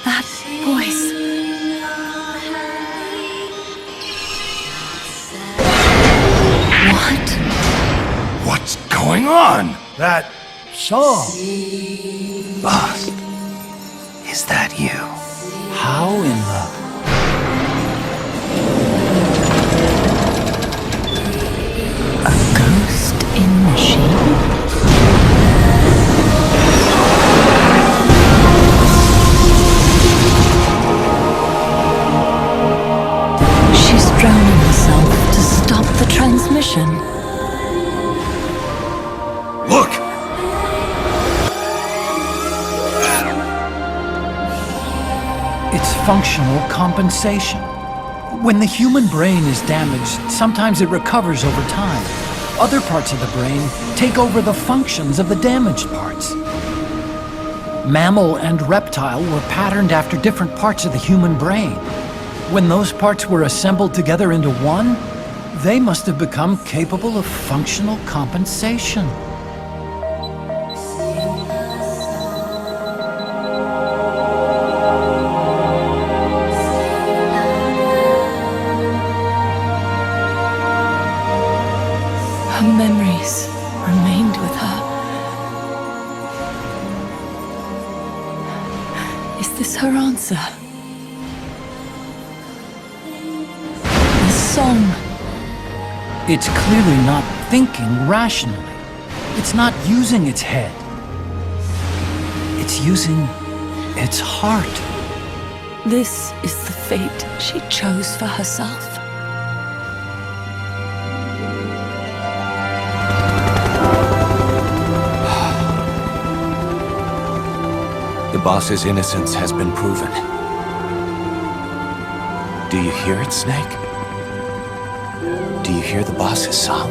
That voice. What? What's going on? That song. Boss, is that you? How in the... A ghost in machine? She's drowning herself to stop the transmission. Look! It's functional compensation. When the human brain is damaged, sometimes it recovers over time. Other parts of the brain take over the functions of the damaged parts. Mammal and reptile were patterned after different parts of the human brain. When those parts were assembled together into one, they must have become capable of functional compensation. Her memories remained with her. Is this her answer? The song. It's clearly not thinking rationally. It's not using its head. It's using its heart. This is the fate she chose for herself. The boss's innocence has been proven. Do you hear it, Snake? Do you hear the boss's song?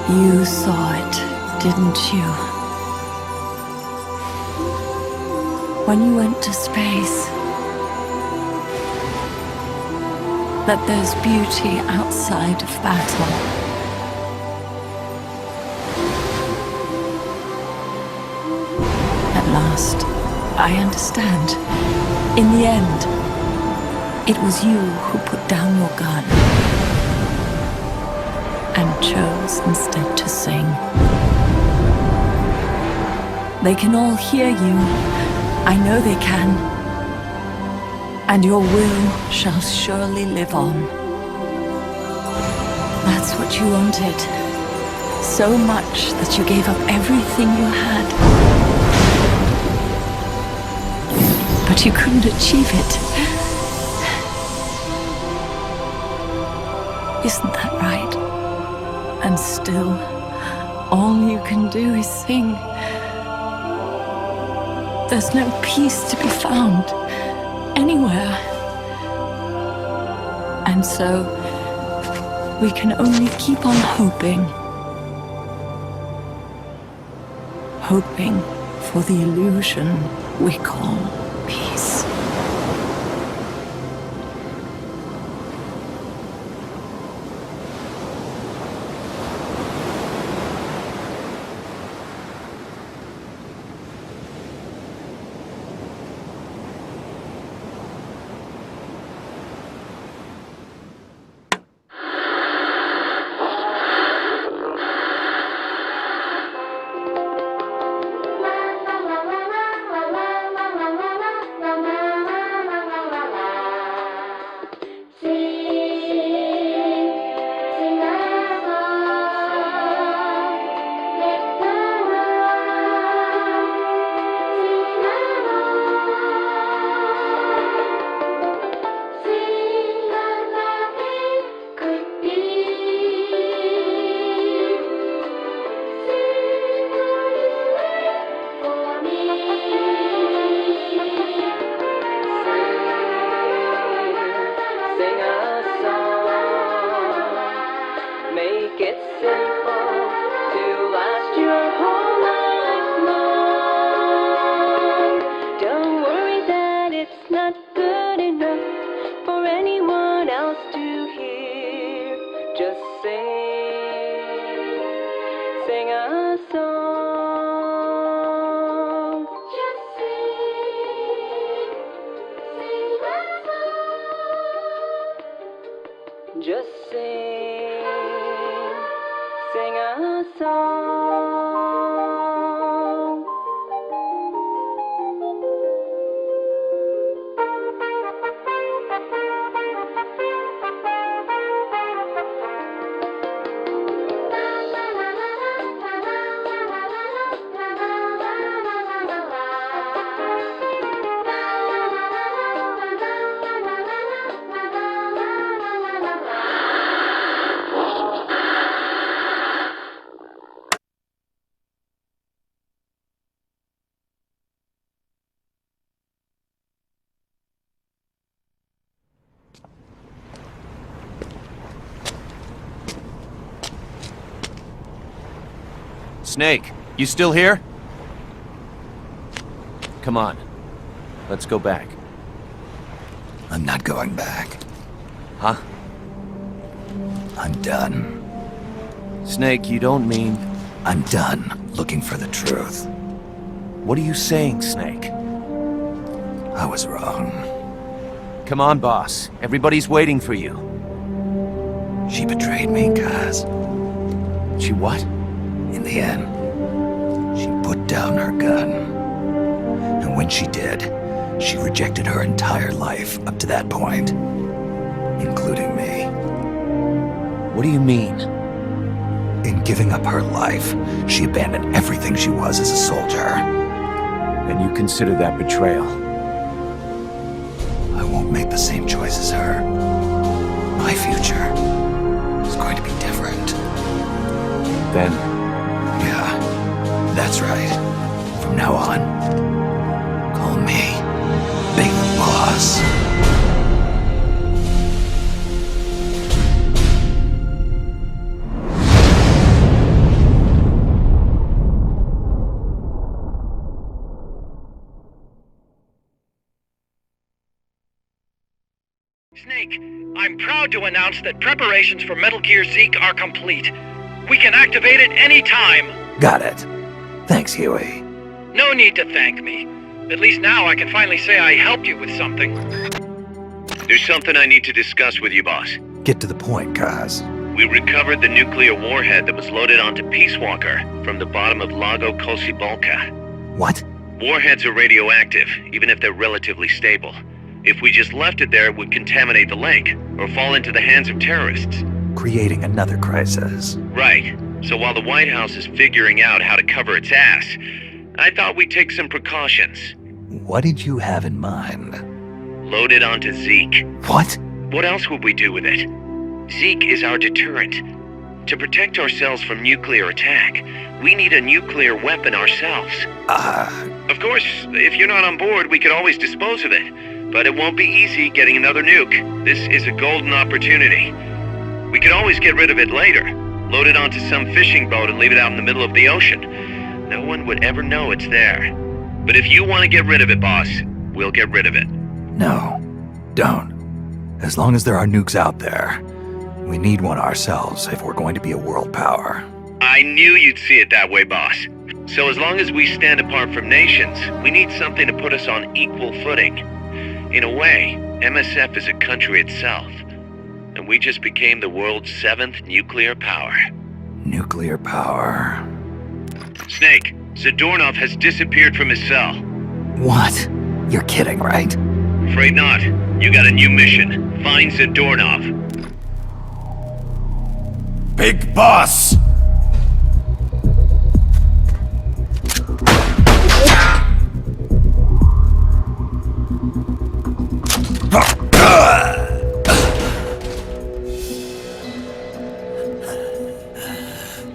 You saw it, didn't you? When you went to space. That there's beauty outside of battle. At last, I understand. In the end, it was you who put down your gun and chose instead to sing. They can all hear you. I know they can. And your will shall surely live on. That's what you wanted. So much that you gave up everything you had. But you couldn't achieve it. Isn't that right? And still, all you can do is sing. There's no peace to be found anywhere. And so, we can only keep on hoping. Hoping for the illusion we call peace. Just sing a song. Snake, you still here? Come on. Let's go back. I'm not going back. Huh? I'm done. Snake, you don't mean... I'm done looking for the truth. What are you saying, Snake? I was wrong. Come on, boss. Everybody's waiting for you. She betrayed me, Kaz. She what? In the end, she put down her gun. And when she did, she rejected her entire life up to that point, including me. What do you mean? In giving up her life, she abandoned everything she was as a soldier. And you consider that betrayal? I won't make the same choice as her. My future is going to be different. Then... Yeah, that's right. From now on, call me Big Boss. Snake, I'm proud to announce that preparations for Metal Gear Zeke are complete. We can activate it any time. Got it. Thanks, Huey. No need to thank me. At least now I can finally say I helped you with something. There's something I need to discuss with you, boss. Get to the point, Kaz. We recovered the nuclear warhead that was loaded onto Peace Walker from the bottom of Lago Kosibolka. What? Warheads are radioactive, even if they're relatively stable. If we just left it there, it would contaminate the lake, or fall into the hands of terrorists. Creating another crisis. Right. So while the White House is figuring out how to cover its ass, I thought we'd take some precautions. What did you have in mind? Load it onto Zeke. What? What else would we do with it? Zeke is our deterrent. To protect ourselves from nuclear attack, we need a nuclear weapon ourselves. Of course, if you're not on board, we could always dispose of it. But it won't be easy getting another nuke. This is a golden opportunity. We could always get rid of it later. Load it onto some fishing boat and leave it out in the middle of the ocean. No one would ever know it's there. But if you want to get rid of it, boss, we'll get rid of it. No, don't. As long as there are nukes out there, we need one ourselves if we're going to be a world power. I knew you'd see it that way, boss. So as long as we stand apart from nations, we need something to put us on equal footing. In a way, MSF is a country itself. And we just became the world's 7th nuclear power. Nuclear power. Snake, Zadornov has disappeared from his cell. What? You're kidding, right? Afraid not. You got a new mission. Find Zadornov. Big Boss!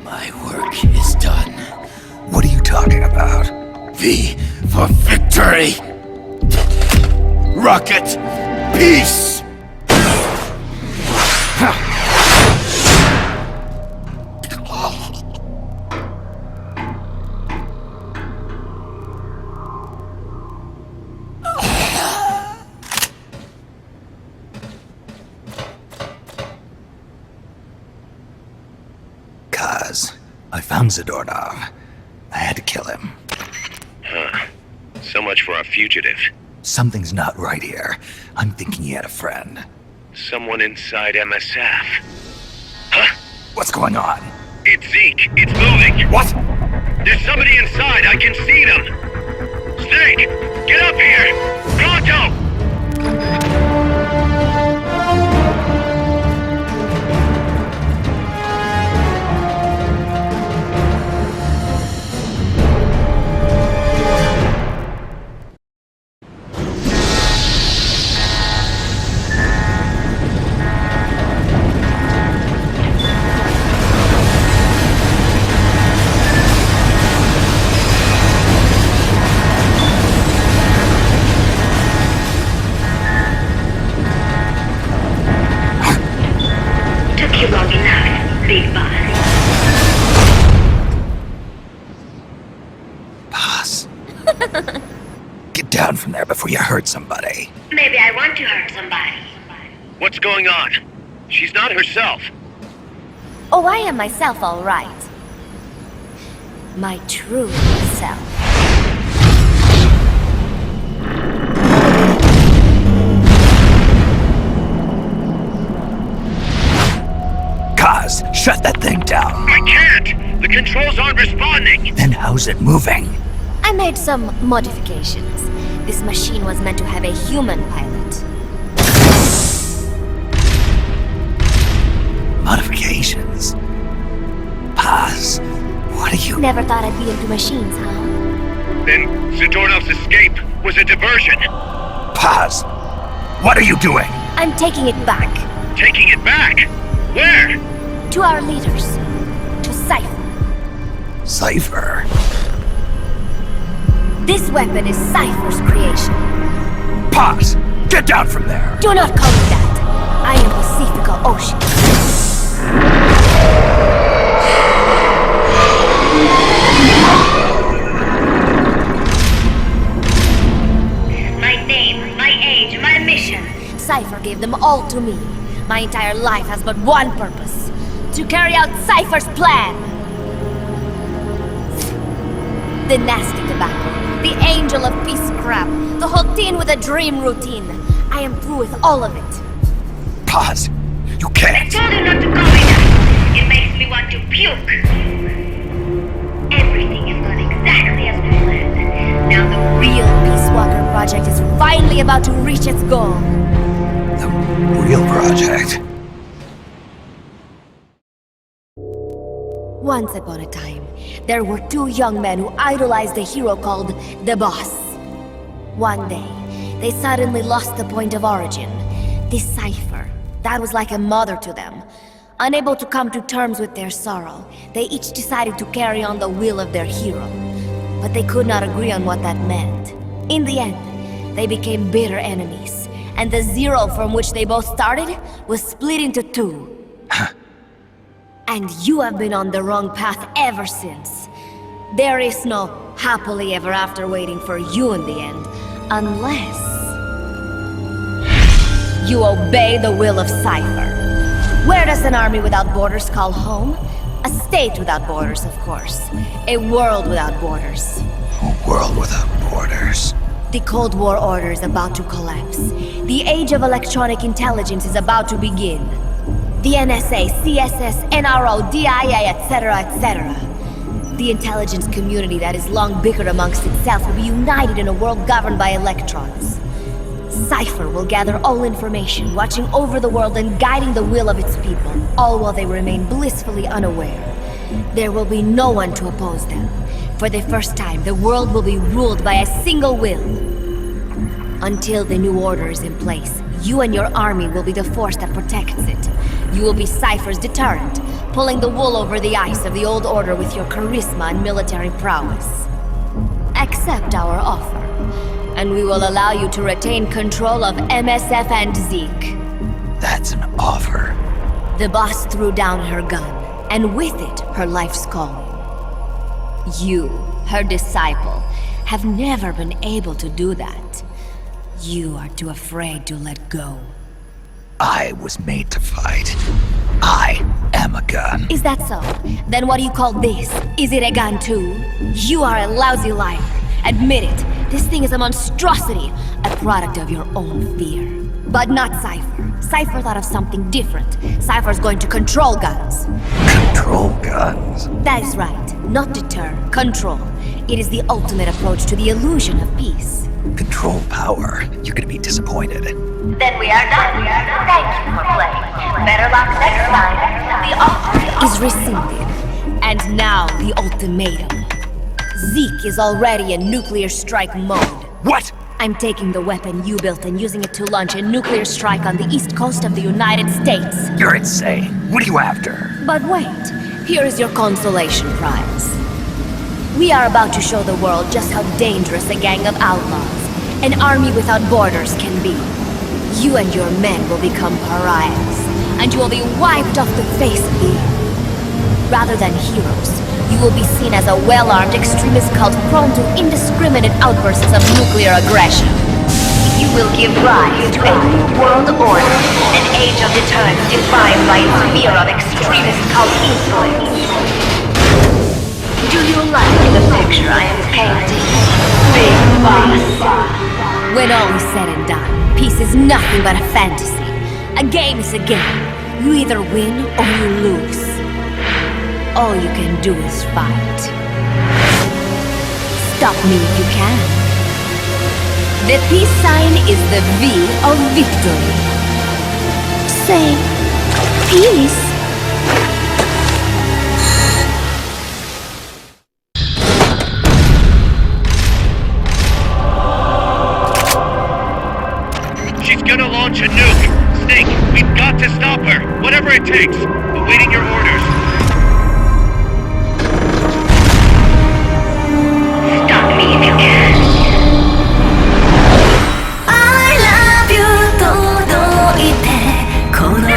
My work is done. What are you talking about? V for victory! Rocket! Peace! Kaz, I found Zadornov. I had to kill him. Huh. So much for our fugitive. Something's not right here. I'm thinking he had a friend. Someone inside MSF. Huh? What's going on? It's Zeke. It's moving. What? There's somebody inside. I can see them. Snake, get up here. Pronto! Took you long enough, Big Boss. Boss. Get down from there before you hurt somebody. Maybe I want to hurt somebody. What's going on? She's not herself. Oh, I am myself, all right. My true self. Kaz, shut that thing down. I can't! The controls aren't responding! Then how's it moving? I made some modifications. This machine was meant to have a human pilot. Modifications? Paz, what are you... Never thought I'd be into machines, huh? Then Zadornov's escape was a diversion. Paz, what are you doing? I'm taking it back. Taking it back? Where? To our leaders. To Cypher. Cypher? This weapon is Cypher's creation. Paz, get down from there! Do not call me that. I am Pacifica Ocean. My name, my age, my mission. Cypher gave them all to me. My entire life has but one purpose. To carry out Cypher's plan. The nasty tobacco. The angel of peace crap. The whole teen with a dream routine. I am through with all of it. Paz, you can't. I told you not to call me that. It makes me want to puke. Everything is going exactly as we planned. Now the Real Peace Walker project is finally about to reach its goal. The real project? Once upon a time, there were two young men who idolized a hero called the Boss. One day, they suddenly lost the point of origin. This Cypher, that was like a mother to them. Unable to come to terms with their sorrow, they each decided to carry on the will of their hero. But they could not agree on what that meant. In the end, they became bitter enemies, and the zero from which they both started was split into two. And you have been on the wrong path ever since. There is no happily ever after waiting for you in the end, unless you obey the will of Cypher. Where does an army without borders call home? A state without borders, of course. A world without borders. A world without borders. The Cold War order is about to collapse. The age of electronic intelligence is about to begin. The NSA, CSS, NRO, DIA, etc., etc. The intelligence community that has long bickered amongst itself will be united in a world governed by electrons. Cypher will gather all information, watching over the world and guiding the will of its people, all while they remain blissfully unaware. There will be no one to oppose them. For the first time, the world will be ruled by a single will. Until the new order is in place, you and your army will be the force that protects it. You will be Cypher's deterrent, pulling the wool over the eyes of the old order with your charisma and military prowess. Accept our offer, and we will allow you to retain control of MSF and Zeke. That's an offer. The boss threw down her gun, and with it, her life's calling. You, her disciple, have never been able to do that. You are too afraid to let go. I was made to fight. I am a gun. Is that so? Then what do you call this? Is it a gun too? You are a lousy liar. Admit it. This thing is a monstrosity, a product of your own fear. But not Cypher. Cypher thought of something different. Cypher's going to control guns. Control guns? That is right. Not deter, control. It is the ultimate approach to the illusion of peace. Control power. You're gonna be disappointed. Then we are done. Thank you for playing. Better luck next time. The offer is rescinded. And now the ultimatum. Zeke is already in nuclear strike mode. What? I'm taking the weapon you built and using it to launch a nuclear strike on the east coast of the United States. You're insane. What are you after? But wait, here is your consolation prize. We are about to show the world just how dangerous a gang of outlaws, an army without borders can be. You and your men will become pariahs, and you will be wiped off the face of the earth. Rather than heroes, you will be seen as a well-armed extremist cult prone to indiscriminate outbursts of nuclear aggression. You will give rise to a new world order, an age of deterrence defined by its fear of extremist cult influence. Do you like the picture I am painting, Big Boss? When all is said and done, peace is nothing but a fantasy. A game is a game. You either win or you lose. All you can do is fight. Stop me if you can. The peace sign is the V of victory. Say, peace. She's gonna launch a nuke. Snake, we've got to stop her. Whatever it takes. Awaiting your orders. Stop me if you can. I love you 届いてこの想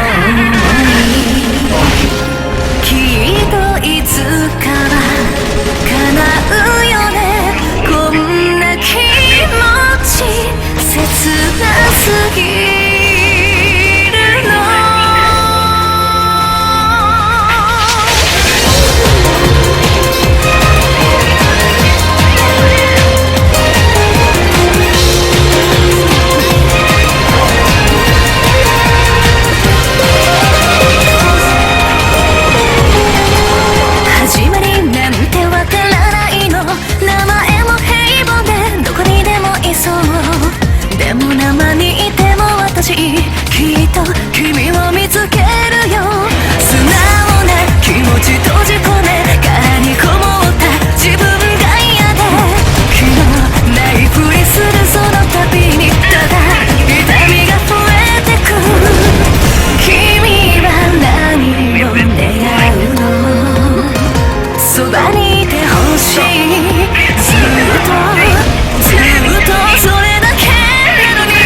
いきっといつかは叶うよねこんな気持ち切なすぎるのきっと君を見つけるよ素直な気持ち閉じ込め殻にこもった自分が嫌で気のないふりするその度にただ痛みが増えてく君は何を願うのそばにいてほしいずっとそれだけなのに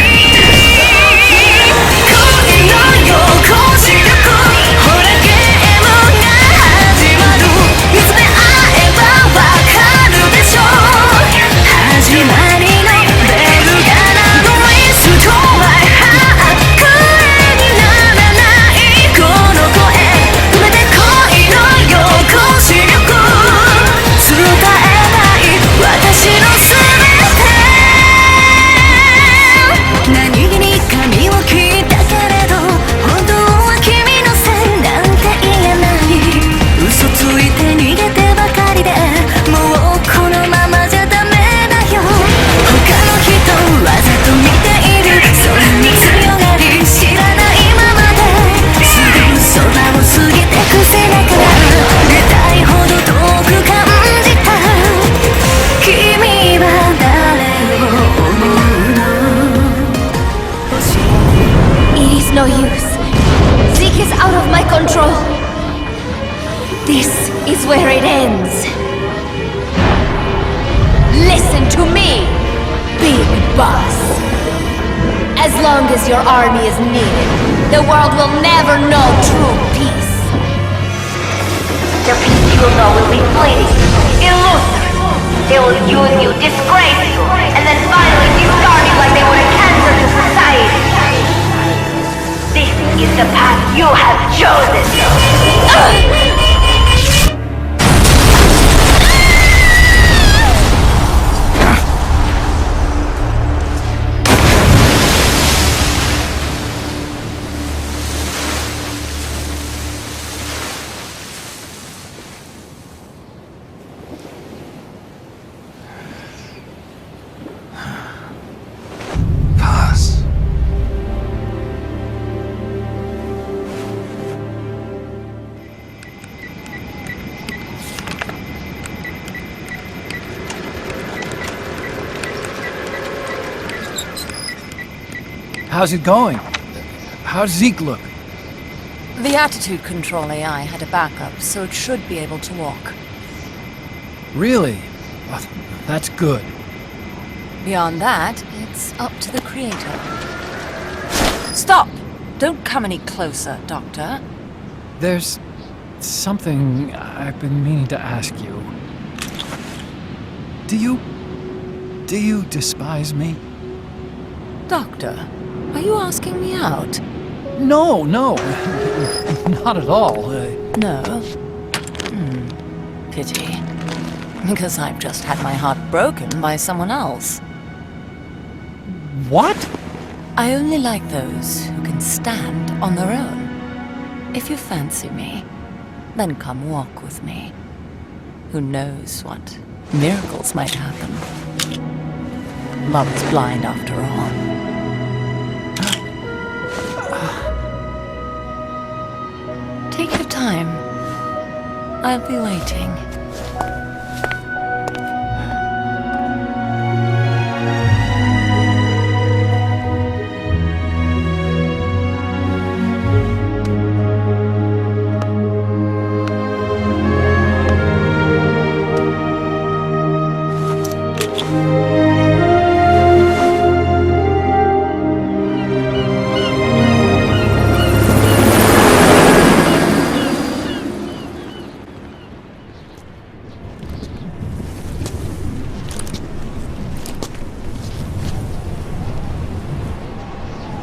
No use. Zeke is out of my control. This is where it ends. Listen to me, Big Boss. As long as your army is needed, the world will never know true peace. The peace you will know will be fleeting, illusory. They will use you, disgrace you, and then finally discard you like they were a cancer to society. This is the path you have chosen. How's it going? How's Zeke look? The attitude control AI had a backup, so it should be able to walk. Really? Oh, that's good. Beyond that, it's up to the creator. Stop! Don't come any closer, Doctor. There's something I've been meaning to ask you. Do you despise me? Doctor, are you asking me out? No, not at all. No? Pity. Because I've just had my heart broken by someone else. What? I only like those who can stand on their own. If you fancy me, then come walk with me. Who knows what miracles might happen. Love is blind after all. Take your time. I'll be waiting.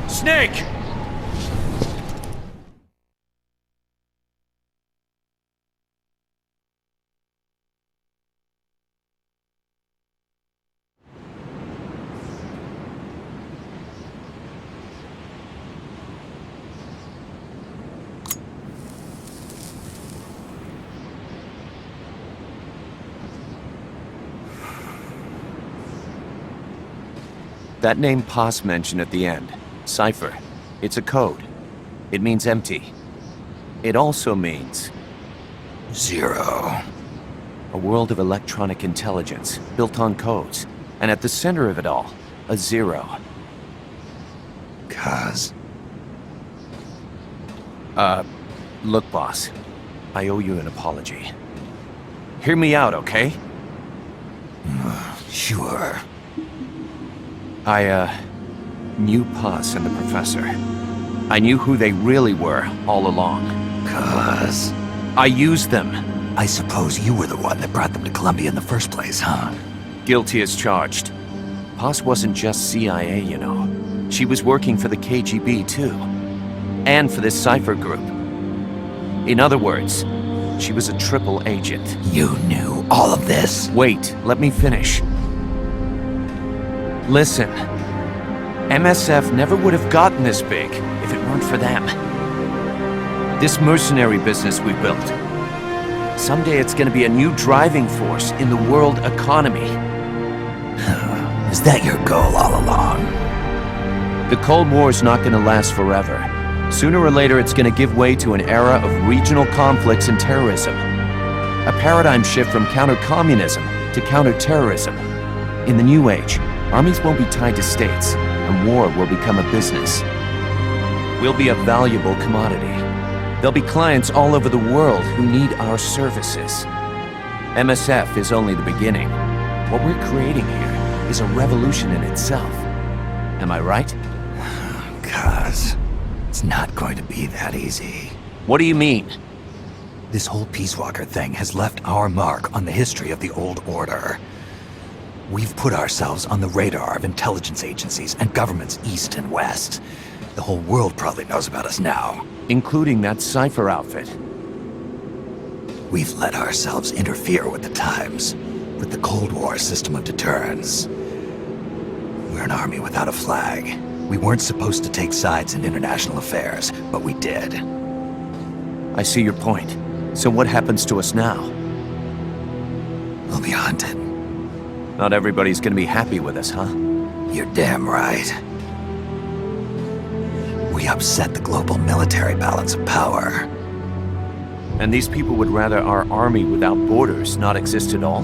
Snake! That name Paz mentioned at the end, Cipher. It's a code. It means empty. It also means... Zero. A world of electronic intelligence, built on codes. And at the center of it all, a zero. Kaz. Look, boss. I owe you an apology. Hear me out, okay? Sure. I knew Paz and the Professor. I knew who they really were all along. Kaz. I used them. I suppose you were the one that brought them to Columbia in the first place, huh? Guilty as charged. Paz wasn't just CIA, you know. She was working for the KGB, too. And for this Cipher group. In other words, she was a triple agent. You knew all of this? Wait, let me finish. Listen. MSF never would have gotten this big if it weren't for them. This mercenary business we built. Someday it's gonna be a new driving force in the world economy. Is that your goal all along? The Cold War's not gonna last forever. Sooner or later it's gonna give way to an era of regional conflicts and terrorism. A paradigm shift from counter-communism to counter-terrorism. In the new age, armies won't be tied to states, and war will become a business. We'll be a valuable commodity. There'll be clients all over the world who need our services. MSF is only the beginning. What we're creating here is a revolution in itself. Am I right? Kaz, it's not going to be that easy. What do you mean? This whole Peace Walker thing has left our mark on the history of the Old Order. We've put ourselves on the radar of intelligence agencies and governments east and west. The whole world probably knows about us now. Including that Cipher outfit. We've let ourselves interfere with the times, with the Cold War system of deterrence. We're an army without a flag. We weren't supposed to take sides in international affairs, but we did. I see your point. So what happens to us now? We'll be hunted. Not everybody's gonna be happy with us, huh? You're damn right. We upset the global military balance of power. And these people would rather our army without borders not exist at all?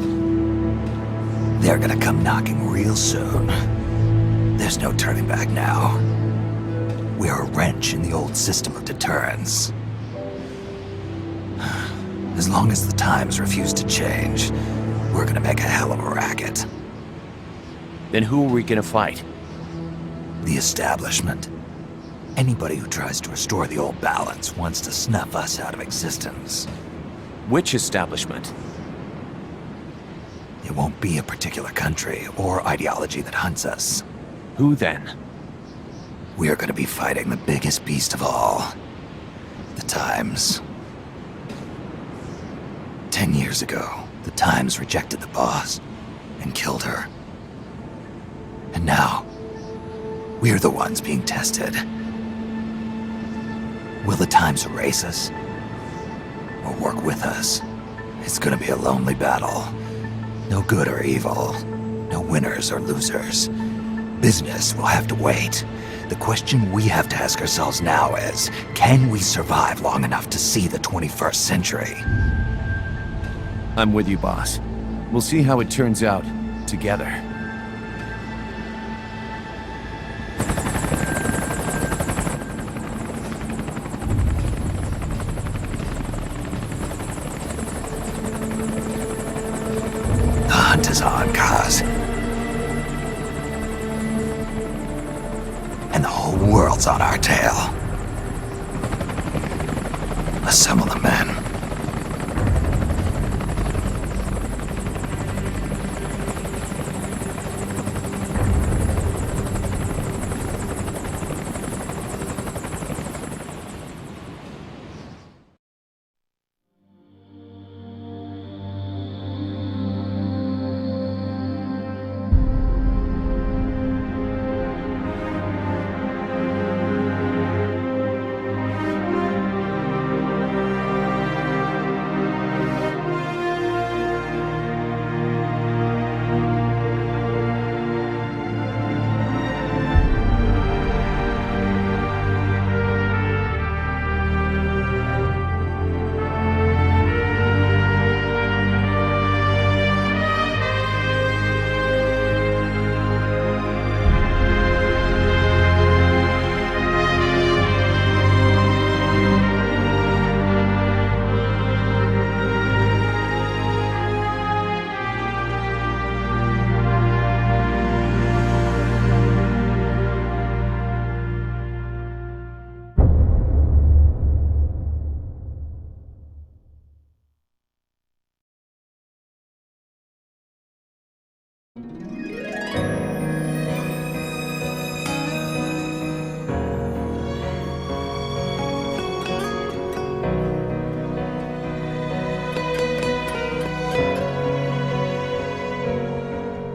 They're gonna come knocking real soon. There's no turning back now. We're a wrench in the old system of deterrence. As long as the times refuse to change, we're gonna make a hell of a racket. Then who are we gonna fight? The establishment. Anybody who tries to restore the old balance wants to snuff us out of existence. Which establishment? It won't be a particular country or ideology that hunts us. Who then? We are gonna be fighting the biggest beast of all. The Times. 10 years ago, the Times rejected the boss and killed her. And now, we're the ones being tested. Will the Times erase us? Or work with us? It's gonna be a lonely battle. No good or evil. No winners or losers. Business will have to wait. The question we have to ask ourselves now is, can we survive long enough to see the 21st century? I'm with you, boss. We'll see how it turns out, together. The hunt is on, Kaz. And the whole world's on our tail. Assemble the men.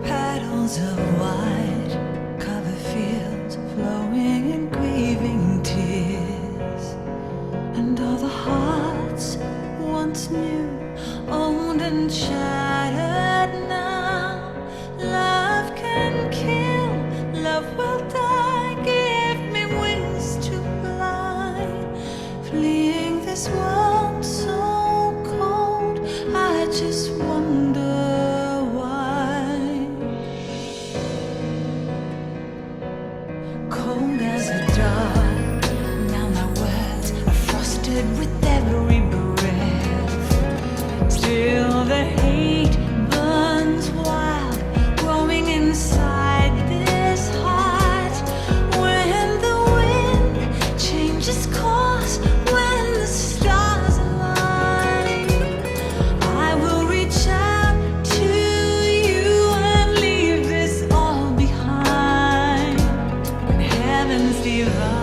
Petals of white cover fields flowing in grieving tears, and all the hearts once new, owned and shattered now. Love can kill, love will die. Give me wings to fly, fleeing this world so cold. I just wonder why. Cold as a dog, now my words are frosted with every breath. Still the hate burns wild, growing inside this heart. When the wind changes course, when the stars align, I will reach out to you and leave this all behind. When heavens divide.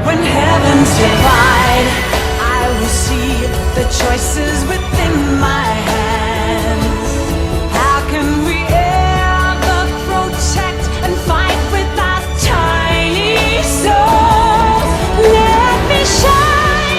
When heavens divide, I will see the choices within my hands. How can we ever protect and fight with our tiny souls? Let me shine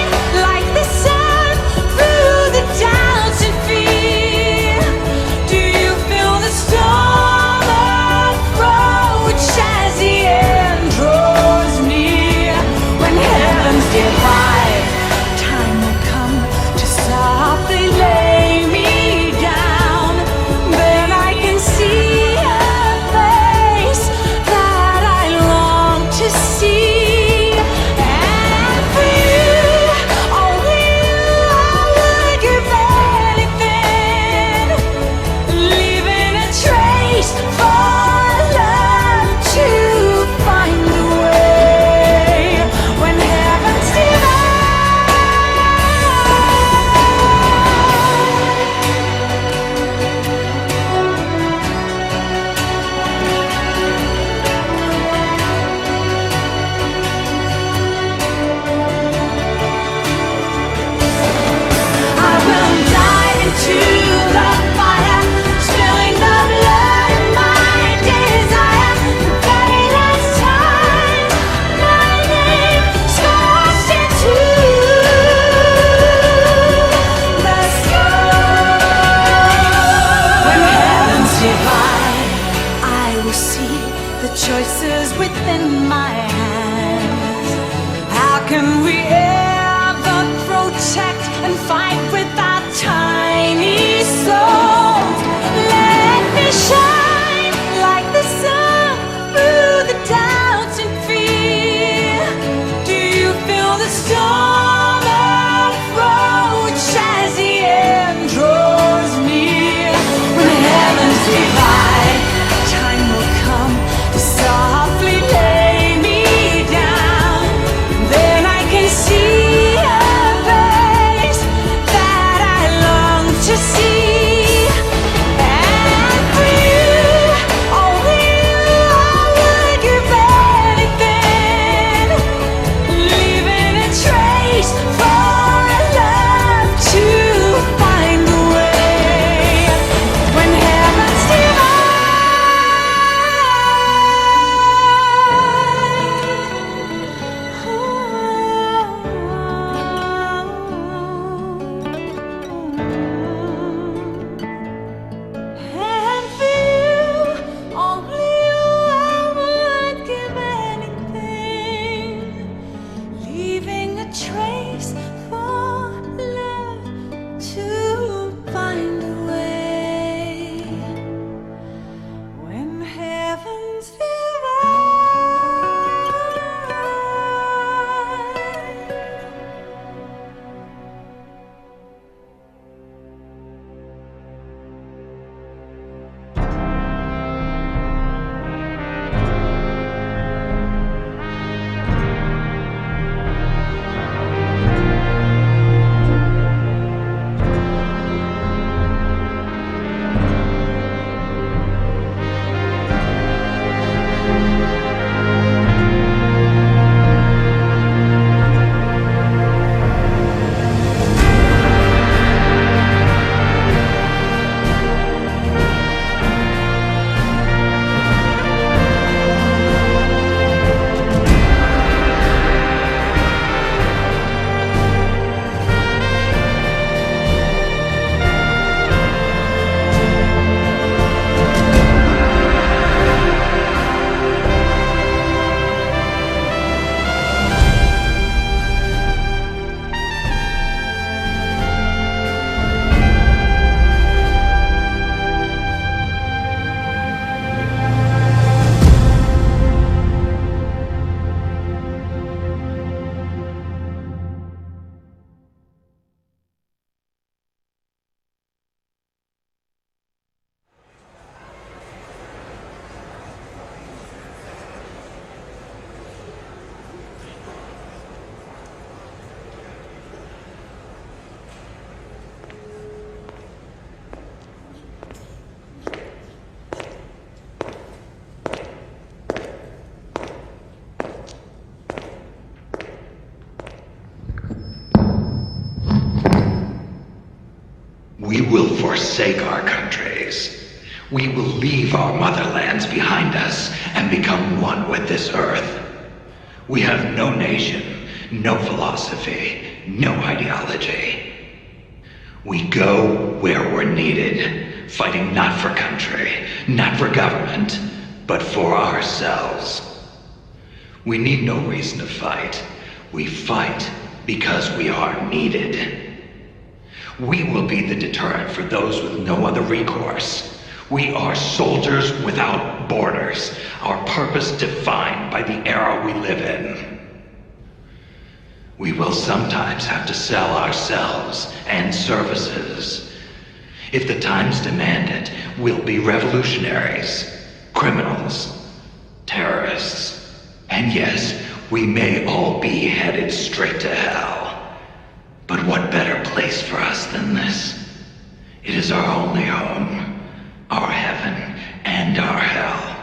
can we ever protect and fight with our tiny souls? Let me shine like the sun through the doubts and fear. Do you feel the storm approach as the end draws near? When heavens divide, time will come to softly lay me down. Then I can see a face that I long to see. And for you, only you, I would give anything, leaving a trace for a love to find a way. When heavens and for you, only you, I would give anything, leaving a trace for love to find a way. When heavens divide. We will forsake our countries. We will leave our motherlands behind us and become one with this earth. We have no nation, no philosophy, no ideology. We go where we're needed, fighting not for country, not for government, but for ourselves. We need no reason to fight. We fight because we are needed. We will be the deterrent for those with no other recourse. We are soldiers without borders, our purpose defined by the era we live in. We will sometimes have to sell ourselves and services. If the times demand it, we'll be revolutionaries, criminals, terrorists, and yes, we may all be headed straight to hell. But what better place for us than this? It is our only home, our heaven and our hell.